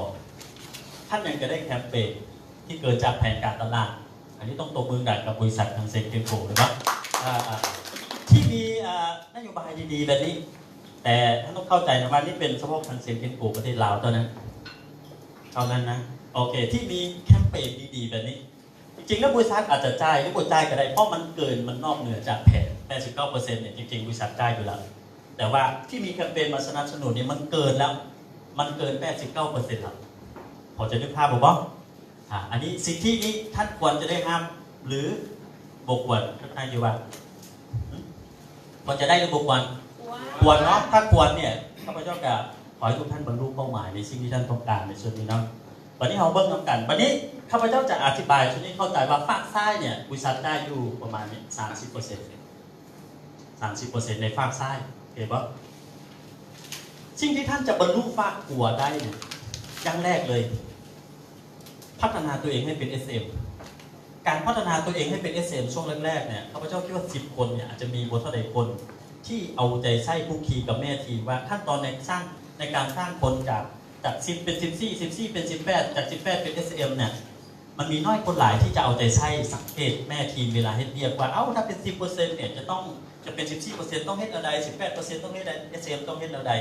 A: ท่านยังจะได้แคมเปญที่เกิดจากแผนการตลาดอันนี้ต้องตบมือดักกับบริษัททางเซ็นเกมโกเลยว่าที่มีนโยบายดีๆแบบนี้แต่ท่านต้องเข้าใจนะว่านี่เป็นเฉพาะทางเซ็นเกมโกประเทศลาวเท่านั้นนะโอเคที่มีแคมเปญดีๆแบบนี้จริงๆแล้วบริษัทอาจจะจ่ายหรือบ่จ่ายก็ได้เพราะมันเกินมันนอกเหนือจากแผน 89% เนี่ยจริงๆบริษัทจ่ายอยู่แล้วแต่ว่าที่มีแคมเปญมาสนับสนุนเนี่ยมันเกินแล้วมันเกิน 89% แล้วพอจะนึกภาพบอกว่าอันนี้สิทธินี้ท่านควรจะได้ห้ามหรือบกวนท่านนายว่าควรจะได้หรือบกวนควรเนาะถ้าควรเนี่ยข้าพเจ้าก็ขอให้ทุกท่านบรรลุเป้าหมายในสิ่งที่ท่านต้องการในส่วนนี้เนาะวันนี้เราเบิ้งนำกันวันนี้ข้าพเจ้าจะอธิบายช่วงนี้เข้าใจว่าฝากซ้ายเนี่ยบริษัทได้อยู่ประมาณนี้ 30% ในฝากซ้ายเห็นปะสิ่งที่ท่านจะบรรลุฝากขวาได้เนี่ยอย่างแรกเลยพัฒนาตัวเองให้เป็น SM การพัฒนาตัวเองให้เป็น SM ช่วงแรกๆเนี่ยข้าพเจ้าคิดว่า10 คนเนี่ยอาจจะมีบทเท่าใดคนที่เอาใจใส่คุกคีกับแม่ทีมว่าขั้นตอนในการสร้างคนจาก10เป็น14เป็น18จาก18เป็น SM เนี่ยมันมีน้อยคนหลายที่จะเอาใจใส่สังเกตแม่ทีมเวลาให้เรียกว่าถ้าเป็น 10% เนี่ยจะเป็น 14% ต้องเฮ็ดอะไร 18% ต้องเฮ็ดอะไร SM ต้องเฮ็ดอะไร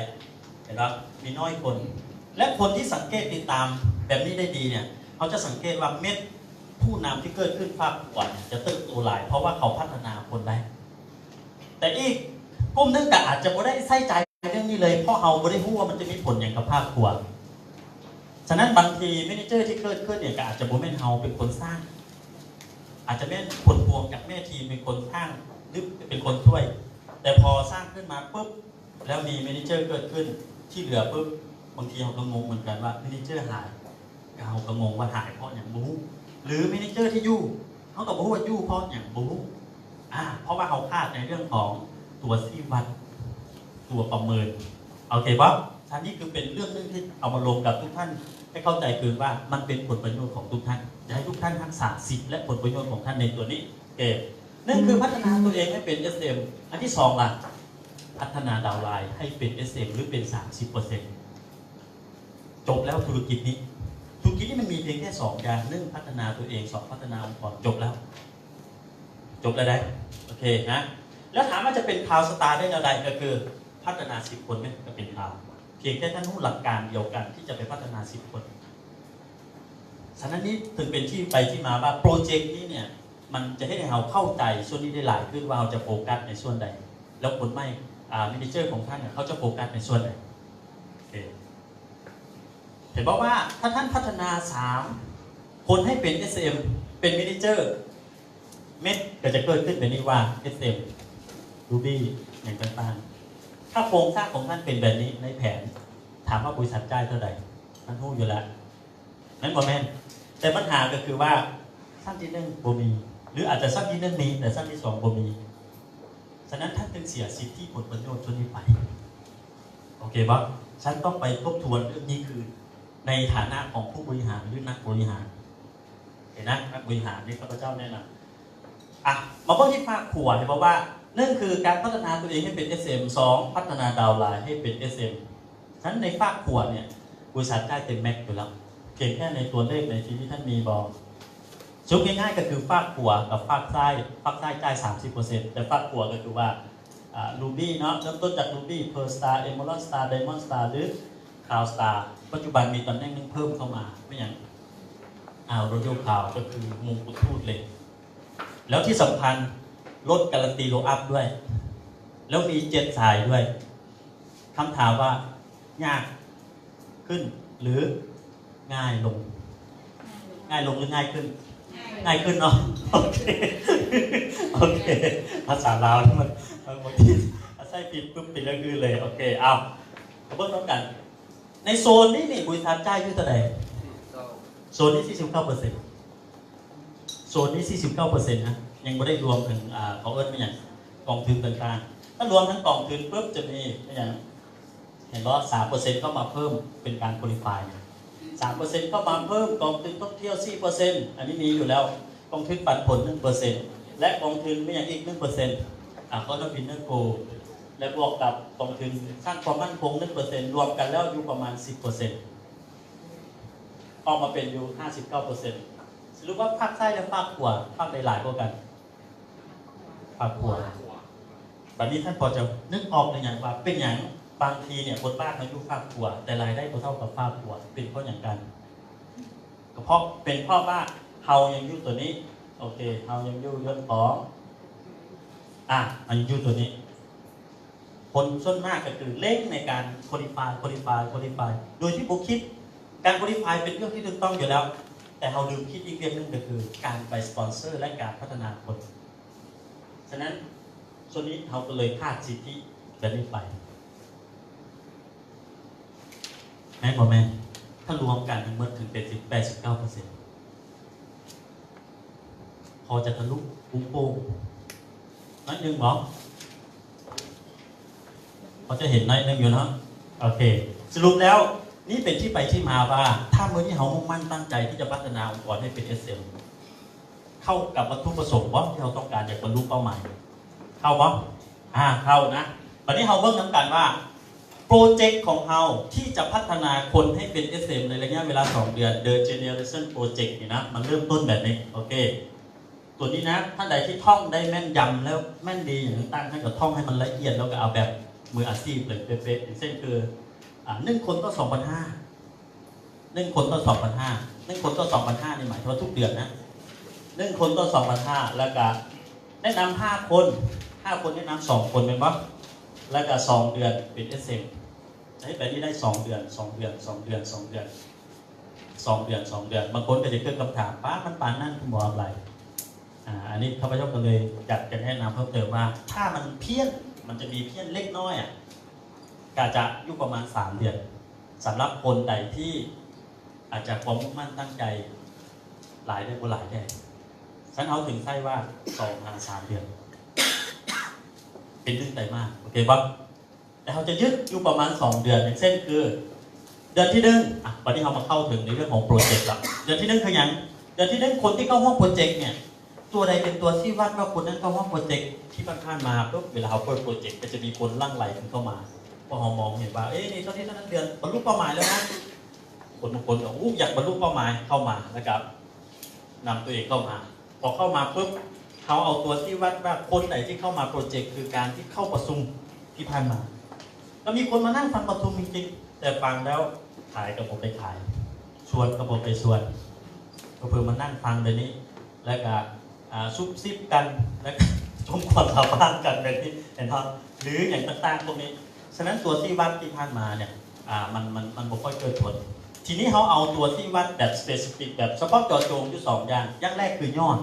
A: เห็นไหมมีน้อยคนและคนที่สังเกตติดตามแบบนี้ได้ดีเนี่ยเขาจะสังเกตว่าเม็ดผู้นำที่เกิดขึ้นภาคกว่าจะเติบโตหลายเพราะว่าเขาพัฒนาคนได้แต่อีกกลุ่มนึงก็อาจจะไม่ได้ใส่ใจเรื่องนี้เลยเพราะเขาไม่ได้รู้ว่ามันจะมีผลอย่างกับภาคกว่าฉะนั้นบางทีเมเนเจอร์ที่เกิดขึ้นเนี่ยก็อาจจะบ่แม่นเฮาเป็นคนสร้างอาจจะแม่นผลพวงจากแม่ทีมเป็นคนสร้างหรือเป็นคนช่วยแต่พอสร้างขึ้นมาปุ๊บแล้วมีเมเนเจอร์เกิดขึ้นที่เหลือปุ๊บบางทีเราก็งงเหมือนกันว่าเมเนเจอร์หายเราก็งงว่าหายเพราะอย่างบู๊หรือเมเนเจอร์ที่ยู่เขาก็บอกว่ายู่เพราะอย่างบู๊เพราะว่าเขาพลาดในเรื่องของตัวซี่วัดตัวประเมินโอเคป่ะท่านนี้คือเป็นเรื่องนึงที่เอามาลงกับทุกท่านให้เข้าใจคือว่ามันเป็นผลประโยชน์ของทุกท่านจะให้ทุกท่านรักษาสิทธิ์และผลประโยชน์ของท่านในตัวนี้นั่นคือพัฒนาตัวเองให้เป็น SM อันที่2ล่ะพัฒนาดาวไลน์ให้เป็น SM หรือเป็น 30% จบแล้วธุรกิจนี้มันมีเพียงแค่2อย่าง1พัฒนาตัวเอง2พัฒนาองค์กรจบแล้วได้โอเคนะแล้วถามว่าจะเป็นคลาวสตาร์ได้แนวใดก็คือพัฒนา10 คนไหมก็เป็นคลาวเพียงแค่ท่านรู้หลักการเดียวกันที่จะไปพัฒนา10 คนฉะนั้นนี้ถึงเป็นที่ไปที่มาว่าโปรเจกต์นี้เนี่ยมันจะให้เราเข้าใจส่วนนี้ได้หลายขึ้นว่าเราจะโฟกัสในส่วนใดแล้วคนไม่มินิเจอร์ของท่านเนี่ยเขาจะโฟกัสในส่วนใดเห็นบอกว่าถ้าท่านพัฒนา3 คนให้เป็น SM เป็นมินิเจอร์เม็ดก็จะเกิดขึ้นเป็นนี้ว่า SM Ruby อย่างต่างๆถ้าโครงสร้างของท่านเป็นแบบนี้ในแผนถามว่าบริษัทจ่ายเท่าไหร่ท่านรู้อยู่แล้วนั่นบ่แม่นแต่ปัญหาก็คือว่าสั้นที่1บ่มีหรืออาจจะสั้นที่1มีแต่สั้นที่2บ่มีฉะนั้นท่านจึงเสียสิทธิผลประโยชน์ส่วนนี้ไปโอเคป่ะฉันต้องไปทบทวนเรื่องนี้คือในฐานะของผู้บริหารหรือนักบริหารเห็นนะนักบริหารนี่ข้าพเจ้าแนะนำมาเพิ่มที่ภาคขวดเพราะว่านั่นคือการพัฒนาตัวเองให้เป็น SM 2พัฒนาดาวไลน์ให้เป็น SM ฉะนั้นในภาคขวดเนี่ยบริษัทได้เต็มแม็กซ์อยู่แล้วเพียงแค่ในตัวเลขในที่ท่านมีบอกชุดง่ายๆก็คือฝากขวดกับฝากซ้ายจ่าย 30% แต่ฝากขวดก็คือว่าRuby เนาะเริ่มต้นจาก Ruby Pearl Star Emerald Star Diamond Star หรือ Cloud Star ปัจจุบันมีตำแหน่งนึงเพิ่มเข้ามาไม่อย่างRoyal Cloud ก็คือมงกุฎทูตเลยแล้วที่สำคัญลดการันตีโลอัพด้วย แล้วมี7 สายด้วยคำถามว่ายากขึ้นหรือง่ายลงง่ายลงหรือง่ายขึ้นง่ายขึ้นเนาะโอเคโอเคภาษาลาวที่มันบางทีใส่ผิดปุ๊บเป็นเรื่องอื่นเลยโอเคเอาเบิ่งพร้อมกันในโซนนี้นี่บริษัทจ่ายอยู่เท่าไหร่โซนนี้ 49%โซนนี้ 49%นะยังไม่ได้รวมถึงเขาเอิ้นไม่อย่างกองทุนต่างๆถ้ารวมทั้งกองทุนปุ๊บจะมีไม่อย่างเห็นว่า 3% ก็มาเพิ่มเป็นการคุริฟาย 3% ก็มาเพิ่มกองทุนท่องเที่ยว 4% อันนี้มีอยู่แล้วกองทุนปันผล 1% และกองทุนไม่อย่างอีก 1%ก็ต้องพินเนอร์โกและบวกกับกองทุนสร้างความมั่นคง 1% รวมกันแล้วอยู่ประมาณ 10%ออกมาเป็นอยู่ 59%สรุปว่าภาคใต้และภาคขวาภาคใดหลายกว่ากันภาคขวาแบบนี้ท่านพอจะนึกออกในอย่างว่าเป็นอย่างบางทีเนี่ยคนบ้านเขาอยู่ภาคขวาแต่รายได้เท่ากับภาคขวาเป็นเพราะอย่างกันก็เพราะเป็นเพราะว่าเฮายังอยู่ตัวนี้โอเคเฮายังอยู่ยศของมันอยู่ตัวนี้คนส่วนมากก็คือเล่นในการคุริฟายโดยที่ผมคิดการคุริฟายเป็นเรื่องที่ถูกต้องอยู่แล้วแต่เราลืมคิดอีกเรื่องนึงก็คือการไปสปอนเซอร์และการพัฒนาคนฉะนั้นส่วนนี้เราก็เลยพลาดสิทธิแบบนี้ไปแม่นบ่แม่นถ้ารวมกันทั้งหมดถึงเป็น 89% พอจะทะลุปุ้งโป่งน้อยนึงหรอพอจะเห็นน้อยนึงอยู่เนาะโอเคสรุปแล้วนี่เป็นที่ไปที่มาว่าถ้าเมื่อที่เรามุ่งมั่นตั้งใจที่จะพัฒนาองค์กรให้เป็น SM เข้ากับวัตถุประสงค์ว่าที่เราต้องการอยากบรรลุเป้าหมายเข้าปะเข้านะวันนี้เราเบิ่งน้ำกันว่าโปรเจกต์ของเราที่จะพัฒนาคนให้เป็น SM ในระยะเวลา2 เดือน The Generation Project นี่นะมันเริ่มต้นแบบนี้โอเคตัวนี้นะท่านใดที่ท่องได้แม่นยำแล้วแม่นดีอย่างตั้งให้กับท่องให้มันละเอียดแล้วก็เอาแบบมืออาชีพเลยเป๊ะๆอย่างเช่นคือ1 คนก็ 2,500 1 คนก็ 2,500 1 คนก็ 2,500 นี่หมายถึงว่าทุกเดือนนะ1 คนก็ 2,500 แล้วก็แนะนำ5 คนแนะนำ2 คนเป็นปะแล้วก็2 เดือนเป็น SM แบบนี้ได้2 เดือนบางคนก็จะเกิดคำถามป้ามันปานนั่นคุณบอกอะไรอันนี้ข้าพเจ้าก็เลยอยากจะแนะนำเพิ่มเติมว่าถ้ามันเพี้ยนมันจะมีเพี้ยนเล็กน้อยก็จะอยู่ประมาณ3 เดือนสำหรับคนใดที่อาจจะความมุ่งมั่นตั้งใจหลายได้บ่หลายได้ฉันเอาถึงไส้ว่า2-3 เดือนเป็น1 ไตรมาสโอเคป่ะแต่เราจะยึดอยู่ประมาณ2 เดือนอย่างเช่นคือเดือนที่1วันนี้เรามาเข้าถึงในเรื่องของโปรเจกต์ละเดือนที่1คืออย่างเดือนที่1คนที่เข้าห้องโปรเจกต์เนี่ยตัวใดเป็นตัวที่วัดว่าคนนั้นเข้าห้องโปรเจกต์ที่ผ่านมาปุ๊บเวลาเราเปิดโปรเจกต์ก็จะมีคนลั่งไหลเข้ามาพอเรามองเห็นว่านี่เท่านั้นเดือนบรรลุเป้าหมายแล้วนะคนบางคนก็อยากบรรลุเป้าหมายเข้ามานะครับนำตัวเองเข้ามาพอเข้ามาปุ๊บเขาเอาตัวที่วัดว่าคนไหนที่เข้ามาโปรเจกต์คือการที่เข้าประชุมที่ผ่านมาแล้วมีคนมานั่งฟังประชุมจริงๆแต่ฟังแล้วขายกับผมไปขายชวนกับผมไปชวนก็เพิ่มมานั่งฟังแบบนี้แล้วก็ซุบซิบกันแล้วชมความสามารถกันแบบนี้เห็นไหมหรืออย่างต่างๆพวกนี้ฉะนั้นตัวที่วัดที่ผ่านมาเนี่ยมันบ่ค่อยเกิดผลทีนี้เขาเอาตัวที่วัดแบบ specific แบบเฉพาะเจาะจงอยู่2 อย่างแรกคือยอด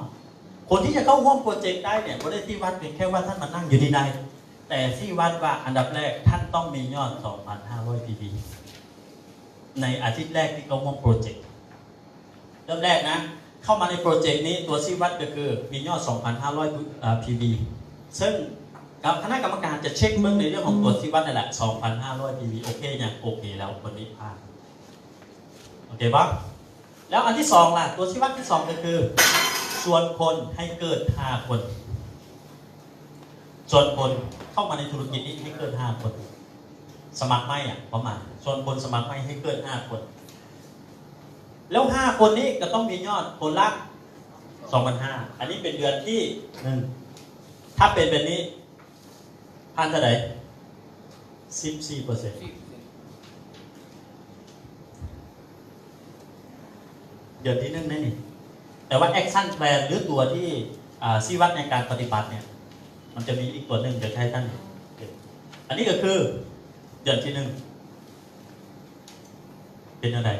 A: คนที่จะเข้าร่วมโปรเจกต์ได้เนี่ยไม่ได้ที่วัดเพียงแค่ว่าท่านมานั่งอยู่ที่ใดแต่ที่วัดว่าอันดับแรกท่านต้องมียอด 2,500 PV ในอาทิตย์แรกที่เข้าร่วมโปรเจกต์เริ่มแรกนะเข้ามาในโปรเจกต์นี้ตัวที่วัดก็คือมียอด 2,500 PV ซึ่งคณะกรรมการจะเช็คเบื้องในเรื่องของตัวที่วัดนั่นแหละ 2,500 PV โอเคอย่างโอเคแล้วคนนี้ผ่านโอเคปะแล้วอันที่2ล่ะตัวที่วัดที่2ก็คือชวนคนให้เกิด5 คนชวนคนเข้ามาในธุรกิจนี้ให้เกิด5 คนสมัครไม่ประมาณชวนคนสมัครไม่ให้เกิด5 คนแล้ว5 คนนี้ก็ต้องมียอดคนละ 2,500 อันนี้เป็นเดือนที่1ถ้าเป็นแบบนี้พันเท่าไหร่ 14% เดือนที่1นั่นนี่แต่ว่า action plan หรือตัวที่ชี้วัดในการปฏิบัติเนี่ยมันจะมีอีกตัวหนึ่งเดี๋ยวให้ท่านเดี๋ อันนี้ก็คือเดือนที่ 1เป็นยังไง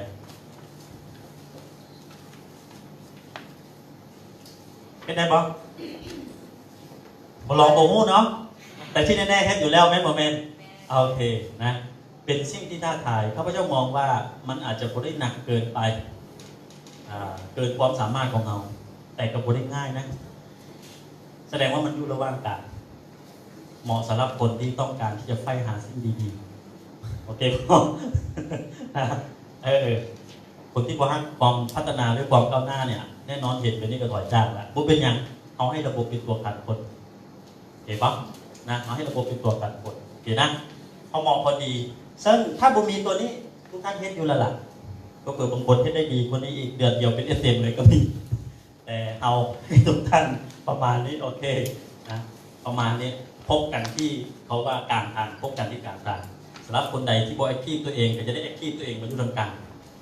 A: เป็นไงบ้างมาลองโกหูเนาะแต่ที่แน่ๆเฮ็ดอยู่แล้วแม่นบ่แม่นโอเคนะเป็นสิ่งที่ท้าทายข้าพเจ้ามองว่ามันอาจจะบ่ได้หนักเกินไปเกินความสามารถของเราแต่ก็บ่ได้ง่ายนะแสดงว่ามันอยู่ระหว่างกลางเหมาะสำหรับคนที่ต้องการที่จะใฝ่หาสิ่งดีๆโอเคป่ะคนที่บอกให้ความพัฒนาหรือความก้าวหน้าเนี่ยแน่นอนเห็นเป็นนี่ก็ถอยจากแล้วบุเป็นยังเอาให้ระบบเป็นตัวกันคนเห็นปะนะเอาให้ระบบเป็นตัวกันคนเห็นนะเอามองพอดีซึ่งถ้าบุมีตัวนี้ทุกท่านเห็นอยู่แล้วล่ะก็เกิดบางคนเห็นได้ดีคนนี้อีกเดือนเดียวเป็นSMเลยก็มีแต่เอาให้ทุกท่านประมาณนี้โอเคนะประมาณนี้พบกันที่เขาว่ากลางทางพบกันที่กลางทางสำหรับคนใดที่บอกแอคทีฟตัวเองก็จะได้แอคทีฟตัวเองมาอยู่ตรงกลาง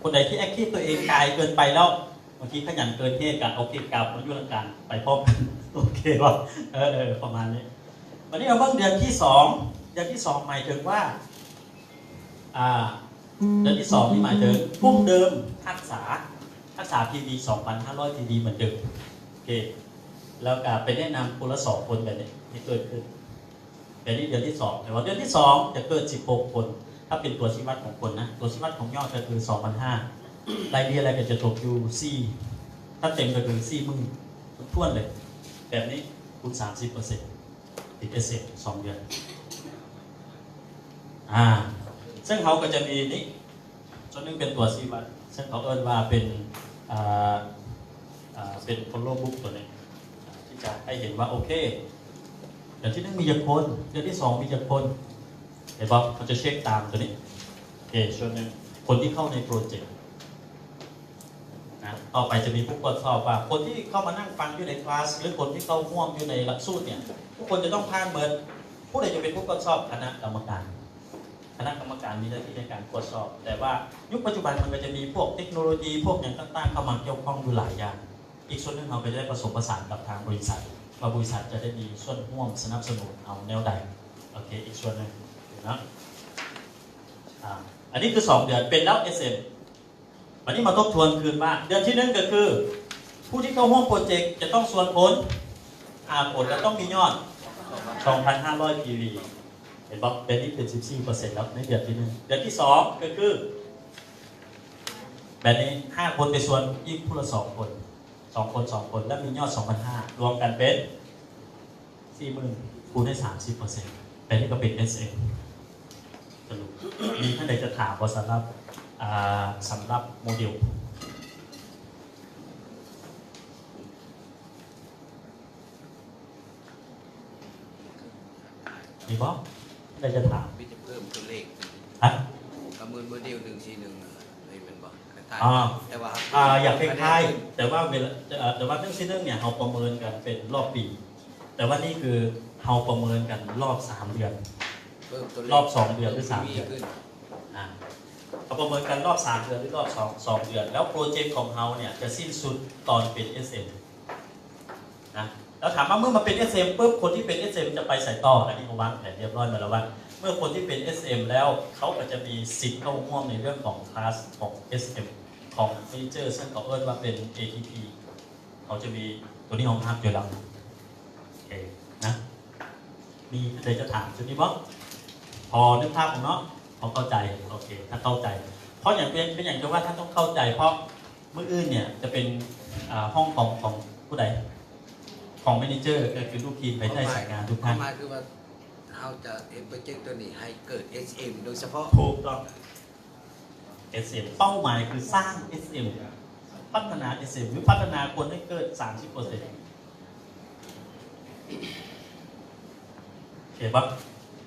A: คนใดที่แอคทีฟตัวเองกายเกินไปแล้วบางทีขยันเกินเหตุการโอเคกลับมาอยู่ตรงกลางไปพบกันโอเคป่ะประมาณนี้วันนี้เราเบิ่งเดือนที่2เดือนที่2หมายถึงว่าเดือนที่2นี่หมายถึงพุ่งเดิมทักษา PV 2,500 PV เหมือนเดิมโอเคแล้วก็ไปแนะนำคนละ2คนแบบนี้ที่เกิดขึ้นเป็นนี่เดือนที่2แต่ว่าเดือนที่2จะเกิด16คนถ้าเป็นตัวชี้วัดของคนนะตัวชี้วัดของยอดก็คือ 2,500 รายเดือนอะไรก็จะตกอยู่4ถ้าเต็มก็คือ4มึงท้วนเลยแบบนี้คูณ 30%ติดเสร็จ2เดือนซึ่งเขาก็จะมีนี่ส่วนนึงเป็นตัวชี้วัดซึ่งเขาเอิ้นว่าเป็นfollow book ตัวนี้ที่จะให้เห็นว่าโอเคเดือนที่1มีกี่คนเดือนที่2มีกี่คนเห็นป่ะเขาจะเช็คตามตัวนี้โอเคส่วนนึงคนที่เข้าในโปรเจกต์นะต่อไปจะมีผู้ตรวจสอบว่าคนที่เข้ามานั่งฟังอยู่ในคลาสหรือคนที่เข้าร่วมอยู่ในหลักสูตรเนี่ยทุกคนจะต้องผ่านเหมือนผู้ใดจะเป็นผู้ตรวจสอบคณะกรรมการมีหน้าที่ในการตรวจสอบแต่ว่ายุคปัจจุบันมันก็จะมีพวกเทคโนโลยีพวกอย่างต่างๆเข้ามาเกี่ยวข้องอยู่หลายอย่างอีกส่วนหนึ่งเราก็จะได้ผสมผสานกับทางบริษัทว่าบริษัทจะได้มีส่วนร่วมสนับสนุนเอาแนวใดโอเคอีกส่วนหนึ่งนะอันนี้คือ2เดือนเป็นแล้ว SM วันนี้มาทบทวนคืนว่าเดือนที่1ก็คือผู้ที่เข้าร่วมโปรเจกต์จะต้องส่วนผลผลจะต้องมียอด 2,500 PV เห็นบอกเป็นนี้เป็น 14% แล้วในเดือนที่1เดือนที่2ก็คือแบบนี้5คนไปส่วนอีกผู้ละ2คนแล้วมียอด 2,500 รวมกันเป็น 40,000 คูณได้ 30% แต่นี่ก็เป็น SM สรุปมีท่านใดจะถามว่าสำหรับโมเดลมีบ่ได้จะถาม
D: พี่จะเพิ่มตัวเลข ประเมินโมเดล141เลยเป็นบ่แต่ว่า
A: อยากคล้ายๆแต่ว่าเรื่องที่เรื่องเนี่ยเราประเมินกันเป็นรอบปีแต่ว่านี่คือเราประเมินกันรอบ3เดือนรอบ2เดือนหรือ3เดือนเราประเมินกันรอบ3เดือนหรือรอบ2เดือนแล้วโปรเจกต์ของเราเนี่ยจะสิ้นสุดตอนเป็น SM นะแล้วถามว่าเมื่อมาเป็น SM ปุ๊บคนที่เป็น SM จะไปใส่ต่ออันนี้เขาวางแผนเรียบร้อยมาแล้วว่าเมื่อคนที่เป็น SM แล้วเขาก็จะมีสิทธิ์เข้าร่วมในเรื่องของคลาสของ SM ของฟีเจอร์ซึ่งเขาเอิ้นว่าเป็น ATP เขาจะมีตัวนี้ของภาพอยู่แล้วโอเคนะมีอะไรจะถามจุดนี้บ้างพอนึกภาพของเนาะพอเข้าใจโอเคถ้าเข้าใจเพราะอย่างเป็นอย่างที่ว่าท่านต้องเข้าใจเพราะเมื่ออื่นเนี่ยจะเป็นห้องของผู้ใดของแมเนเจอร์คือลูกทีมไปได้สายงานทุกท่าน
D: หมายคือว่าเราจะโปรเจกต์ตัวนี้ให้เกิด SM โดยเฉพาะ
A: ถูกต้อง SM เป้าหมายคือสร้าง SM พัฒนา SM หรือพัฒนาคนให้เกิด 30%เห็นปะ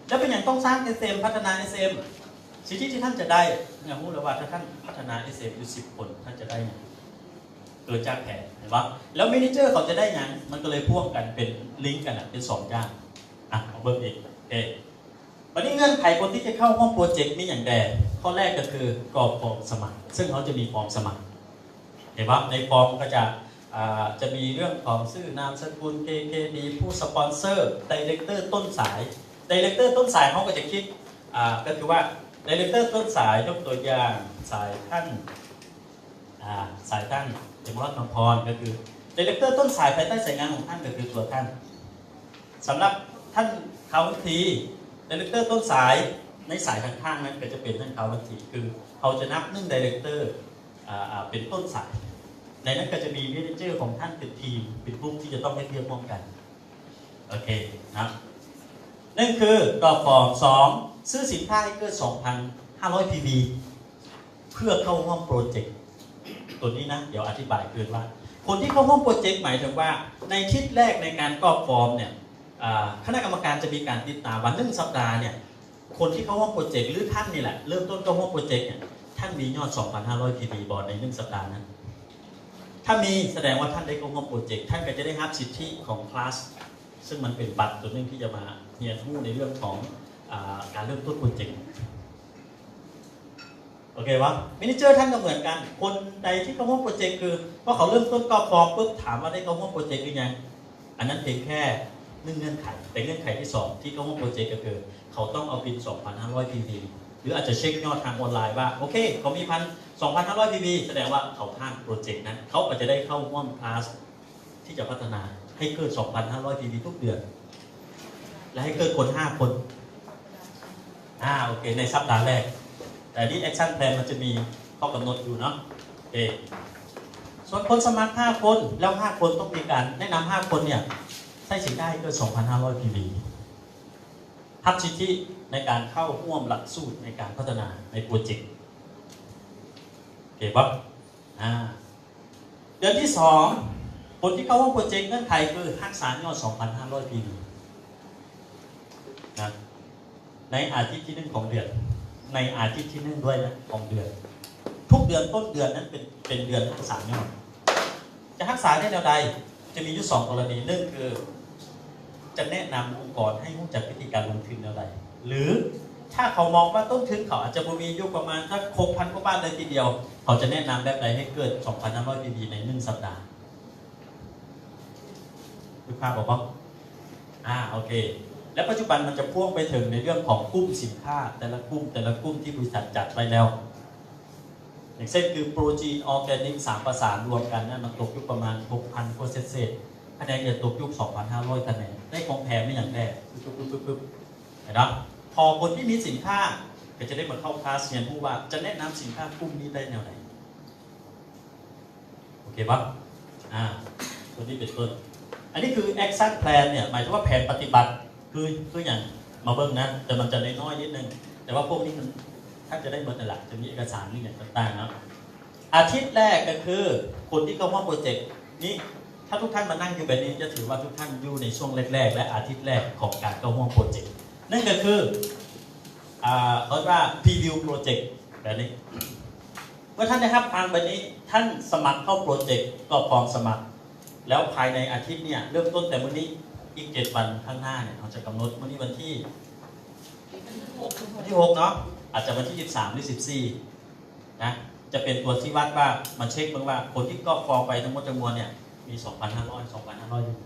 A: แล้วเป็นอย่างต้องสร้าง SM พัฒนา SM สิ่งที่ท่านจะได้อย่างรู้เลยว่าถ้าท่านพัฒนา SM อยู่10 คนท่านจะได้อย่างเกิดจากแผนเห็นปะแล้วเมเนเจอร์เขาจะได้อย่างมันก็เลยพ่วงกันเป็นลิงก์กันเป็น2อย่างเอาเบิร์กอีกวันนี้เงื่อนไขคนที่จะเข้าห้องโปรเจกต์มีอย่างแดงข้อแรกก็คือกรอกฟอร์มสมัครซึ่งเขาจะมีฟอร์มสมัครเห็นปะในฟอร์มก็จะมีเรื่องของชื่อนามสกุล KKD ผู้สปอนเซอร์ไดเรคเตอร์ต้นสาย ดีเลกเตอร์ต้นสายเขาก็จะคิดก็คือว่าดีเลกเตอร์ต้นสายยกตัวอย่างสายท่านเอกรัตน์ นำพรก็คือดีเลกเตอร์ต้นสายภายใต้สายงานของท่านก็คือตัวท่านสำหรับท่านเขาวันทีดีเลกเตอร์ต้นสายในสายข้างๆนั้นก็จะเป็นท่านเขาวันทีคือเขาจะนับ1ดีเลกเตอร์เป็นต้นสายในนั้นก็จะมีเมเนเจอร์ของท่านเป็นทีมเป็นกลุ่มที่จะต้องเรียกร่วมกันโอเคนะนั่นคือกรอบฟอร์ม2ซื้อสินค้าให้เกิน 2,500 PV เพื่อเข้าร่วมโปรเจกต์ตัวนี้นะเดี๋ยวอธิบายคืนว่าคนที่เข้าร่วมโปรเจกต์หมายถึงว่าในทิศแรกในการกรอบฟอร์มเนี่ยคณะกรรมการจะมีการติดตามวัน1 สัปดาห์เนี่ยคนที่เข้าร่วมโปรเจกต์หรือท่านนี่แหละเริ่มต้นเข้าร่วมโปรเจกต์เนี่ยท่านมียอด 2,500 PV บอร์ดใน1 สัปดาห์นั้นถ้ามีแสดงว่าท่านได้เข้าร่วมโปรเจกต์ท่านก็จะได้รับสิทธิของคลาสซึ่งมันเป็นบัตรตัวนึงที่จะมาเรียนรู้ในเรื่องของการเริ่มต้นโปรเจกต์โอเควะมินิเจอร์ท่านก็เหมือนกันคนใดที่เข้าร่วมโปรเจกต์คือว่าเขาเริ่มต้นกรอบฟอร์มปุ๊บถามว่าได้เข้าร่วมโปรเจกต์หรือยังอันนั้นเพียงแค่1 เงื่อนไขแต่เงื่อนไขที่2ที่เข้าร่วมโปรเจกต์ก็คือเขาต้องเอาบิน 2,500 PV หรืออาจจะเช็คยอดทางออนไลน์ว่าโอเคเขามี2,500 PV แสดงว่าเขาผ่านโปรเจกต์นั้นเขาก็จะได้เข้าร่วมคลาสที่จะพัฒนาให้เกิด 2,500 PV ทุกเดือนและให้เกิดคน 5 คนโอเคในสัปดาห์แรกแต่นี่ Action Plan มันจะมีข้อกำหนดอยู่เนาะโอเคส่วนคนสมัคร5 คนแล้ว5 คนต้องมีการแนะนำ5 คนเนี่ยใช้สินค้าให้เกิด 2,500 PV ทับสิทธิในการเข้าร่วมหลักสูตรในการพัฒนาในโปรเจกต์โอเคปั๊บเดือนที่2คนที่เข้าร่วมโปรเจกต์เงื่อนไขคือรักษายอด 2,500 PV นะในอาทิตย์ที่1ของเดือนในอาทิตย์ที่1ด้วยนะของเดือนทุกเดือนต้นเดือนนั้นเป็นเดือนรักษายอดจะรักษาได้แนวใดจะมีอยู่2 กรณี1คือจะแนะนำองค์กรให้รู้จักวิธีการลงทุนแนวใดหรือถ้าเขามองว่าต้นทุนเขาอาจจะมีอยู่ประมาณสัก 6,000 กว่าบาทเลยทีเดียวเขาจะแนะนำแบบใดให้เกิด 2,500 PV ใน1 สัปดาห์ดูภาพบอกว่าโอเคและปัจจุบันมันจะพ่วงไปถึงในเรื่องของกลุ่มสินค้าแต่ละกลุ่มที่บริษัทจัดไว้แล้วอย่างเช่นคือโปรจีนออร์แกนิก3 ประสานรวมกันนั้นมันตกอยู่ประมาณ 6,000 กว่าเศษคะแนนจะตกอยู่ 2,500 คะแนนได้ของแถมไม่อย่างแรกปึ๊บนะครับพอคนที่มีสินค้าก็จะได้มาเข้าคลาสเรียนรู้ว่าจะแนะนำสินค้ากลุ่มนี้ได้แนวไหนโอเคปะตัวนี้เป็นต้นอันนี้คือ action plan เนี่ยหมายถึงว่าแผนปฏิบัติคืออย่างมาเบิ้งนะแต่มันจะน้อยนิดนึงแต่ว่าพวกนี้มันถ้าจะได้เบอร์หลักจะมีเอกสารนี่อย่างต่างๆนะอาทิตย์แรกก็คือคนที่เข้าร่วมโปรเจกต์นี้ถ้าทุกท่านมานั่งอยู่แบบนี้จะถือว่าทุกท่านอยู่ในช่วงแรกๆและอาทิตย์แรกของการเข้าร่วมโปรเจกต์นั่นก็คือเขาเรียกว่า preview project แบบนี้เมื่อท่านได้รับการแบบนี้ท่านสมัครเข้าโปรเจกต์ก็พร้อมสมัครแล้วภายในอาทิตย์เนี่ยเริ่มต้นแต่วันนี้อีก7 วันข้างหน้าเนี่ยเราจะกำหนดวันนี้วันที่6เนาะอาจจะวันที่13หรือ14นะจะเป็นตัวชี้วัดว่ามาเช็คว่าคนที่ก็ฟองไปทั้งหมดจำนวนเนี่ยมี 2,500 อยู่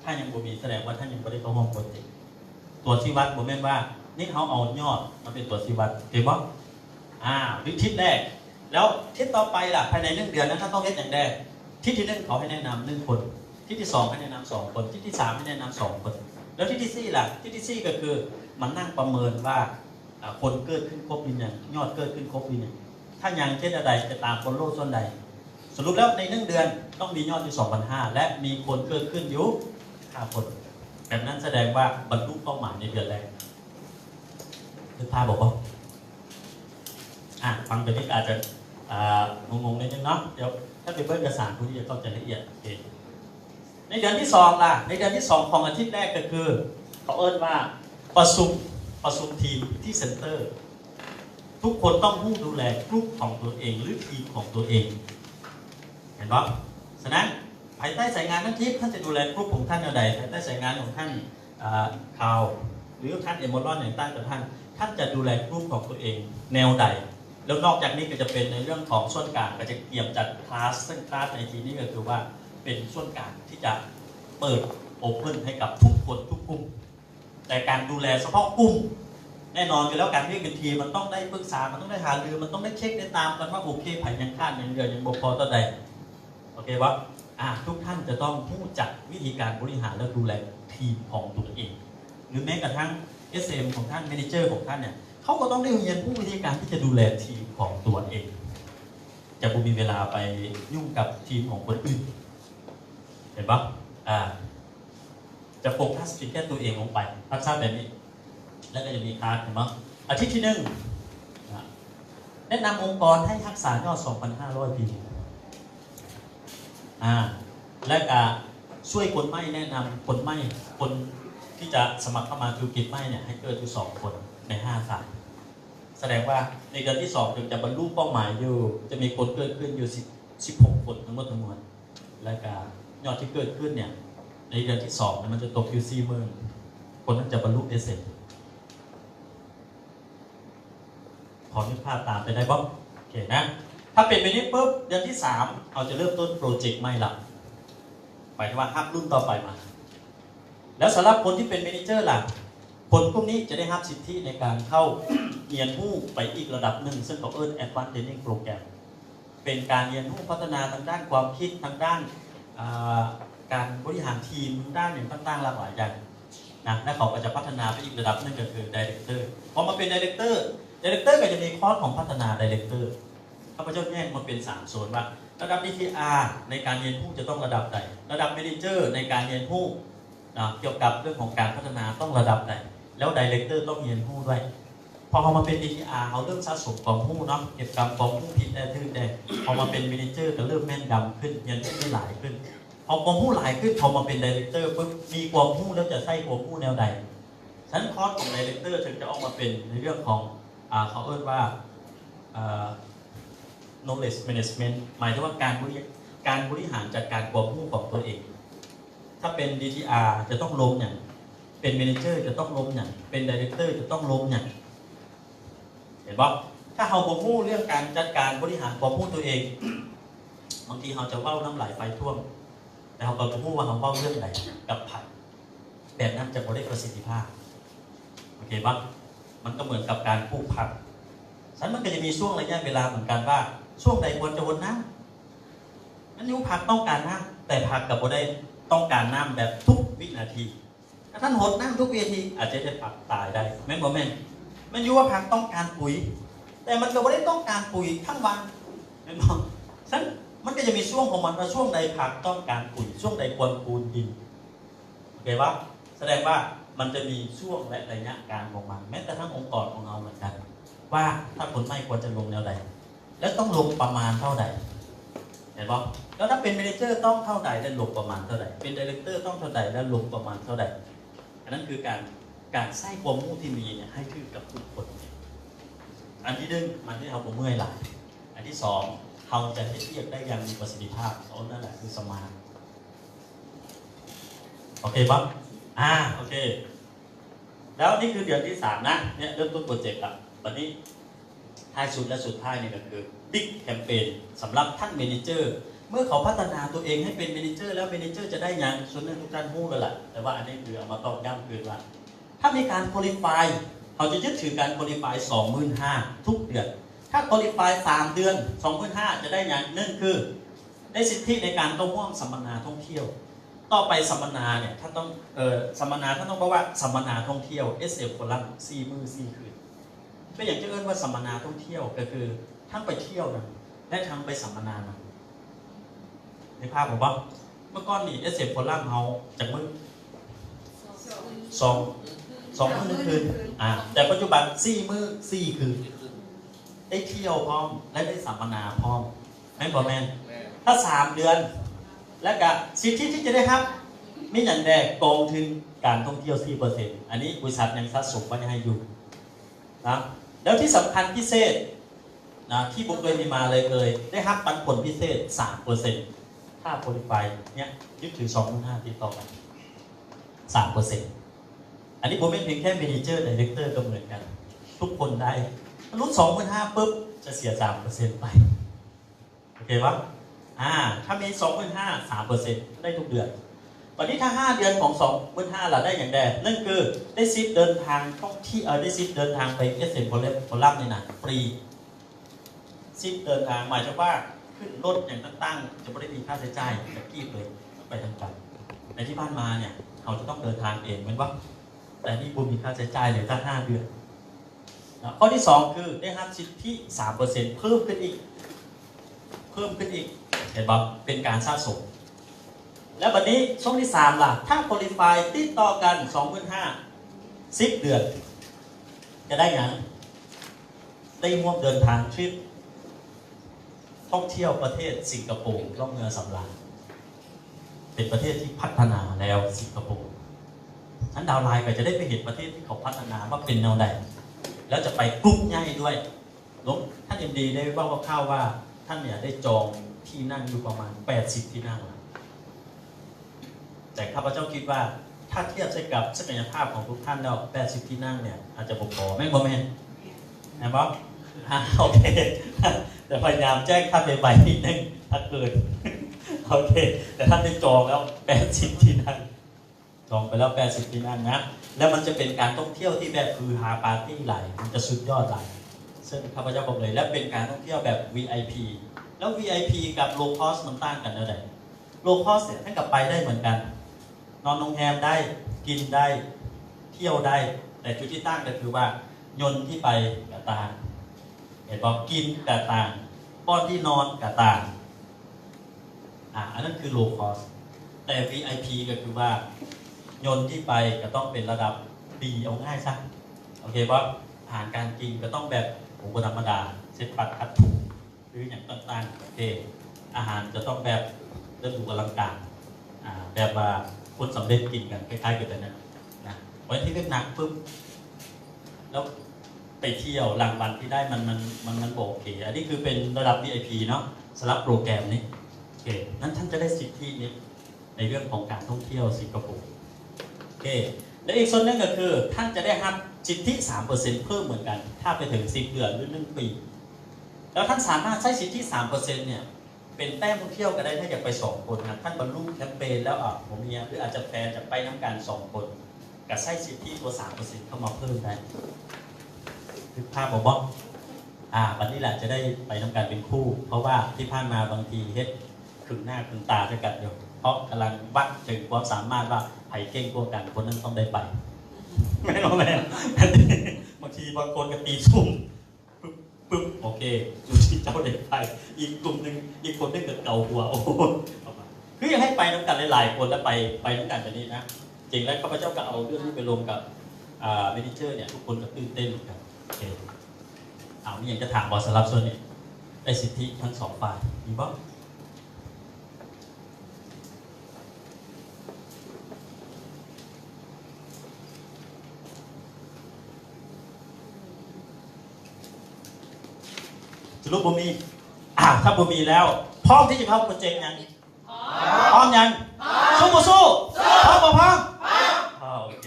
A: ถ้ายังบ่มีแสดงว่าท่านยังไม่ได้เข้าร่วมโปรเจกต์ตัวชี้วัดบ่แม่นว่านี่เขาเอายอดมาเป็นตัวชี้วัดเห็นป่ะหรือทิศแรกแล้วทิศต่อไปล่ะภายใน1 เดือนนั้นท่านต้องเฮ็ดอย่างแรกทิศที่1เขาให้แนะนำ1 คนทิศที่2ให้แนะนำ2 คนทิศที่3ให้แนะนำ2 คนแล้วทิศที่4ล่ะทิศที่4ก็คือมันนั่งประเมินว่าคนเกิดขึ้นครบหรือยังยอดเกิดขึ้นครบหรือยังถ้ายังเช่นใดจะตามคนโลกส่วนใดสรุปแล้วใน1 เดือนต้องมียอดอยู่ 2,500 และมีคนเกิดขึ้นอยู่5 คนแบบนั้นแสดงว่าบรรลุเป้าหมายในเดือนแรกคือพาบอกว่าฟังไปนี้อาจจะงงๆนิดนึงเนาะเดี๋ยวถ้าเป็นเพื่อนกระสานผู้ที่จะเข้าใจละเอียดโอเคในเดือนที่2ล่ะในเดือนที่2ของอาทิตย์แรกก็คือเขาเอิ้นว่าประชุมทีมที่เซ็นเตอร์ทุกคนต้องผู้ดูแลกลุ่มของตัวเองหรือทีมของตัวเองเห็นปะฉะนั้นภายใต้สายงานนั้นที่ท่านจะดูแลกลุ่มของท่านอย่างไรภายใต้สายงานของท่านข่าวหรือท่านเอมอลอนอย่างตั้งแต่ท่านจะดูแลกลุ่มของตัวเองแนวใดแล้วนอกจากนี้ก็จะเป็นในเรื่องของส่วนกลางก็จะเกี่ยวจัดคลาสซึ่งคลาสในทีนี้ก็คือว่าเป็นส่วนกลางที่จะเปิดโอเพ่นให้กับทุกคนทุกกลุ่ม แต่การดูแลเฉพาะกลุ่มแน่นอนอยู่แล้วการเรียกเป็นทีมมันต้องได้ปรึกษามันต้องได้หารือมันต้องได้เช็คได้ตามกันว่าโอเคไผ่ยังข้านยังเดือยังบ่พอต่อใดโอเคปะทุกท่านจะต้องรู้จักวิธีการบริหารและดูแลทีมของตัวเองหรือแม้กระทั่ง SM ของท่าน Manager ของท่านเนี่ยเขาก็ต้องได้เรียนรู้วิธีการที่จะดูแลทีมของตัวเองจะบ่มีเวลาไปยุ่งกับทีมของคนอื่นเห็นปะจะโฟกัสเพียงแค่ตัวเองลงไปทักษะแบบนี้แล้วก็จะมีคลาสเห็นปะอาทิตย์ที่1แนะนำองค์กรให้ทักษะยอด 2,500 ปีและก็ช่วยคนไม่แนะนำคนไม่คนที่จะสมัครเข้ามาธุรกิจไม่เนี่ยให้เกิดอยู่2 คนใน5 สายแสดงว่าในเดือนที่2ถึงจะบรรลุเป้าหมายอยู่จะมีคนเกิดขึ้นอยู่16 คนทั้งหมดทั้งมวลและก็ยอดที่เกิดขึ้นเนี่ยในเดือนที่2มันจะตกอยู่40,000 คนนั้นจะบรรลุเสร็จขอนึกภาพตามไปได้บ้างโอเคนะถ้าเป็นไปนี้ปุ๊บเดือนที่3เราจะเริ่มต้นโปรเจกต์ไม่ละหมายถึงว่าฮับรุ่นต่อไปมาแล้วสำหรับคนที่เป็นเมเนเจอร์ล่ะคนพวกนี้จะได้รับสิทธิในการเข้าเรียนรู้ไปอีกระดับหนึ่งซึ่งเขาAdvanced Training Program เป็นการเรียนรู้พัฒนาทางด้านความคิดทางด้านการบริหารทีมทางด้านอย่างต่างๆหลากหลายอย่างนะและเขาก็จะพัฒนาไปอีกระดับหนึ่งก็คือ Director พอมาเป็น Director ก็จะมีคอร์สของพัฒนา Director ข้าพเจ้าแยกมันเป็น3 โซนว่าระดับ DTR ในการเรียนรู้จะต้องระดับใดระดับ Manager ในการเรียนรู้เกี่ยวกับเรื่องของการพัฒนาต้องระดับใดแล้ว Director ต้องเรียนรู้ด้วยพอเขามาเป็น DTR เขาเริ่มสะสมความรู้เนาะเก็บกำความรู้ผิดได้ทึ่งได้พอมาเป็น Manager ก็เริ่มแม่นยำขึ้นเรียนรู้ได้หลายขึ้นพอความรู้หลายขึ้นพอมาเป็น Director ปุ๊บมีความรู้แล้วจะใช้ความรู้แนวใดฉะนั้นคอร์สของ Director ถึงจะออกมาเป็นในเรื่องของเขาว่าknowledge management หมายถึงว่าการบริหารจัดการความรู้ของตัวเองถ้าเป็น DTR จะต้องลงอย่างเป็น Manager จะต้องลงอย่างเป็น Director จะต้องลงอย่างเห็นปะถ้าเราความรู้เรื่องการจัดการบริหารความรู้ตัวเองบางทีเราจะเว้าน้ำไหลไฟท่วมแต่เราก็รู้ว่าเราเว้าเรื่องไหนกับผัดแบบนั้นจะไม่ได้ประสิทธิภาพโอเคปะมันก็เหมือนกับการปลูกผักฉะนั้นมันก็จะมีช่วงระยะเวลาเหมือนกันว่าช่วงใดควรจะหดน้ำนั้นนิ้วผักต้องการน้ำแต่ผักกับบ่ได้ต้องการน้ำแบบทุกวินาทีถ้าท่านหดน้ำทุกวินาทีอาจจะได้ผักตายได้แม่นบ่แม่นมันอยู่ว่าผักต้องการปุ๋ยแต่มันก็บ่ได้ต้องการปุ๋ยทั้งวันแม่นบ่ฉะนั้นมันก็จะมีช่วงของมันว่าช่วงใดผักต้องการปุ๋ยช่วงใดควรปูนดินโอเคปะแสดงว่ามันจะมีช่วงและระยะการของมันแม้แต่ทั้งองค์กรของเราเหมือนกันว่าถ้าผลไม่ควรจะลงแนวใดแล้วต้องลงประมาณเท่าใดเห็นปะแล้วถ้าเป็น Manager ต้องเท่าใดและลงประมาณเท่าใดเป็น Director ต้องเท่าใดและลงประมาณเท่าใดอันนั้นคือการใส่ความรู้ที่มีเนี่ยให้ขึ้นกับทุกคนอันที่1มันที่เราเมื่อยหลายอันที่2เราจะให้เทียบได้อย่างมีประสิทธิภาพนั่นแหละคือสมาร์ทโอเคปะโอเคแล้วนี่คือเดือนที่3นะเนี่ยเริ่มต้นโปรเจกต์ละวันนี้ท้ายสุดและสุดท้ายนี่ก็คือบิ๊กแคมเปญสำหรับท่านเมเนเจอร์เมื่อเขาพัฒนาตัวเองให้เป็นเมเนเจอร์แล้วเมเนเจอร์จะได้ยังส่วนนึงทุกท่านพูดกันแหละแต่ว่าอันนี้คือเอามาตอกย้ำคือว่าถ้ามีการคุริฟายเขาจะยึดถือการคุริฟาย 25,000 ทุกเดือนถ้าคุริฟาย3 เดือน 25,000 จะได้ยังนั่นคือได้สิทธิในการต้องร่วมสัมมนาท่องเที่ยวต่อไปสัมมนาเนี่ยท่านต้องสัมมนาท่านต้องบอกว่าสัมมนาท่องเที่ยว SF คนละ4 มื้อ 4 คืนก็อย่างจะเอิ้นว่าสัมมนาท่องเที่ยวก็คือทั้งไปเที่ยวนะและทั้งไปสัมมนานะในภาพผมว่าเมื่อก่อนนี่SF คนละเฮาจากมื้อ2 มื้อ 1 คืนแต่ปัจจุบัน4 มื้อ 4 คืนได้เที่ยวพร้อมและได้สัมมนาพร้อมแม่นบ่แม่นถ้า3 เดือนและก็สิทธิที่จะได้ครับมีอย่างแรกกองทุนการท่องเที่ยว 4% อันนี้บริษัทยังสะสมไว้ให้อยู่นะแล้วที่สำคัญพิเศษนะที่บุกเคยมีมาเลยได้รับปันผลพิเศษ 3% ถ้าโปรไฟล์เนี่ยยึดถือ 2,500 ติดต่อกัน 3% อันนี้ผมไม่เพียงแค่ Manager Director ก็เหมือนกันทุกคนได้รุ่น 2,500 ปุ๊บจะเสีย 3% ไปโอเคปะถ้ามี 2,500 3% ได้ทุกเดือน วันนี้ถ้า5 เดือนของ25,000เราได้อย่างแดนั่นคือได้ซิปเดินทางท่องที่ได้ซิปเดินทางไปเอสเอ็มโพลัมนี่นะฟรีซิปเดินทางหมายถึงว่าขึ้นรถอย่างตั้งๆจะไม่ได้มีค่าใช้จ่ายจะกีบเลยไปทำกันในที่บ้านมาเนี่ยเขาจะต้องเดินทางเองเหมือนว่าแต่นี่บุญมีค่าใช้จ่ายเลยถ้า5 เดือนข้อที่2คือได้รับสิทธิ 3% เพิ่มขึ้นอีกเห็นป่ะเป็นการสะสมแล้ววันนี้ช่วงที่3ล่ะถ้าคุริฟายติดต่อกัน 25,000 10 เดือนจะได้ยังได้ร่วมเดินทางทริปท่องเที่ยวประเทศสิงคโปร์ล่องเรือสำราญเป็นประเทศที่พัฒนาแล้วสิงคโปร์ฉันดาวไลน์ไปจะได้ไปเห็นประเทศที่เขาพัฒนาว่าเป็นแนวใดแล้วจะไปกลุ่มใหญ่ด้วยท่านเอ็มดีได้ว่าข้าวว่าท่านเนี่ยได้จองที่นั่งอยู่ประมาณ80 ที่นั่งแต่ข้าพเจ้าคิดว่าถ้าเทียบกับศักยภาพของทุกท่านแล้ว80 ที่นั่งเนี่ยอาจจะบ่พอแม่งบ่แม่นนะบ๊อบโอเคแต่พยายามแจ้งท่านใบนิดนึงถ้าเกิดโอเคแต่ท่านได้จองแล้ว80 ที่นั่งจองไปแล้ว80 ที่นั่งนะแล้วมันจะเป็นการท่องเที่ยวที่แบบคือฮาปาร์ตี้ไหลมันจะสุดยอดไหลซึ่งข้าพเจ้าบอกเลยและเป็นการท่องเที่ยวแบบ VIP แล้ว VIP กับ low cost มันต่างกันอะไร low cost เนี่ยท่านกับไปได้เหมือนกันนอนโรงแรมได้กินได้เที่ยวได้แต่จุดที่ตั้งก็คือว่ายนต์ที่ไปกับต่างเห็นบอกกินกับต่างป้อนที่นอนกับต่างอันนั้นคือ low cost แต่ VIP ก็คือว่ายนต์ที่ไปก็ต้องเป็นระดับดีเอาง่ายซะโอเคป่ะอาหารการกินก็ต้องแบบผมธรรมดาเซ็ตปัดคัดถูกหรืออย่างต่างๆโอเคอาหารจะต้องแบบเริ่มดูอลังการแบบว่าคนสำเร็จกินกันคล้ายๆกันแต่นั้นนะวันที่เล่นหนักปุ๊บแล้วไปเที่ยวรางวัลที่ได้มันโอเคอันนี้คือเป็นระดับ VIP เนาะสำหรับโปรแกรมนี้โอเคนั้นท่านจะได้สิทธินี้ในเรื่องของการท่องเที่ยวสิงคโปร์โอเคและอีกส่วนนึงก็คือท่านจะได้รับสิทธิ 3% เพิ่มเหมือนกันถ้าไปถึง10 เดือนหรือ1 ปีแล้วท่านสามารถใช้สิทธิ 3% เนี่ยเป็นแต้มท่องเที่ยวก็ได้ถ้าอยากไป2 คนนะท่านบรรลุแคมเปญแล้วผมมีหรืออาจจะแฟนจะไปน้ำกัน2 คนกับใช้สิทธิตัว 3% เข้ามาเพิ่มได้คือภาพบอกว่าวันนี้แหละจะได้ไปน้ำกันเป็นคู่เพราะว่าที่ผ่านมาบางทีเฮ็ดครึ่งหน้าครึ่งตาด้วยกันอยู่เพราะกำลังวัดถึงความสามารถว่าไผ่เก่งกว่ากันคนนั้นต้องได้ไปไม่รู้แม่บางทีบางคนก็ตีซุ่มปึ๊บโอเคอยู่ที่เจ้าเด็กไปอีกกลุ่มหนึ่งอีกคนนึงเกิดเก่าหัวโอ้โหคืออยากให้ไปน้ำกันหลายๆคนแล้วไปน้ำกันแบบนี้นะจริงแล้วข้าพเจ้าก็เอาเรื่องนี้ไปลงกับเมเนเจอร์เนี่ยทุกคนก็ตื่นเต้นกันโอเคนี่ยังจะถามบอสรับส่วนนี้ได้สิทธิทั้ง2 ฝ่ายมีบ้างสรุปบ่มีถ้าบ่มีแล้วพร้อมที่จะเข้าโปรเจกต์ยังพร้อมยังสู้บ่สู้พร้อมบ่พร้อมโอเค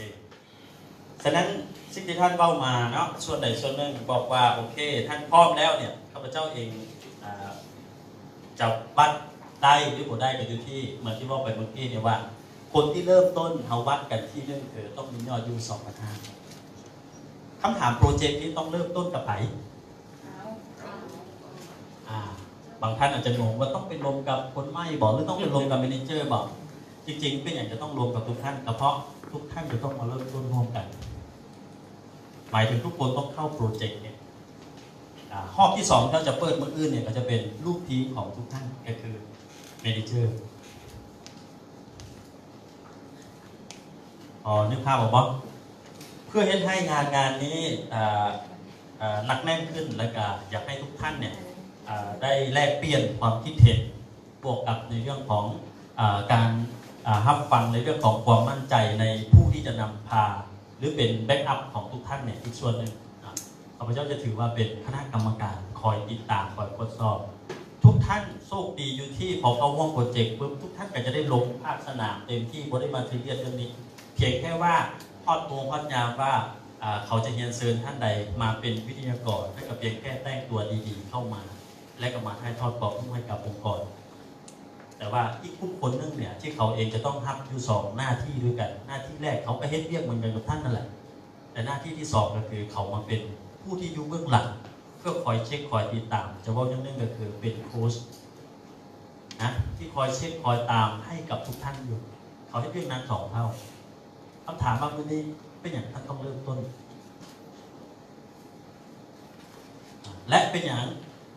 A: ฉะนั้นสิ่งที่ท่านเล่ามาเนาะส่วนใดส่วนหนึ่งบอกว่าโอเคท่านพร้อมแล้วเนี่ยข้าพเจ้าเองจะวัดได้หรือบ่ได้ก็อยู่ที่เหมือนที่ว่าไปเมื่อกี้เนี่ยว่าคนที่เริ่มต้นเอาวัดกันที่เรื่องคือต้องมียอดอยู่2,500คำถามโปรเจกต์นี้ต้องเริ่มต้นกับไหนบางท่านอาจจะงงว่าต้องเป็นรวมกับคนไม่บอกหรือต้องเป็นรวมกับเมเนเจอร์บอกจริงๆเป็นอย่างจะต้องรวมกับทุกท่านเพราะทุกท่านจะต้องมาเริ่มต้นร่วมกันหมายถึงทุกคนต้องเข้าโปรเจกต์เนี่ยห้องที่2เราจะเปิดเมื่ออื่นเนี่ยก็จะเป็นลูกทีมของทุกท่านก็คือเมเนเจอร์นึกภาพออกป่ะเพื่อให้งานนี้หนักแน่นขึ้นและก็อยากให้ทุกท่านเนี่ยได้แลกเปลี่ยนความคิดเห็นบวกกับในเรื่องของการรับฟังในเรื่องของความมั่นใจในผู้ที่จะนำพาหรือเป็นแบ็กอัพของทุกท่านเนี่ยอีกส่วนหนึ่งข้าพเจ้าจะถือว่าเป็นคณะกรรมการคอยติดตามคอยทดสอบทุกท่านโชคดีอยู่ที่พอเข้าร่วมโปรเจกต์ปุ๊บทุกท่านก็จะได้ลงภาคสนามเต็มที่บริมาทเรียนเรื่องนี้เพียงแค่ว่าทอดโมงทอดยามว่าเขาจะเรียนเชิญท่านใดมาเป็นวิทยากรให้กับเพียงแค่แต่งตัวดีๆเข้ามาและก็มาให้ทอดบอกให้กับองค์กร แต่ว่าอีกกลุ่มคนนึงเนี่ยที่เขาเองจะต้องทำอยู่สองหน้าที่ด้วยกันหน้าที่แรกเขาก็เฮ็ดเวียกเหมือนกันกับท่านนั่นแหละแต่หน้าที่ที่สองก็คือเขามาเป็นผู้ที่อยู่เบื้องหลังเพื่อคอยเช็คคอยติดตามจะว่าอย่างนึงก็คือเป็นโค้ชนะที่คอยเช็คคอยตามให้กับทุกท่านอยู่เขาให้เพียงนั้นสองเท่าคำถามว่าวันนี้เป็นอย่างท่านต้องเริ่มต้นและเป็นอย่าง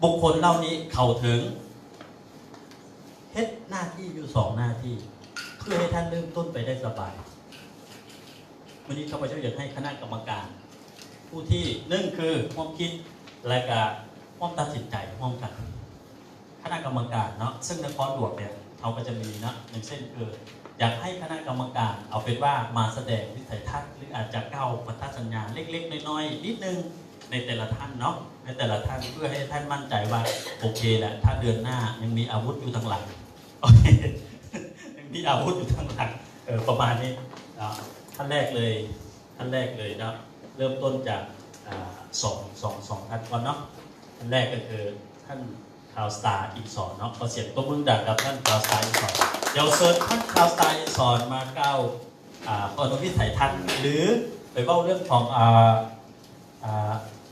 A: บุคคลเหล่านี้เขาถึงเฮ็ดหน้าที่อยู่สองหน้าที่เพื่อให้ท่านเริ่มต้นไปได้สบายวันนี้ข้าพเจ้าอยากให้คณะกรรมการผู้ที่หนึ่งคือความคิดและก็ความตัดสินใจร่วมกันคณะกรรมการเนาะซึ่งนครหลวงเนี่ยเขาก็จะมีนะหนึ่งเส้นคืออยากให้คณะกรรมการเอาเป็นว่ามาแสดงวิสัยทัศน์หรืออาจจะเก้าพัฒสัญญาเล็กๆน้อยๆนิดนึงในแต่ละท่านเนาะในแต่ละท่านเพื่อให้ท่านมั่นใจว่าโอเคแหละถ้าเดือนหน้ายังมีอาวุธอยู่ทางหลังโอเคยังมีอาวุธอยู่ทางหลังประมาณนี้ท่านแรกเลยนะเริ่มต้นจากสองท่านก่อนเนาะท่านแรกก็คือท่านคาวสตาร์อีกสอนเนาะขอเสียงตัวมึงดังกับท่านคาวสตาร์อีกสอนเดี๋ยวเซิร์ชท่านคาวสตาร์อีกสอนมาเก้าปฐมวิสัยทัศน์หรือไปเล่าเรื่องของ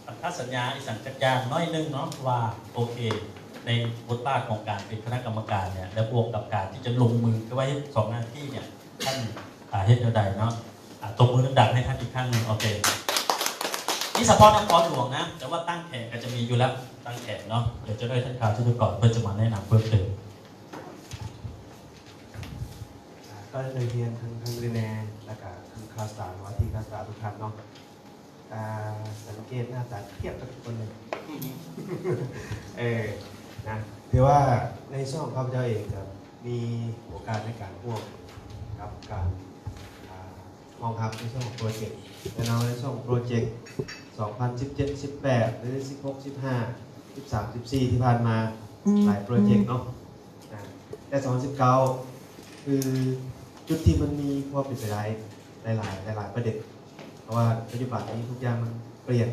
A: พันธสัญญาอีสังกัดยางน้อยนึงเนาะว่าโอเคในบทบาทของการเป็นคณะกรรมการเนี่ยและบวกกับการที่จะลงมือก็ไว้สองหน้าที่เนี่ยท่านเฮ็ดเท่าใดเนาะตบมือดังๆให้ท่านอีกครั้งหนึ่งโอเคนี่เฉพาะนครหลวงนะแต่ว่าตั้งแขกก็จะมีอยู่แล้วตั้งแขกเนาะเดี๋ยวจะได้ท่านข่าวที่ดูก่อนเพื่อจะมาแนะนำเพิ่มเติม
E: ก็เลยเรียนทั้งเรแนนและก็ทั้งคาสตาร์ว่าที่คาสตาร์ทุกท่านเนาะสังเกตหน้าตาเทียบกับทุกคนเลยนะถือว่าในช่องข้าพเจ้าเองจะมีโอกาสในการร่วมกับการมองครับในช่องของโปรเจกต์แต่เราในช่องโปรเจกต์2017-18หรือ16-15-13-14ที่ผ่านมาหลายโปรเจกต์เนาะแต่2019คือจุดที่มันมีความเป็นไปได้หลายประเด็นเพราะว่าปัจจุบันนี้ทุกอย่างมันเปลี่ยน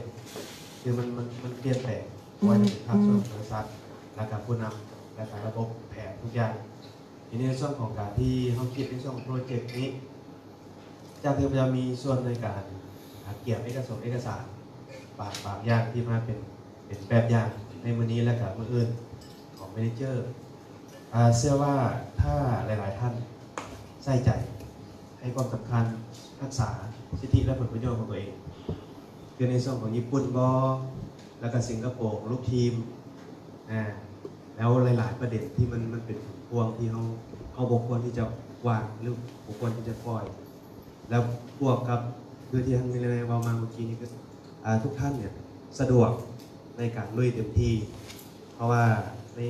E: คือมันเปลี่ยนแปลงว่าจะเป็นภาพส่วนบริษัทและการผู้นำและการระบบแผนทุกอย่างทีนี้ในส่วนของการที่เขาคิดในช่วงโปรเจกต์นี้จากที่จะมีส่วนในการเกี่ยวเอกสารบางอย่างที่มาเป็นแบบอย่างในมื้อนี้และกับมื้ออื่นของเมเนเจอร์เชื่อว่าถ้าหลายๆท่านใส่ใจให้ความสำคัญรักษาสิทธิและผลประโยชน์ของตัวเองคือในส่วนของญี่ปุ่นแล้วก็สิงคโปร์ลูกทีมแล้วหลายๆประเด็นที่มันเป็นพวงที่เขาบกควรที่จะวางหรือบกควรที่จะปล่อยแล้วบวกกับคือที่ทางในวามาเมื่อกี้นี้ก็ทุกท่านเนี่ยสะดวกในการลุยเต็มที่เพราะว่าใน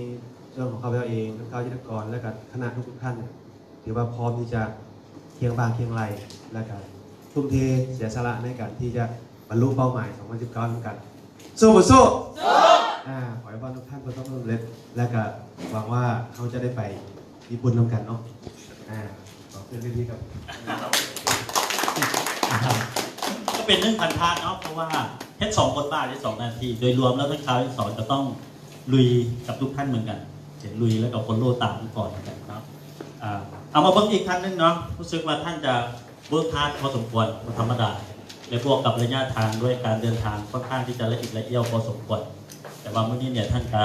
E: ส่วนของเขาเองทั้งจิตรกรและกับคณะทุกท่านเนี่ยถือว่าพร้อมที่จะเคียงบ่าเคียงไหลและกันทุ่มเทเสียสละในการที่จะบรรลุเป้าหมาย2019เหมือนกันสู้ขอให้บอลทุกท่านประสบความสำเร็จและก็หวังว่าเขาจะได้ไปญี่ปุ่นนำกันเนาะขอขึ้นเวทีครับ
A: ก็เป็นเรื่องพันธะเนาะเพราะว่าเฮ็ด2 บทบาทใน2 นาทีโดยรวมแล้วทั้งคราวที่2จะต้องลุยกับทุกท่านเหมือนกันเห็นลุยแล้วกับคนโลตามก่อนเหมือนกันเนาะเอามาเบิ่งอีกท่านนึงเนาะรู้สึกว่าท่านจะเวิร์คฮาร์ดพอสมควรธรรมดาและบวกกับระยะทางด้วยการเดินทางค่อนข้างที่จะละเอียดละเอียดพอสมควรแต่ว่าเมื่อนี้เนี่ยท่านก็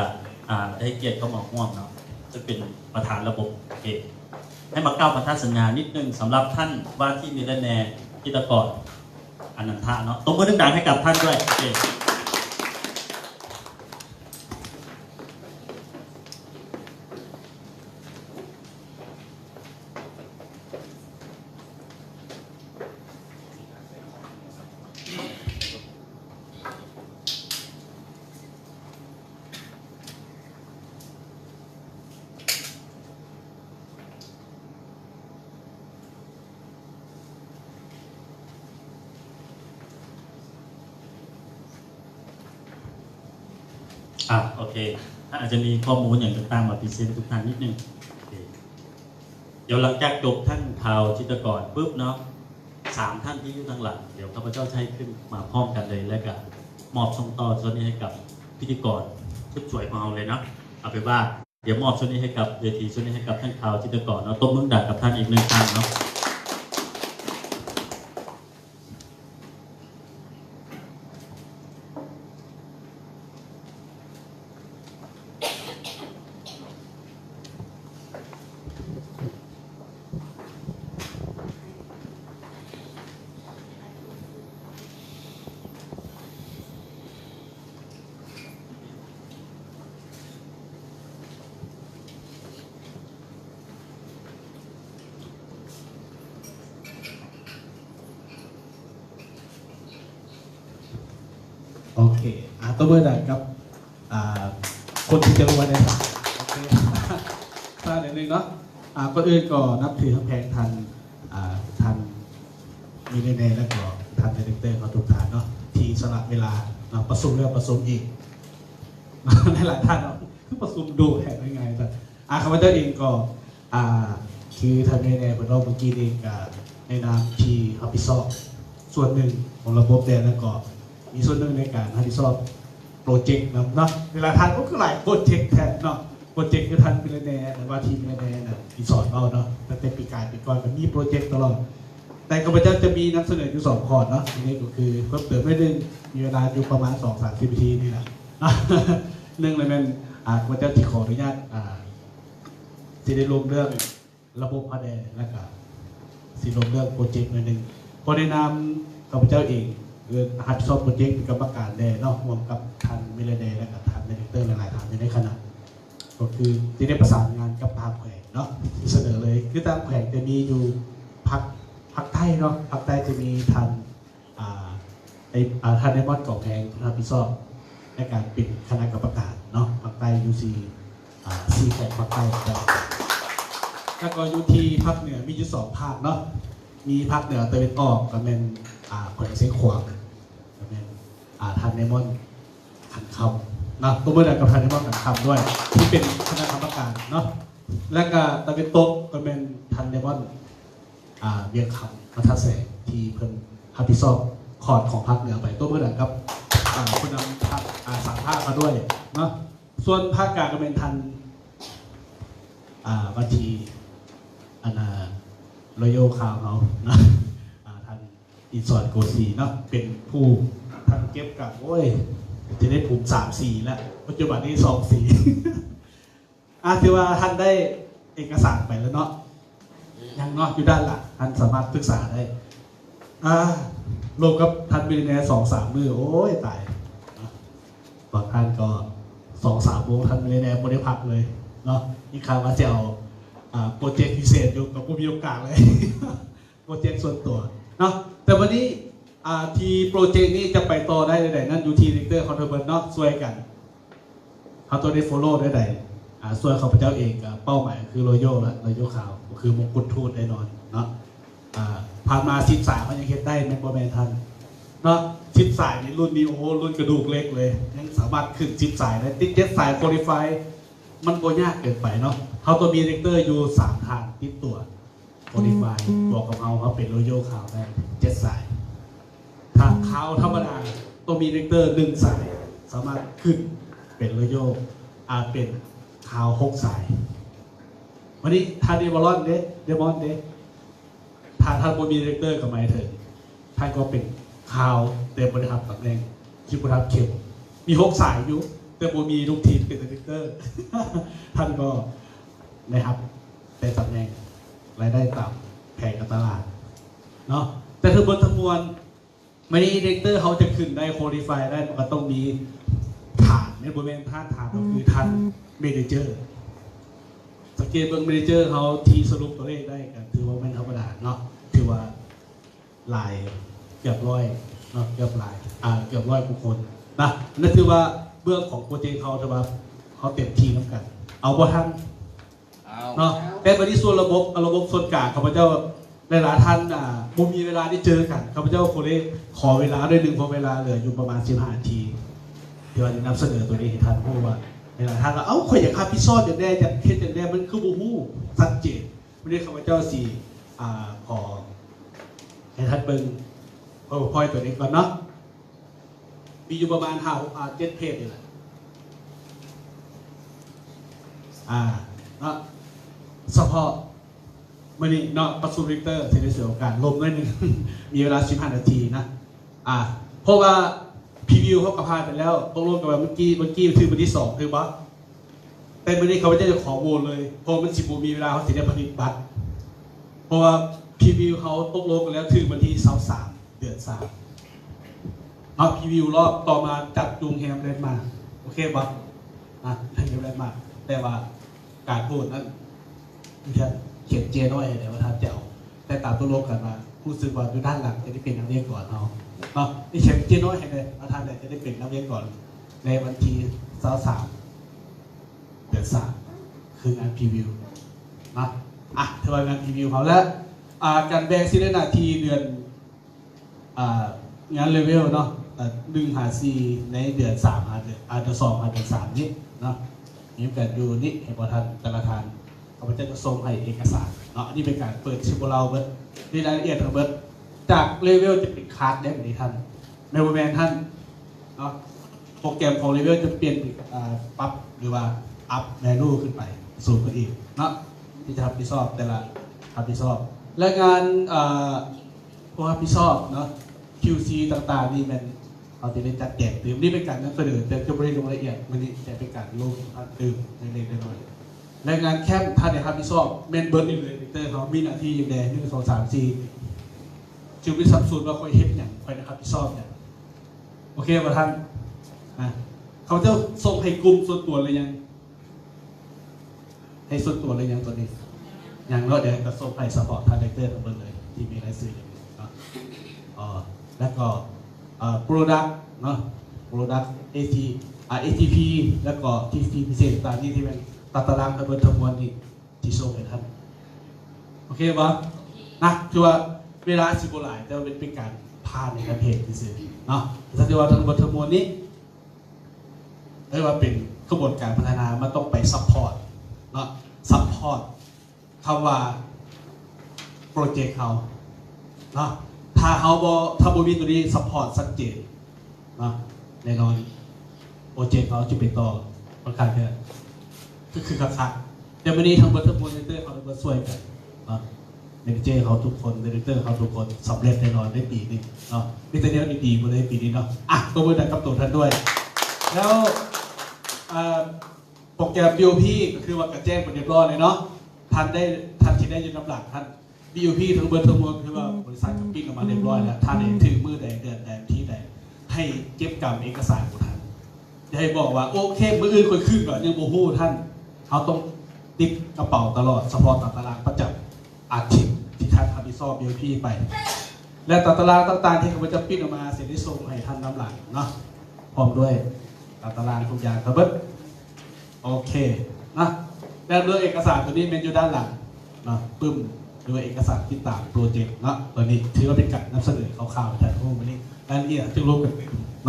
A: ได้เกียรติเข้ามาร่วมเนาะจะเป็นประธานระบบเอกให้มาก้าวพันธสัญญานิดนึงสำหรับท่านว่าที่มีแน่กิจกรอนันทะเนาะตบมือดังๆให้กับท่านด้วยโอเคโอเคอาจจะมีข้อมูลอย่างต่างๆมาพิเศษทุกท่านนิดนึงเดี๋ยวหลังจากจบท่านข่าวจิตรกรปุ๊บเนาะ3 ท่านที่อยู่ทางหลังเดี๋ยวข้าพเจ้าใช้ขึ้นมาพร้อมกันเลยแล้วก็มอบส่งต่อส่วนนี้ให้กับพิธีกรชุดสวยของเราเลยเนาะเอาไปว่า เดี๋ยวมอบชุดนี้ให้กับเวทีชุดนี้ให้กับท่านข่าวจิตรกรเนาะตบมือดังกับท่านอีกหนึ่งครั้งเนาะ
F: โอเคตัวเบอร์ดันครับคนที่จะลงมาในสายโอเคถ้าเดี๋ยวนึงเนาะก็อื่นก็นับถือทั้งแพงทันมีแน่ๆแล้วก็ทันดีเรคเตอร์เขาทุกท่านเนาะที่สละเวลาประชุมแล้วประชุมอีกในหลายท่านเนาะคือประชุมดูแห่งยังไงแต่ข้าพเจ้าเองก็คือทางแน่ๆผมเราเมื่อกี้เองในนามที่รับผิดชอบส่วนหนึ่งของระบบแดนแล้วก็มีส่วนหนึ่งในการรับผิดชอบโปรเจกต์เนาะเวลาทานก็คือหลายโปรเจกต์แทนเนาะโปรเจกต์คือทันเป็นแน่ๆแต่ว่าทีมแน่ๆน่ะที่สอนเราเนาะตั้งแต่ปีการปีก่อนมันมีโปรเจกต์ตลอดแต่ข้าพเจ้าจะมีนำเสนออยู่2 ข้อเนาะอันนี้ก็คือเพิ่มเติมไม่นึงมีเวลาอยู่ประมาณ 2-30 นาทีนี่แหละหนึ่งเลยเป็นข้าพเจ้าที่ขออนุญาตที่ได้ลงเรื่องระบบพาแดนและก็สิลงเรื่องโปรเจกต์หนึ่งพอในนามข้าพเจ้าเองหัดชอบโปรเจกต์เป็นกรรมการแดนเนาะรวมกับทันมิเลเดและกับทันดีเรคเตอร์หลายๆท่านในขณะก็คือที่ได้ประสานงานกับทางแขวงเนาะเสนอเลยคือทางแขวงจะมีอยู่พักใต้เนาะพักใต้จะมีทันทันในมอดเก่าแพงรับผิดชอบในการปิดคณะกรรมการเนาะพักใต้ยูซีแขวงพักใต้แล้วก็อยู่ที่ภาคเหนือมีอยู่2 ภาคเนาะมีภาคเหนือตะวันออกก็เป็นแขวงเสียงขวางก็เป็นทันในมอดขันคำนะตัวเมื่อใดกับทันในมอดขันคำด้วยที่เป็นคณะกรรมการเนาะและก็ตะวันตกก็เป็นทันในมอดเบียงคำมัทแสงที่เพิ่นรับผิดชอบคอร์ดของภาคเหนือไปตัวเมื่อใดครับผู้นำภาค3 ภาคมาด้วยเนาะส่วนภาคกลางก็เป็นทันบัญชีรอยัลข่าวเขานะทันอินสอร์ตโกซีเนาะเป็นผู้ทันเก็บกับโอ้ยจะได้ภูมิ3-4แล้วปัจจุบันนี้2-4ถือว่าท่านได้เอกสารไปแล้วเนาะยังเนาะอยู่ด้านหลังท่านสามารถปรึกษาได้รวมกับท่านมิลเลนเนียร์2-3 มื้อโอ้ยตายบางท่านก็2-3 โมงท่านมิลเลนเนียร์ไม่ได้พักเลยเนาะอีกครั้งมาจะเอาโปรเจกต์พิเศษอยู่กับผู้มีโอกาสเลย โปรเจกต์ส่วนตัวเนาะแต่วันนี้ทีโปรเจกต์นี้จะไปต่อได้ใดๆนั่นอยู่ที่ดีเรคเตอร์คอนเทอร์เบิร์นเนาะช่วยกันเขาตัวได้โฟโล่ได้ใดส่วนข้าพเจ้าเองเป้าหมายคือรอยัลและรอยัลข่าวก็คือมงกุฎทูตแน่นอนเนาะผ่านมา10 สายเขายังเฮ็ดได้แมนบอแมนทันเนาะ10 สายในรุ่นนี้โอ้โหรุ่นกระดูกเล็กเลยยังสามารถขึ้น10 สายได้ติด7 สายโคลิฟายมันก็ยากเกินไปเนาะเขาตัวมีดีเรคเตอร์อยู่3 ทางติดตัวโคลิฟายบอกกับเขาเป็นรอยัลข่าวได้7 สายถ้าข่าวธรรมดาตัวมีดีเรคเตอร์1 สายสามารถขึ้นเป็นรอยัลเป็นข่าว6 สายวันนี้ทานเดมอนเดถ้าท่านมีดีเรคเตอร์กับไมเถิดท่านก็เป็นข่าวเต็มบริหารตำแหน่งคิวบริหารเข็มมี6 สายอยู่แต่โมมีลูกทีมเป็นดีเรคเตอร์ ท่านก็นะครับได้ตำแหน่งรายได้ต่ำแพงกับตลาดเนาะแต่ทั้งหมดทั้งมวลไม่ได้ดีเรคเตอร์เขาจะขึ้นได้โคดิฟายได้มันก็ต้องมีฐานในบริเวณฐานก็คือฐานเมเนเจอร์สังเกตเบื้องเมเนเจอร์เขาทีสรุปตัวเลขได้กันถือว่าไม่ธรรมดาเนาะถือว่าลายเกือบร้อยเนาะเกือบลายเกือบ100 บุคคลนะนั่นคือว่าเบื้องของโปรเจกต์เขาถือว่าเขาเต็มทีน้ำกันเอาบ่ทันเนาะแต่วันนี้ส่วนระบบส่วนกลางข้าพเจ้าหลายๆท่านมุมมีเวลาได้เจอกันข้าพเจ้าโคเลขอเวลาด้วย1 เพราะเวลาเหลืออยู่ประมาณ15 นาทีเดี๋ยวจะนำเสนอตัวนี้ให้ท่านผู้ว่าหลายๆท่านก็ข่อยอยากขับพี่ซอดอย่างแน่จะเฮ็ดอย่างแน่มันคือบูฮู้ชัดเจนไม่ได้ข้าพเจ้าขอให้ท่านเบิ่งพอยตัวนี้ก่อนเนาะมีอยู่ประมาณ7 เพจนี่แหละ เนาะเฉพาะมื่อนี้เนาะประชุมวิกเตอร์เทเลเสียโอกาสลมด้วยหนึ่ง มีเวลา15 นาทีนะเพราะว่าพรีวิวเขากระพานไปแล้วตกลงกันว่าเมื่อกี้คือวันที่2คือบัสแต่มื่อนี้เขาไม่ได้จะขอโหวตเลยเพราะมัน10 มีเวลาเขาถึงได้ผลิตบัตรเพราะว่าพรีวิวเขาตกลงกันแล้วถึงวันที่23 เดือน 3เอาพรีวิวรอบต่อมาจัดจูงแฮมเลนมาโอเคบัสแฮมเลนมาแต่ว่าการพูดนั้นเขียนเจน้อยแต่ว่าท่านเจ้าแต่ตามตัวโลกกันมาผู้ซื้อบอลอยู่ด้านหลังจะได้เป็นนักเรียนก่อนเนาะนี่เขียนเจน้อยให้เลยท่านจะได้เป็นนักเรียนก่อนในวันที่23 เดือน 3คืองานพรีวิวนะถือว่างานพรีวิวเขาและการแบ่งสินาทีเดือนงานเลเวลเนาะ1-4ในเดือน3เดือน2เดือน3นี้เนาะมีการอยู่นี่ให้ประธานแต่ละทานเขาจะส่งให้เอกสารเนาะนี่เป็นการเปิดชิปเราเบิร์ดในรายละเอียดของเบิร์ดจากเลเวลจะเป็นคาร์ดได้แบบนี้ท่านในโมเมนต์ท่านเนาะโปรแกรมของเลเวลจะเปลี่ยนปรับหรือว่าอัพแวลูขึ้นไปสูงขึ้นอีกเนาะที่จะรับผิดชอบแต่ละรับผิดชอบและงานพวกรับผิดชอบเนาะ QC ต่างๆนี่มันเราจะได้จัดแจกตื่มนี่เป็นการนำเสนอแต่จะไม่ได้ลงรายละเอียดมันนี่จะเป็นการลงตื่มในเล็กน้อยในงานแคมป์ท่านเนี่ยครับพี่ชอบเมนเบิร์ดนี่เลยเตอร์เขามีหน้าที่อย่างใด1 2 3 4ชื่อวิสัมสูตรว่าคอยเฮ็ดอย่างคอยนะครับพี่ชอบเนี่ยโอเคป่ะท่านเขาจะส่งให้กลุ่มส่วนตัวเลยยังให้ส่วนตัวเลยยังตัวนี้ยังก็เดี๋ยวจะส่งให้ซัพพอร์ตท่านเตอร์ทั้งหมดเลยที่มีรายชื่ออย่างนี้เนาะแล้วก็product เนาะ product ATP แล้วก็ TP พิเศษต่างๆนี่ที่เป็นตารางกระบวนทั้งมวลนี่ที่ส่งให้ท่านโอเคป่ะนะคือว่าเวลาสิบหลายแต่เป็นการพาในการเพจที่สื่อเนาะแต่ที่ว่าทั้งหมดทั้งมวลนี้เรียกว่าเป็นกระบวนการพัฒนามันต้องไปซัพพอร์ตเนาะซัพพอร์ตคำว่าโปรเจกต์เขาเนาะถ้าบ่มีตัวนี้ซัพพอร์ตชัดเจนเนาะแน่นอนโปรเจกต์เขาจะเป็นต่อประการเนี่ยก็คือคักๆแต่วันนี้ทั้งเบอร์ทั้งมวลเตอร์เขาช่วยกันเนาะเมนเจอร์เขาทุกคนเดเรคเตอร์เขาทุกคนสำเร็จแน่นอนได้ปีนี้เนาะมีแต่เนี้ยดีๆมาเลยปีนี้เนาะตัวมือดังกับตัวท่านด้วยแล้วโปรแกรม BOP ก็คือว่ากระแจ้งเป็นเรียบร้อยเลยเนาะท่านที่ได้ยืนน้ำหลักท่าน BOP ทั้งเบอร์ทั้งมวลคือว่าบริษัทกับปิ้งออกมาเรียบร้อยแล้วท่านเองถึงมือแดงเดือนแดงที่ใดให้เก็บกรรมเอกสารของท่านจะให้บอกว่าโอเคมืออื่นค่อยขึ้นก่อนยังโมโหท่านเขาต้องติดกระเป๋าตลอดเฉพาะตารางประจำอาทิตย์ที่ท่านทำที่ซอบ BOP ไปและตารางต่างๆที่เขาจะปิ้งออกมาเสร็จได้ส่งให้ท่านน้ำหลังเนาะพร้อมด้วยตารางทุกอย่างครับเบิร์ดโอเคนะแล้วด้วยเอกสารตัวนี้เป็นอยู่ด้านหลังนะปึ้มด้วยเอกสารที่ต่างโปรเจกต์นะตัวนี้ถือว่าเป็นการนำเสนอข่าวๆแต่พวกนี้รายละเอียดจึงรู้กัน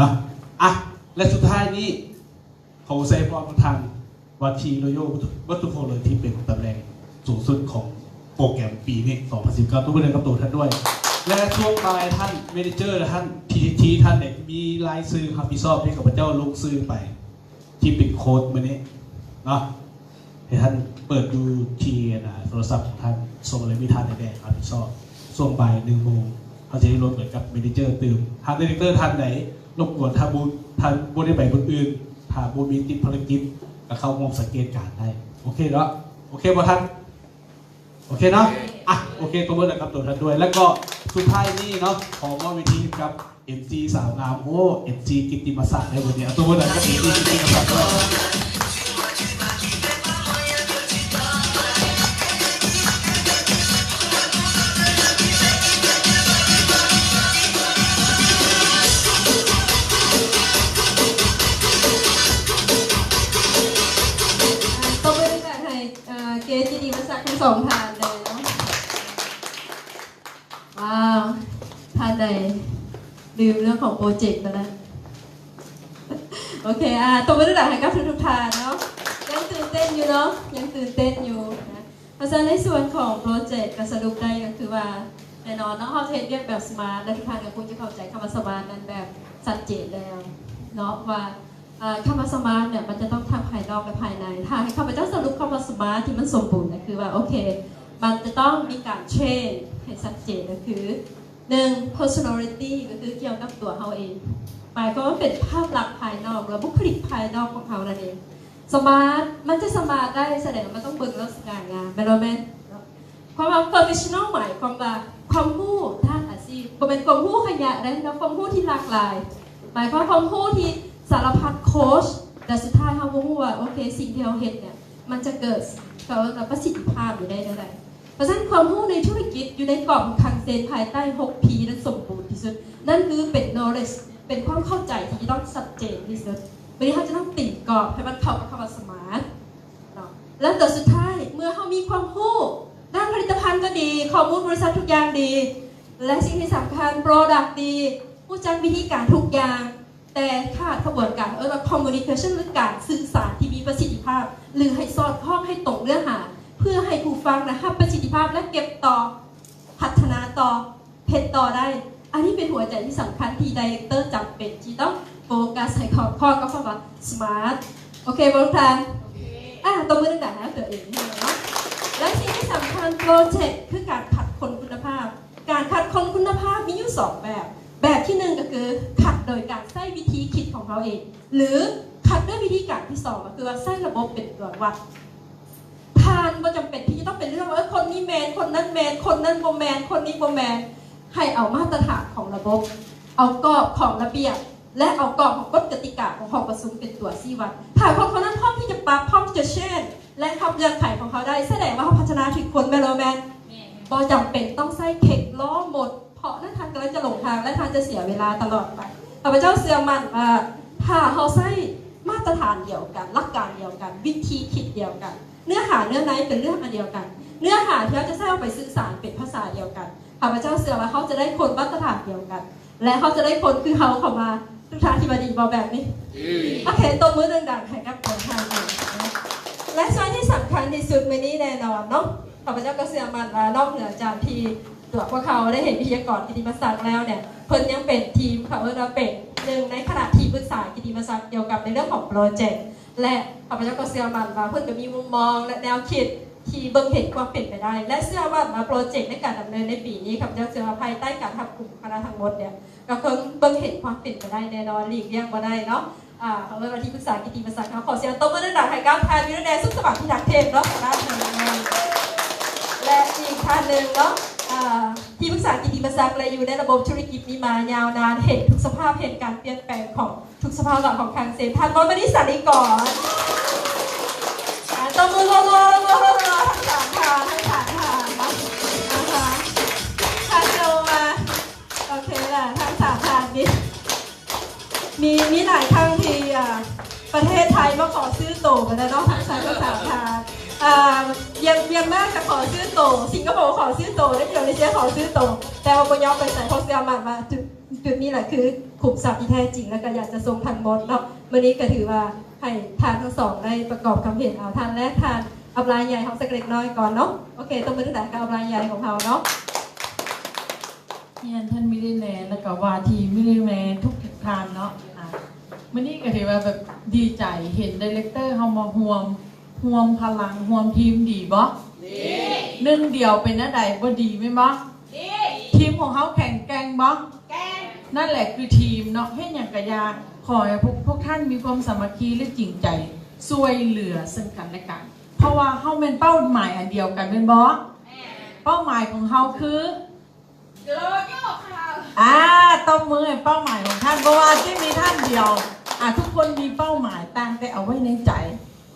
F: นะและสุดท้ายนี้เขาใส่ความทางวัตถีโรโยวัตถุโคเลยที่เป็นตำแหน่งสูงสุดของโปรแกรมปีนี้2019ตัวเรื่องกับตัวท่านด้วยและช่วงปลายท่านเมเนเจอร์ท่านทีท่านเนี่ยมีลายซื้อครับพี่ชอบให้กับพระเจ้าลงซื้อไปที่เป็นโค้ดมื่อนี้เนาะให้ท่านเปิดดูทีโทรศัพท์ของท่านส่งอะไรไม่ทันแน่ๆครับพี่ชอบส่งไป1 โมงเขาจะได้ลดเหมือนกับเมเนเจอร์ตื่นทางดีเรคเตอร์ท่านไหนรบกวนท่านบูได้ไปคนอื่นถ้าบูมีติดภารกิจก็เข้ามองสังเกตการได้โอเคเนาะโอเคป่ะท่านโอเคเนาะโอเคตัวเมื่อนะครับตัวท่านด้วยแล้วก็สุดท้ายนี่เนาะขอมอบเวทีกับ MC สาวงามMC กิตติมศักดิ์ในวันนี้ตัวเมื่อนะครับ MC กิตติมศักดิ์ด้วย
G: เกจิดีมาสักทั้ง2 ทานเลยเนาะว้าวทานใดลืมเรื่องของโปรเจกต์ไปแล้วโอเคตัวไม่ได้หลักให้กับทุกทานเนาะยังตื่นเต้นอยู่เนาะยังตื่นเต้นอยู่นะเพราะฉะนั้นในส่วนของโปรเจกต์ก็สรุปได้ก็คือว่าแน่นอนเนาะเขาเทรดเรียกแบบสมาร์ทและทุกท่านก็คงจะเข้าใจคำว่าสมาร์ทนั้นแบบชัดเจนแล้วเนาะว่า คำว่าสมาร์ทเนี่ยมันจะต้องทั้งภายนอกและภายในถ้าให้ข้าพเจ้าสรุปคำว่าสมาร์ทที่มันสมบูรณ์นะคือว่าโอเคมันจะต้องมีการเทรนให้ชัดเจนก็คือ1 personality ก็คือเกี่ยวกับตัวเขาเองหมายความว่าเป็นภาพลักษณ์ภายนอกหรือบุคลิกภายนอกของเขานั่นเองสมาร์ทมันจะสมาร์ทได้แสดงว่ามันต้องเบิ่งแล้วสง่างามเป็นโรแมนความว่า professional หมายความว่าความรู้ด้านอาชีพเป็นความรู้ขยะได้แล้วความรู้ที่หลากหลายหมายความรู้ที่สารพัดโค้ชแต่สุดท้ายเขารู้ว่าโอเคสิ่งที่เราเห็นเนี่ยมันจะเกิดประสิทธิภาพอยู่ได้เท่าไหร่เพราะฉะนั้นความรู้ในธุรกิจอยู่ในกรอบคังเซนภายใต้ 6P นั้นสมบูรณ์ที่สุดนั่นคือเป็น knowledge เป็นความเข้าใจที่ต้องชัดเจนที่สุดวันนี้เขาจะต้องติดกรอบให้มันเข้ากับคำว่าสมาร์ทแล้วแต่สุดท้ายเมื่อเขามีความรู้ด้านผลิตภัณฑ์ก็ดีข้อมูลบริษัททุกอย่างดีและสิ่งที่สำคัญ product ดีผู้จัดวิธีการทุกอย่างแต่ขาดกระบวนการcommunication หรือการสื่อสารที่มีประสิทธิภาพหรือให้สอดคล้องให้ตรงเนื้อหาเพื่อให้ผู้ฟังรับประสิทธิภาพและเก็บต่อพัฒนาต่อเพจต่อได้อันนี้เป็นหัวใจที่สำคัญที่ไดเรคเตอร์จำเป็นที่ต้องโฟกัสให้ข้อกับคำว่า smart โอเคบริการตัวมือต่างๆนะตัวเองเนาะและสิ่งที่สำคัญโปรเจกต์คือการคัดคนคุณภาพการคัดคนคุณภาพมีอยู่2แบบที่1ก็คือคัดโดยการใช้วิธีคิดของเขาเองหรือคัดด้วยวิธีการที่2ก็คือว่าใช้ระบบเป็นตัววัดทานก็จำเป็นที่จะต้องเป็นเรื่องว่าคนนี้แมนคนนั้นแมนคนนั้นโบแมนคนนี้โบแมนให้เอามาตรฐานของระบบเอากรอบของระเบียบและเอากรอบของกฎกติกาของหอประชุมเป็นตัวชี้วัดถ้าคนนั้นพร้อมที่จะปรับพร้อมที่จะเช่นและทำเงื่อนไขของเขาได้แสดงว่าเขาพัฒนาถึงคนแมนโรแมนก็จำเป็นต้องใส่เทคล้อหมดเพราะนั่นทางกำลังจะหลงทางและทางจะเสียเวลาตลอดไปข้าพเจ้าเชื่อมั่นว่าถ้าเขาใช้มาตรฐานเดียวกันหลักการเดียวกันวิธีคิดเดียวกันเนื้อหาเนื้อในเป็นเรื่องอันเดียวกันเนื้อหาที่เราจะใช้เอาไปสื่อสารเป็นภาษาเดียวกันข้าพเจ้าเชื่อว่าเขาจะได้คนมาตรฐานเดียวกันและเขาจะได้คนคือเขาเข้ามาทุกทางที่บดีบอกแบบนี้โอเคตัวมือดังๆให้กับคนทางและส่วนที่สำคัญที่สุดในนี้แน่นอนเนาะข้าพเจ้าก็เชื่อมั่นว่านอกเหนือจากที่ตัวพวกเขาได้เห็นวิทยากรกิตติมศักดิ์แล้วเนี่ยเพิ่นยังเป็นทีมเขาเราเป็นหนึ่งในคณะทีมปรึกษากิตติมศักดิ์เกี่ยวกับในเรื่องของโปรเจกต์และข้าพเจ้าก็เชื่อมั่นว่าเพิ่นจะมีมุมมองและแนวคิดที่เบิ่งเห็นความเป็นไปได้และเชื่อว่าโปรเจกต์ในการดำเนินในปีนี้ข้าพเจ้าเชื่อว่าภายใต้การทำกลุ่มคณะทั้งหมดเนี่ยก็เพิ่งเบิ่งเห็นความเป็นไปได้แน่นอนหลีกเลี่ยงบ่ได้เนาะเขาเป็นที่ปรึกษากิตติมศักดิ์ขอเสียงตบมือดังๆให้กับทานวิรเดชสุขสวัสดิ์พิทักษ์เทพเนาะคณะทำงานและอีกท่านหนึ่งเนาะที่ปรึกษากิตติมศักดิ์และอยู่ในระบบธุรกิจนี้มายาวนานเห็นทุกสภาพเห็นการเปลี่ยนแปลงของทุกสภาวะของคังเซนท่านมณิสาริก่อนตบมือรัวๆทั้ง3 ทางนะคะท่านโจมาโอเคล่ะทั้ง3 ทางนี้มีหลายครั้งที่ประเทศไทยมาขอซื้อตั๋วกันแล้วเนาะทั้ง3 ทางเมียนมาจะขอซื้อตั๋วสิงคโปร์ขอซื้อตั๋วและอินโดนีเซียขอซื้อตั๋วแต่ว่าก็ยอมไปใส่เพราะเสียมันมาจุดนี้แหละคือขุมทรัพย์ที่แท้จริงแล้วก็อยากจะทรงทันหมดเนาะวันนี้ก็ถือว่าให้ทานทั้ง2ได้ประกอบคำเห็นเอาทานแรกทานอัปลายใหญ่ของสักเล็กน้อยก่อนเนาะโอเคต้องมาดูแต่กับอัปลายใหญ่ของเขาเนาะ
H: เนี่ยท่านมิลิแนนแล้วก็วาทีมิลิแนนทุกทานเนาะวันนี้ก็ถือว่าแบบดีใจเห็นไดเรคเตอร์เขามาห่วมพลังห่วมทีมดีบ่ดีหนึ่งเดียวเป็นอะไรบ่ดีไหมบ่ดีทีมของเขาแข่งแกร่งบ่แกร่งนั่นแหละคือทีมเนาะให้อย่างกระยาขอให้พวกท่านมีความสามัคคีและจริงใจช่วยเหลือซึ่งกันและกันเพราะว่าเขาเป็นเป้าหมายอันเดียวกันเป็นบ่เป้าหมายของเขาคือโยโย่ค่ะต้องมือเป้าหมายของท่านเพราะว่าที่มีท่านเดียวทุกคนมีเป้าหมายต่างแต่เอาไว้ในใจ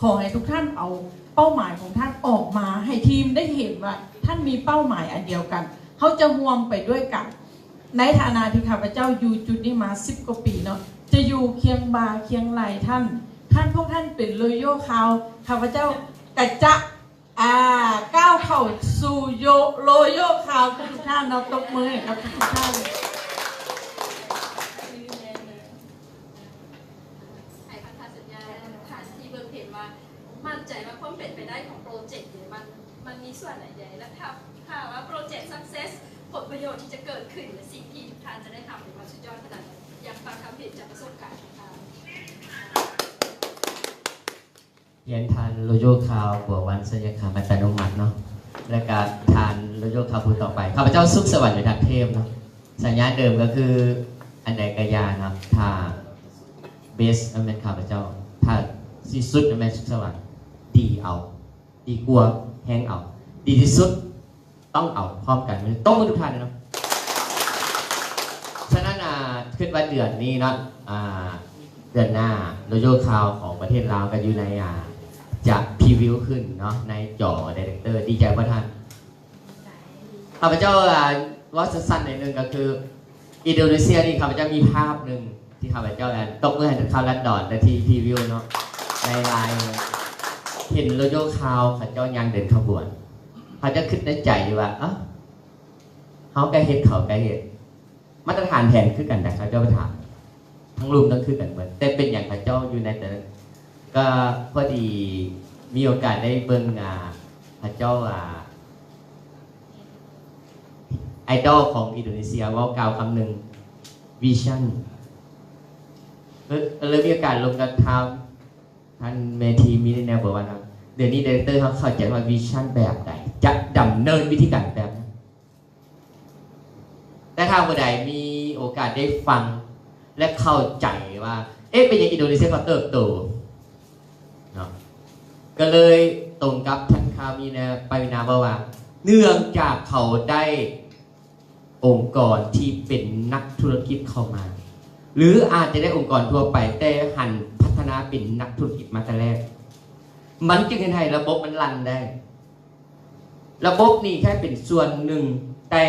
H: ขอให้ทุกท่านเอาเป้าหมายของท่านออกมาให้ทีมได้เห็นว่าท่านมีเป้าหมายอันเดียวกันเขาจะห่วงไปด้วยกันในฐานะที่ข้าพเจ้าอยู่จุดนี้มา10 กว่าปีเนาะจะอยู่เคียงบ่าเคียงไหลท่านพวกท่านเป็นโลโย่ข่าวข้าพเจ้ากระจะก้าวเข้าสู่โลโย่ข่าวทุกท่านเราตบมือกับทุกท่าน
G: มั่นใจว่าความเป็นไปได้ของโปรเจกต์เนี่ยมันมีส่วนไหนใหญ่และถ้าว่าโปรเจกต์ success ผลประโยชน์ที่จะเกิดขึ้นและสิ่งที่ทุกท่านจะได้ทำในวันสุดยอดขนาดนี้อยากฟังคำเห็นจากประสบการณ์ของท่าน
I: เรียนทานโลโยคาวบวกวันสัญญาคาอัตโนมัติเนาะและการทานโลโยคาวพูต่อไปข้าพเจ้าสุขสวัสดิ์อยู่ทางเทพเนาะสัญญาณเดิมก็คืออันใดกายาเนาะถ้าเบสนั่นเป็นข้าพเจ้าถ้าที่สุดนั่นเป็นสุขสวัสดิ์ดีเอาดีกลัวแห้งเอาดีที่สุดต้องเอาพร้อมกันต้องมือทุกท่านเนาะฉะนั้นขึ้นวันเดือนนี้เนาะเดือนหน้าโลโยคาวของประเทศลาวกันอยู่ในจะพรีวิวขึ้นเนาะในจอไดเรคเตอร์ดีใจว่าท่านข้าพเจ้าว่าสั้นๆหนึ่งก็คืออินโดนีเซียนี่ข้าพเจ้ามีภาพหนึ่งที่ข้าพเจ้าตกเมื่อเห็นข่าวลันดอนและที่พรีวิวเนาะในไลน์เห็นโลโยคาวข้าพเจ้ายังเดินขบวนเขาจะคิดในใจว่าเขาแกเห็ดเขาแกเห็ดมาตรฐานแทนคือกันแต่เขาเจ้าไปถามทั้งรูปต้องคือกันเหมือนแต่เป็นอย่างข้าเจ้าอยู่ในแต่ก็พอดีมีโอกาสได้เบิ่งข้าเจ้าไอดอลของอินโดนีเซียว่ากล่าวคำหนึ่งวิชั่นเลยมีโอกาสลงกับท่านเมทีมีแนวบอกว่าเดี๋ยวนี้ดีเรคเตอร์เขาเข้าใจว่าวิชั่นแบบใดจะดำเนินวิธีการแบบนั้นแต่ถ้าผู้ใดมีโอกาสได้ฟังและเข้าใจว่าเป็นอย่างอินโดนีเซียเขาเติบโตเนาะก็เลยตรงกับท่านคามีนะปวินาบอกว่าเนื่องจากเขาได้องค์กรที่เป็นนักธุรกิจเข้ามาหรืออาจจะได้องค์กรทั่วไปแต่หันพัฒนาเป็นนักธุรกิจมาแต่แรกมันจึงให้ระบบมันรันได้ระบบนี่แค่เป็นส่วนหนึ่งแต่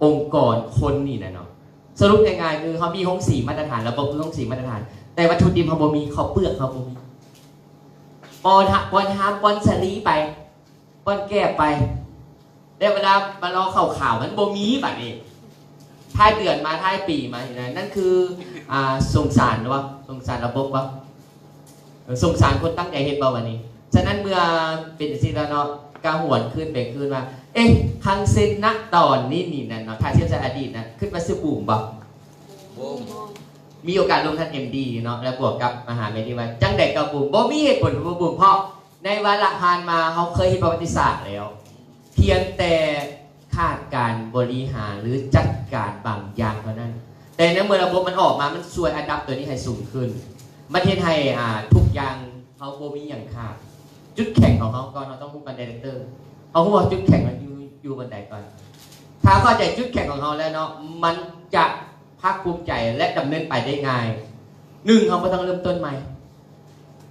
I: องค์กรคนนี่นะเนาะสรุปง่ายๆคือเขามีห้องสีมาตรฐานระบบคือห้องสีมาตรฐานแต่วัตถุดิบเขาบ่มีเขาเปลือกเขาบ่มีปอนหักปอนหามปอนสลีไปปอนแก้ไปได้เวลามาล้อข่าวมันบ่มีแบบนี้ท้ายเดือนมาท้ายปีมาอย่างนั้นนั่นคือสงสารหรือว่าสงสารระบบว่าสงสารคนตั้งใจเห็นบ่วันนี้ฉะนั้นเมื่อเป็นสิ่งแล้วเนาะกาหวนขึ้นไปขึ้นว่าคังเซนนักตอนนี้นี่นั่นเนาะถ้าเทียบจากอดีตนะขึ้นมาซื้อบูมบ่มีโอกาสลงท่าน MD เนาะแล้วบวกกับมหาเมธีว่าจังใดกับบูมบ่มีเหตุผลของบูมเพราะในวาระผ่านมาเขาเคยเห็นประวัติศาสตร์แล้วเพียงแต่ขาดการบริหารหรือจัดการบางอย่างเท่านั้นแต่ในเมื่อระบบมันออกมามันช่วยอัดดับตัวนี้ให้สูงขึ้นประเทศไทยทุกอย่างเขาบ่มีอย่างขาดจุดแข็งของเขาก่อนเราต้องพูดกันไดเรคเตอร์เขาบอกจุดแข็งมันอยู่บนใดก่อนถ้าเข้าใจจุดแข็งของเขาแล้วเนาะมันจะภาคภูมิใจและดำเนินไปได้ง่าย1เขาไม่ต้องเริ่มต้นใหม่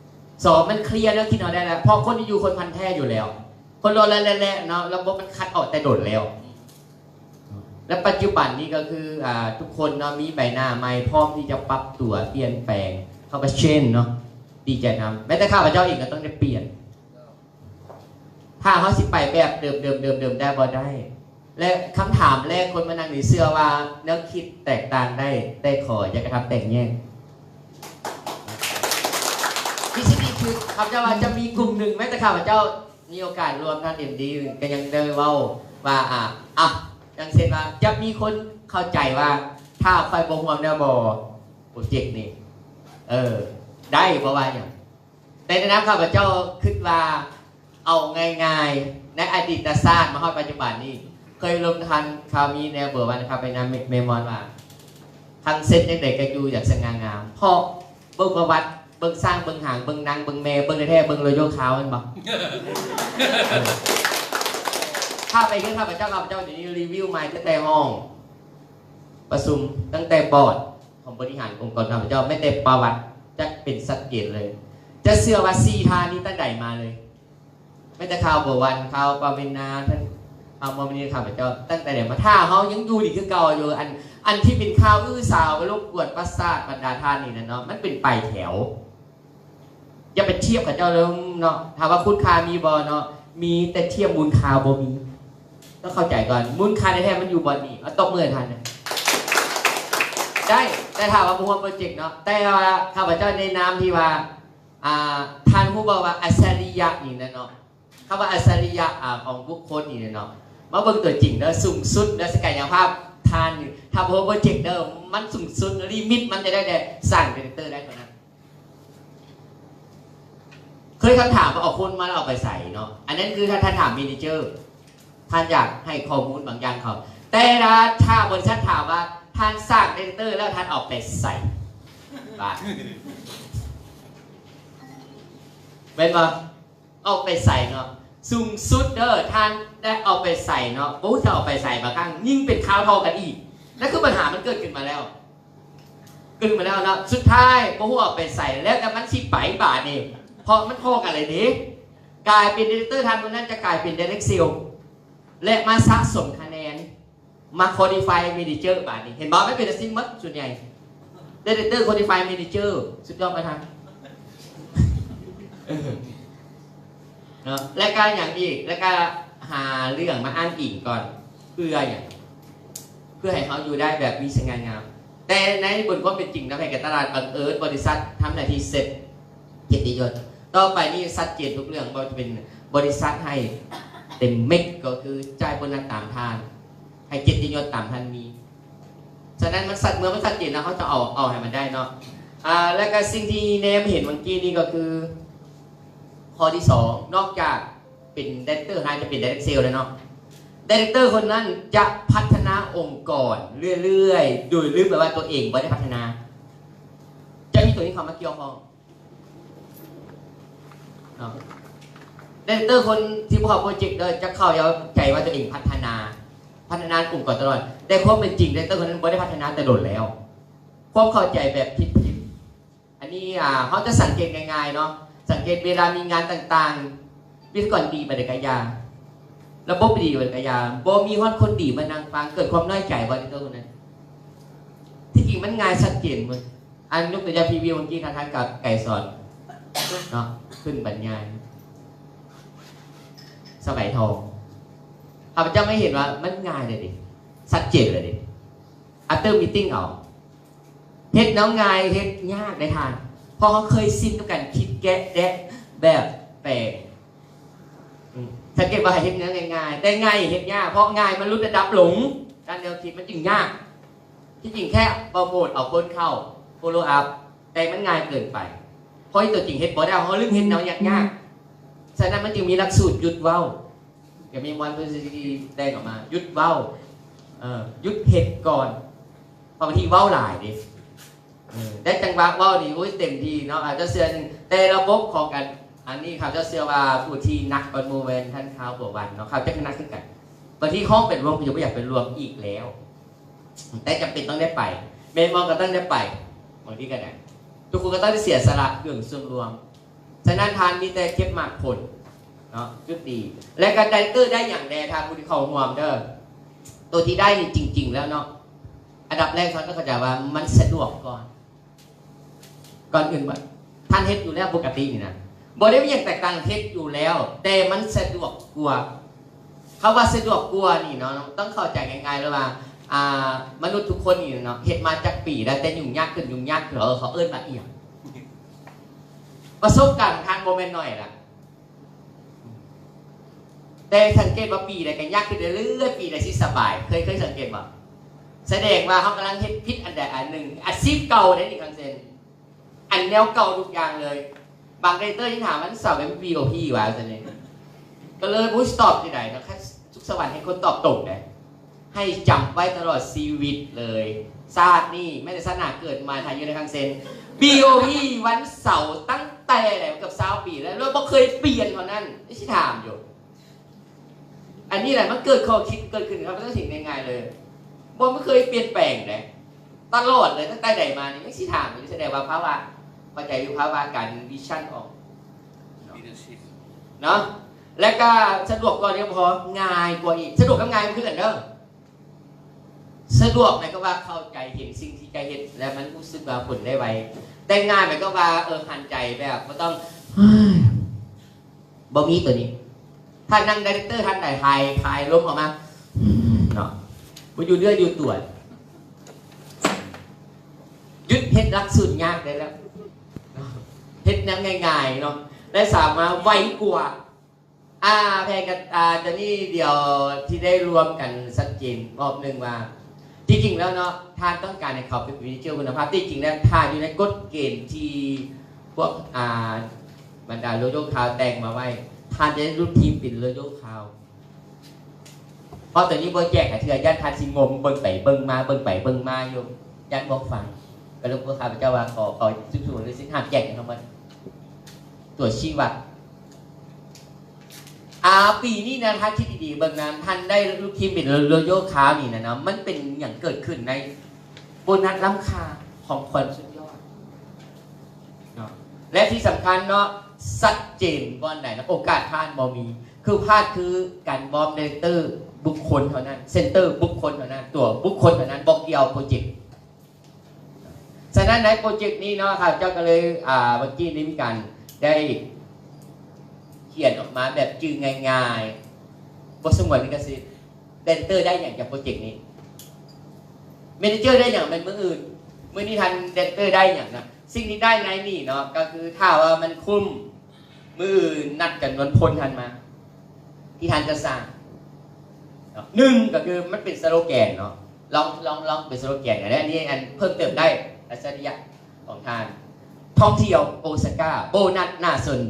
I: 2มันเคลียร์แล้วคิดเอาได้แล้วเพราะคนที่อยู่คนพันแท้อยู่แล้วคนรอแล้วเนาะระบบมันคัดออกแต่โดดแล้วและปัจจุบันนี้ก็คือทุกคนเนาะมีใบหน้าใหม่พร้อมที่จะปรับตัวเปลี่ยนแปลงเข้าไปเช่นเนาะดีใจนำแม้แต่ข้าพเจ้าเองก็ต้องได้เปลี่ยนถ้าเขาสิไปแบบเดิมได้บ่ได้และคำถามแรกคนมานั่งในเสื้อว่าแนวคิดแตกต่างได้แต่ขออย่ากระทำแตกแยกที่สิ่งนี้คือข้าพเจ้าว่าจะมีกลุ่มหนึ่งแม้แต่ข้าพเจ้ามีโอกาสรวมท่านMDก็ยังได้เว้าว่าอย่างเช่นว่าจะมีคนเข้าใจว่าถ้าไฟบ่ห่วงแนวบ่โปรเจกต์นี่ได้บ่ว่าอย่างแต่ในนั้นข้าพเจ้าคิดว่าเอาง่ายๆในอดีตศาสตร์มาฮอดปัจจุบันนี้เคยลงทันข่าวมีแนวเบอร์วันครับไปนำเมมอนว่าทางเซ็ตเด็กๆก็อยู่อย่างสง่างามเพราะเบิ่งประวัติเบิ่งสร้างเบิ่งหางเบิ่งนางเบิ่งแม่เบิ่งแท้เบิ่งโลโยขาวมันบ่ถ้าไปขึ้นข้าพเจ้าเดี๋ยวนี้รีวิวใหม่ตั้งแต่ห้องประชุมตั้งแต่บอร์ดของบริหารองค์กรข้าพเจ้าไม่แต่ประวัติจะเป็นสักเกตเลยจะเชื่อว่า4 ทานี้ตั้งใดมาเลยไม่แต่ข่าวบัววันข่าวปาวินาท่านเอามาวันนี้ข้าพเจ้าตั้งแต่เดี๋ยวมาถ้าเขายังอยู่ดีคือเก่าอยู่อันที่เป็นข่าวสาวไปรบกวนประสาทบรรดาท่านนี่นะเนาะมันเป็นไปแถวอย่าไปเทียบกับเจ้าเลยเนาะถามว่าคุณค่ามีบ่เนาะมีแต่เทียบมูลค่าบ่มีต้องเข้าใจก่อนมูลค่าในแท้มันอยู่บ่นี่เอาตบมือทันนะได้แต่ถามว่าผู้ว่าโปรเจกต์เนาะแต่ว่าข้าพเจ้าในนามที่ว่าท่านผู้บอกว่าอัศริยะนี่นะเนาะคำว่าอัศริยะของบุคคลนี่เนาะมาเบิ่งตัวจริงเด้อสูงสุดเด้อศักยภาพท่านนี่ถ้าผู้ว่าโปรเจกต์เด้อมันสูงสุดลิมิตมันจะได้สร้างดีเรคเตอร์ได้เท่านั้น เคยคำถามว่าเอาคนมาแล้วเอาไปใส่เนาะอันนั้นคือถ้าท่านถามเมเนเจอร์ท่านอยากให้ข้อมูลบางอย่างเขาแต่ถ้าบริษัทถามว่าท่านสร้างเดเตอร์แล้วท่านเอาไปใส่บ้านเป็นปะเอาไปใส่เนาะสูงสุดท่านได้เอาไปใส่เนาะโอ้จะเอาไปใส่บางครั้งยิ่งเป็นข่าวทอกันอีกนั่นคือปัญหามันเกิดขึ้นมาแล้วเนาะสุดท้ายพวกเอาไปใส่แล้วแต่มันสิไปบาทนี่พอมันโทอกันเลยนี้กลายเป็นเดเตอร์ท่านคนนั้นจะกลายเป็นเดเรกเซลและมาสะสมคะแนนมาคอดิฟายเมเนเจอร์บาทนี่เห็นบอกไม่เป็นซิงมัดส่วนใหญ่เดเตอร์คอดิฟายเมเนเจอร์สุดยอดไปทางเนาะและการอย่างอีกแล้วก็หาเรื่องมาอ้างอิงก่อนเพื่อให้เขาอยู่ได้แบบมีสง่างามแต่ในบนความเป็นจริงนะแผนการตลาดบังเอิญบริษัททำหน้าที่เสร็จเกียรติยศต่อไปนี่ชัดเจนทุกเรื่องว่าจะเป็นบริษัทให้เต็มเม็ดก็คือจ่ายโบนัสตามทานให้เกียรติยศตามทันมีฉะนั้นมันสัดเมื่อมันชัดเจนแล้วเขาจะเอาให้มันได้เนาะแล้วก็สิ่งที่เนมเห็นเมื่อกี้นี่ก็คือข้อที่2นอกจากเป็นไดเรคเตอร์นายจะเป็นไดเรคเซลแล้วเนาะไดเรคเตอร์คนนั้นจะพัฒนาองค์กรเรื่อยๆโดยลืมไปว่าตัวเองไม่ได้พัฒนาจะมีตัวนี้เข้ามาเกี่ยวข้องเนาะไดเรคเตอร์คนที่ประกอบโปรเจกต์จะเข้าใจว่าตัวเองพัฒนาองค์กรตลอดแต่ความเป็นจริงไดเรคเตอร์คนนั้นไม่ได้พัฒนาแต่โดดแล้วความเข้าใจแบบผิดอันนี้เขาจะสังเกตง่ายๆเนาะสังเกตเวลามีงานต่างๆวิศวกรดีมาเด็กยาระบบดีมาเด็กยาบ่มีคนดีมานั่งฟังเกิดความน้อยใจว่าที่ตัวนั้นที่จริงมันง่ายชัดเจนมันอันยกตัวอย่างพีวีเมื่อกี้ท่านกับไก่สอนเนาะขึ้นบรรยายสมัยทองข้าพเจ้าไม่เห็นว่ามันง่ายเลยดิชัดเจนเลยดิ after meeting เอาเฮ็ดแล้วง่ายเฮ็ดยากได้ทานเพราะเขาเคยซินกับการคิดแกะแดะแบบแปลกสังเกตว่าเฮ็ดเนื้อง่ายๆแต่ง่ายเฮ็ดยากเพราะง่ายมันรู้ระดับหลงการแนวคิดมันจึงยากที่จริงแค่โปรโมทเอาคนเข้า follow up แต่มันง่ายเกินไปเพราะตัวจริงเฮ็ดบ่ได้เขาเรื่องเฮ็ดแนวยากฉะนั้นมันจึงมีหลักสูตรหยุดเว้าก็มีวันที่ได้ออกมาหยุดเว้าหยุดเฮ็ดก่อนเพราะบางทีเว้าหลายดิได้จังหวะว่าดีโอ้ยเต็มทีเนาะอาจจะเสือหนึ่งแต่ระบบของกันอันนี้ครับจะเสือว่าผู้ที่นักบอลโมเวนท่านข้าวบัววันเนาะครับจะนักขึ้นกันบางทีห้องเป็นรวมยังไม่อยากเป็นรวมอีกแล้วแต่จำเป็นต้องได้ไปเมนมองก็ต้องได้ไปบางทีกันนะทุกคนก็ต้องได้เสียสละเรื่องส่วนรวมฉะนั้นทานมีแต่เก็บหมากผลเนาะจุดดีและการไดเตอร์ได้อย่างแน่ทางผู้ที่เขาห่วงเด้อตัวที่ได้จริงๆแล้วเนาะอันดับแรกท่านก็เข้าใจว่ามันสะดวกก่อนอื่นว่าท่านเฮ็ดอยู่แล้วปกตินี่นะบ่ได้มีอย่างแตกต่างเฮ็ดอยู่แล้วแต่มันสะดวกกว่าเขาว่าสะดวกกว่านี่เนาะต้องเข้าใจง่ายๆเลยว่ามนุษย์ทุกคนนี่เนาะเฮ็ดมาจากปีแล้วแต่ยุ่งยากขึ้นเขาเอิ้นว่าอีหยังประสบการณ์ทางโมเมนต์หน่อยล่ะแต่สังเกตว่าปีใดก็ยากขึ้นเรื่อยๆปีใดสิสบายเคยสังเกตบ่แสดงว่าเขากำลังเฮ็ดผิดอันใดอันหนึ่งอาชีพเก่าได้นี่คำเซนอันแนวเก่าทุกอย่างเลยบางไดเตอร์ที่ถามมันสอบเป็น VOP ว่าซะเนี่ยก็เลยบูสตอบที่ไหนนะแค่ทุกสวรรค์ให้คนตอบตรงเลยให้จำไว้ตลอดชีวิตเลยชาตินี่ไม่ได้ศาสนาเกิดมาทายอยู่ในคำเซน VOP วันเสาร์ตั้งแต่ไหนกับ20 ปีแล้วเราไม่เคยเปลี่ยนเท่านั้นไม่ใช่ถามอยู่อันนี้แหละมันเกิดข้อคิดเกิดขึ้นครับไม่ต้องสิ่งง่ายๆเลยบอไม่เคยเปลี่ยนแปลงเลยตลอดเลยตั้งแต่ใดมานี่ไม่ใช่ถามนี่แสดงว่าภาวะปัจจัยอยู่ภาวะการวิชั่นออกเนาะและก็สะดวกกว่านี้พอง่ายกว่าอีกสะดวกกับง่ายขึ้นเด้อสะดวกหมายก็ว่าเข้าใจเห็นสิ่งที่ใจเห็นแล้วมันรู้สึกว่าผลได้ไวแต่ง่ายหมายก็ว่าหันใจแบบไม่ต้องบ่มีตัวนี้ถ้านั่งไดเรคเตอร์ท่านใดทายล้มออกมาเนาะว่าอยู่เนื้ออยู่ตัวยึดเฮ็ดรักสุดยากได้แล้วเฮ็ดน้ำง่ายๆเนาะได้สามารถไวกว่าแพงกับจะนี่เดี๋ยวที่ได้รวมกันชัดเจนรอบหนึ่งว่าจริงๆแล้วเนาะท่านต้องการให้เขาเป็นวินิจฉัยคุณภาพที่จริงแล้วท่านอยู่ในกฎเกณฑ์ที่พวก บรรดาโลโยคาวแต่งมาไว้ท่านจะได้รุ่นทีมปิดโลโยคาวเพราะตอนนี้บ่แจกให้เทื่อย่านท่านสิงมเบิ่งไปเบิ่งมาเบิ่งไปเบิ่งมาอยู่ย่านบ่ฟังก็เลยพวกข้าพเจ้าว่าขอสู้ๆหรือสิห้ามแจกให้มันตัวชี้วัดปีนี้นะท่านคิดดีๆเบิ่งนั้นท่านได้ลูกทีมปิดโลโยคาวนี่นะมันเป็นอย่างเกิดขึ้นในโบนัสล้ำค่าของคนสุดยอดและที่สำคัญเนาะชัดเจนบอลไหนนะโอกาสพลาดบอมีคือพลาดคือการบอมเดเตอร์บุคคลเท่านั้นเซนเตอร์บุคคลเท่านั้นตัวบุคคลเท่านั้นบอกเดียวโปรเจกต์ฉะนั้นในโปรเจกต์นี้เนาะครับเจ้าก็เลยเมื่อกี้นี้มีการได้เขียนออกมาแบบจื่อง่ายๆบทสมวนลิขสิทธิ์เดเตอร์ได้อย่างจากโปรเจกต์นี้เมเนเจอร์ได้อย่างเป็นมืออื่นมือนี้ทันเดเตอร์ได้อย่างนะสิ่งที่ได้ในนี่เนาะก็คือถ้าว่ามันคุ้มมืออื่นนัดกันวันพลทันมาที่ทันจะสร้างหนึ่งก็คือมันเป็นสโลแกนเนาะลองเป็นสโลแกนอย่างนี้อันนี้อันเพิ่มเติมได้อัจฉริยะของทานท่องเที่ยวโอซาก้าโบนัสน่าสน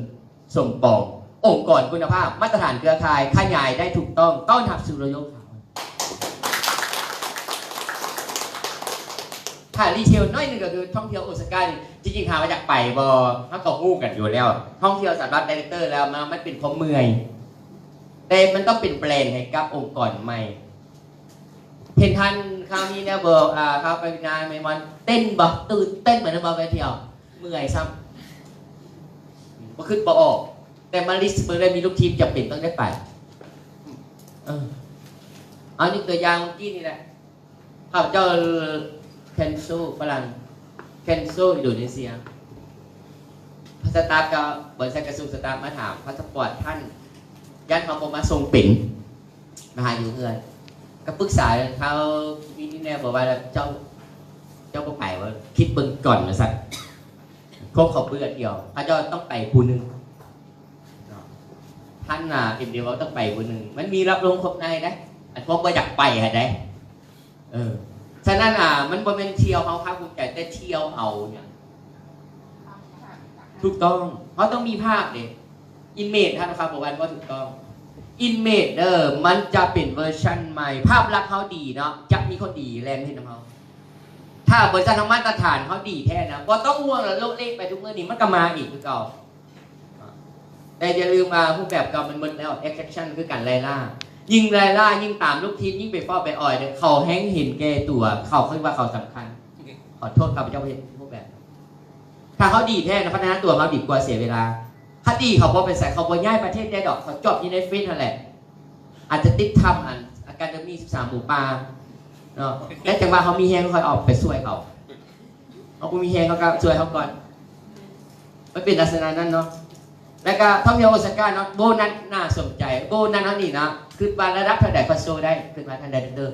I: สมปององค์กรคุณภาพมาตรฐานเครือข่ายขยายได้ถูกต้องต้อนรับสู่โลโยคาวถ้ารีเทลน้อยหนึ่งก็คือท่องเที่ยวโอซาก้าจริงๆหามาจากไปบอถ้าก็อู้กันอยู่แล้วท่องเที่ยวสำหรับไดเรคเตอร์แล้วมันเป็นของเมืองแต่มันต้องเป็นแบรนด์ให้กับองค์กรใหม่เห็นทันคราวนี้เนี่ยบอกข้าวไปงานไม่มันเต้นบ่ตื่นเต้นเหมือนบอไปเที่ยวเมื่อยซ้ำมาขึ้นปออกแต่มาลิสเบอร์ได้มีลูกทีมจะเป็นต้องได้ไปเอานี่ตัวอย่างเมื่อกี้นี่แหละข้าเจ้าเคนโซฝรั่งเคนโซอินโดนีเซียพาสตาร์กับบริษัทกระทรวงสตาร์มาถามพาสปอร์ตท่านยันเขาบอกมาส่งปิ่นมาหาอยู่เพื่อนก็ปรึกษาเขาวินิแนบอกว่าเจ้าก็ไปว่าคิดเบิ่งก่อนนะสักคบเขาเบื่อเดียวเขาเจ้าต้องไปผู้หนึ่งท่านเอ็มเดียวเขาต้องไปผู้หนึ่งมันมีรับรองครบในได้อันพวกว่าอยากไปฮะได้ฉะนั้นมันบ่เป็นเที่ยวเขาภาคภูมิใจแต่เที่ยวเอาเนี่ยถูกต้องเพราะต้องมีภาพเด็กอินเมจท่านครับบอกว่าถูกต้องอินเมจมันจะเป็นเวอร์ชันใหม่ภาพลักษณ์เขาดีเนาะจะมีคนดีแรงที่น้ำเขาถ้าเวอร์ชันมาตรฐานเขาดีแท้นะพอต้องห่วงแล้วโลกเลขไปทุกเมื่อนี้มันก็มาอีกคือเก่าแต่อย่าลืมผู้แบบเก่ามันหมดแล้ว exception คือการไล่ล่ายิ่งไล่ล่ายิ่งตามลูกทีมยิ่งไปฟ้อไปอ่อยเขาแห้งเห็นแก่ตัวเขาคิดว่าเขาสำคัญขอโทษข้าพเจ้าเห็นพวกแบบถ้าเขาดีแท้นะพัฒนาตัวเขาดีกว่าเสียเวลาถ้าดีเขาบอกเป็นสายเขาบอกย้ายประเทศได้ดอกเขาจบที่ในฟินนั่นแหละอาจจะติดทำอาการจะมี13หมู่ป่าเนาะและจังหวะเขามีแฮงเขาคอยออกไปช่วยเขาเอาคุณมีแฮงเขาก็ช่วยเขาก่อนมันเป็นลักษณะนั้นเนาะแล้วก็ท่องเที่ยวโอซาก้าเนาะโบนัสน่าสนใจโบนัสนั่นนี่นะคือมาระดับเท่าไหร่ก็โชว์ได้ขึ้นมาทันใดเดิม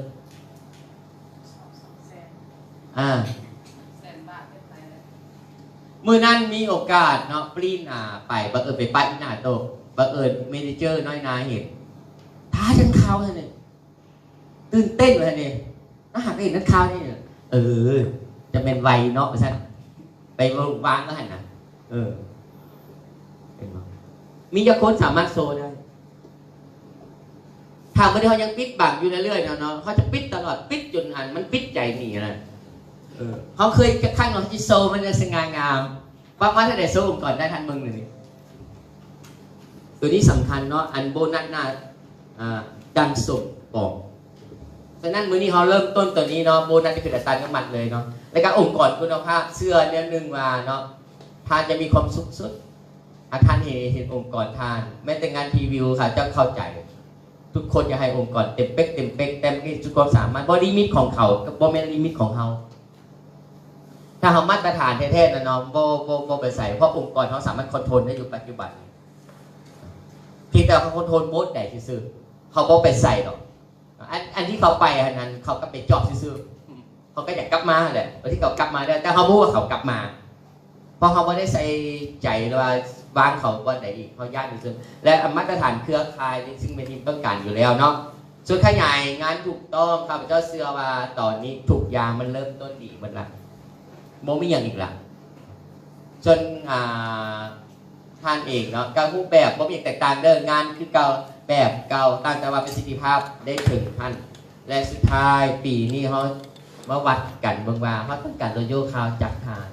I: มือนั้นมีโอกาสเนาะปลิ้นไปบังเอิญไปปั้นหน้าโตบังเอิญเมเนเจอร์น้อยนาเห็นท้าฉันข่าวเลยตื่นเต้นเลยเนี่ยน่าหากเห็นนั้นข่าวนี่จะเป็นไวเนาะฉันไปวางก็หันนะมียาคนสามารถโซได้ถามว่าเขายังปิดบังอยู่เรื่อยๆเนาะเขาจะปิดตลอดปิดจนมันปิดใจหนีนะเขาเคยกระทั่งเราที่โซมันจะสง่างามว่าถ้าได้โซก่อนได้ทันมึงเลยตัวนี้สำคัญเนาะอันโบนัสหน้าดังสมปองฉะนั้นมื้อนี้เขาเริ่มต้นตัวนี้เนาะโบนัสจะคืออัตราน้ำมันเลยเนาะแล้วก็องค์กรคุณภาพเสื้อเนี่ยนึงว่าเนาะทานจะมีความสุขสุดท่านเห็นองค์กรทานแม้แต่งานทีวิวค่ะจะเข้าใจทุกคนอยากให้องค์กรเต็มเป๊กเต็มทุกความสามารถบริมิตของเขากับบ่แม่นลิมิตของเขาถ้าเขามาตรฐานแท้ๆนะน้องโบไปใส่เพราะองค์กรเขาสามารถคอนโทรลได้อยู่ปัจจุบันเพียงแต่เขาคอนโทรลโบสได้ซื่อเขาโบไปใส่หรอกอันที่เขาไปอันนั้นเขาก็ไปจอบซื่อเขาก็อยากกลับมาแหละที่เขากลับมาได้แต่เขาพูดว่าเขากลับมาเพราะเขาไม่ได้ใส่ใจว่าวางเขาวันไหนอีกเขายากที่สุดและมาตรฐานเครือข่ายซึ่งเป็นที่ต้องการอยู่แล้วเนาะส่วนขยายงานถูกต้องข้าพเจ้าเชื่อว่าตอนนี้ทุกอย่างมันเริ่มต้นดีหมดละโมไม่อย่างอีกละจน ท่านเองเนาะการรูปแบบบ่มีแตกต่างเด้องานคือเก่าแบบเก่าต่างแต่ว่าประสิทธิภาพได้ถึงท่านและสุดท้ายปีนี้เขามาวัดกันเบิ่งว่าเขาต้องการโลโยข่าวจากทาน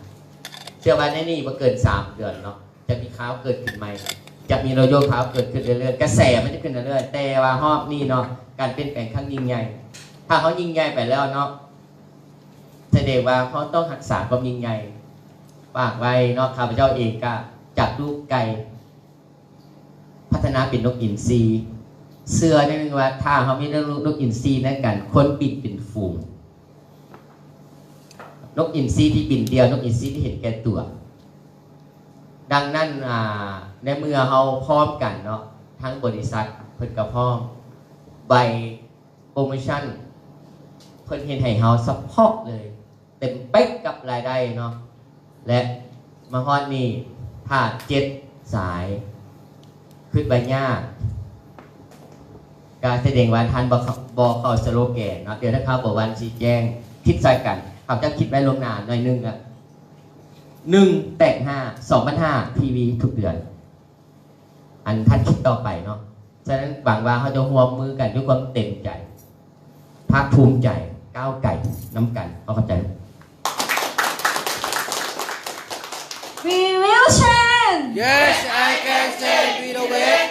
I: เชื่อว่าในนี้บ่เกิน3 เดือนเนาะจะมีข่าวเกิดขึ้นใหม่จะมีโลโยข่าวเกิดขึ้นเรื่อยๆกระแสมันจะขึ้นเรื่อยๆแต่ว่ารอบนี้เนาะการเปลี่ยนแปลงครั้งยิ่งใหญ่ถ้าเขายิ่งใหญ่ไปแล้วเนาะแสดงว่าเขาต้องรักษาความยิ่งใหญ่ฝากไว้เนาะข้าพเจ้าเองก็จากลูกไก่พัฒนาเป็นนกอินทรีเสื้อได้ไหมว่าถ้าเขาไม่ได้นกอินทรีนั่นกันคนบินเป็นฝูงนกอินทรีที่บินเดียวนกอินทรีที่เห็นแก่ตัวดังนั้นในเมื่อเขาพร้อมกันเนาะทั้งบริษัทเพิ่นกับพร้อมใบโปรโมชั่นเพิ่นเห็นให้เขาซัพพอร์ตเลยเต็มเป๊กกับรายได้เนาะและมาฮอดนี่ถ้า7 สายขึ้นใบหญ้าการแสดงว่าท่านบอกเขาสโลแกนเนาะเดี๋ยวนะครับบอกวันชี้แจงคิดใส่กันเขาจะคิดไว้ลวงหน้าหน่อยนึงอ่ะ1 แต่ง 5 2,500 PV ทุกเดือนอันท่านคิดต่อไปเนาะฉะนั้นหวังว่าเขาจะร่วมมือกันด้วยความเต็มใจภาคภูมิใจก้าวไก่น้ำกันเข้าใจ
G: We will change
D: Yes I can say we the way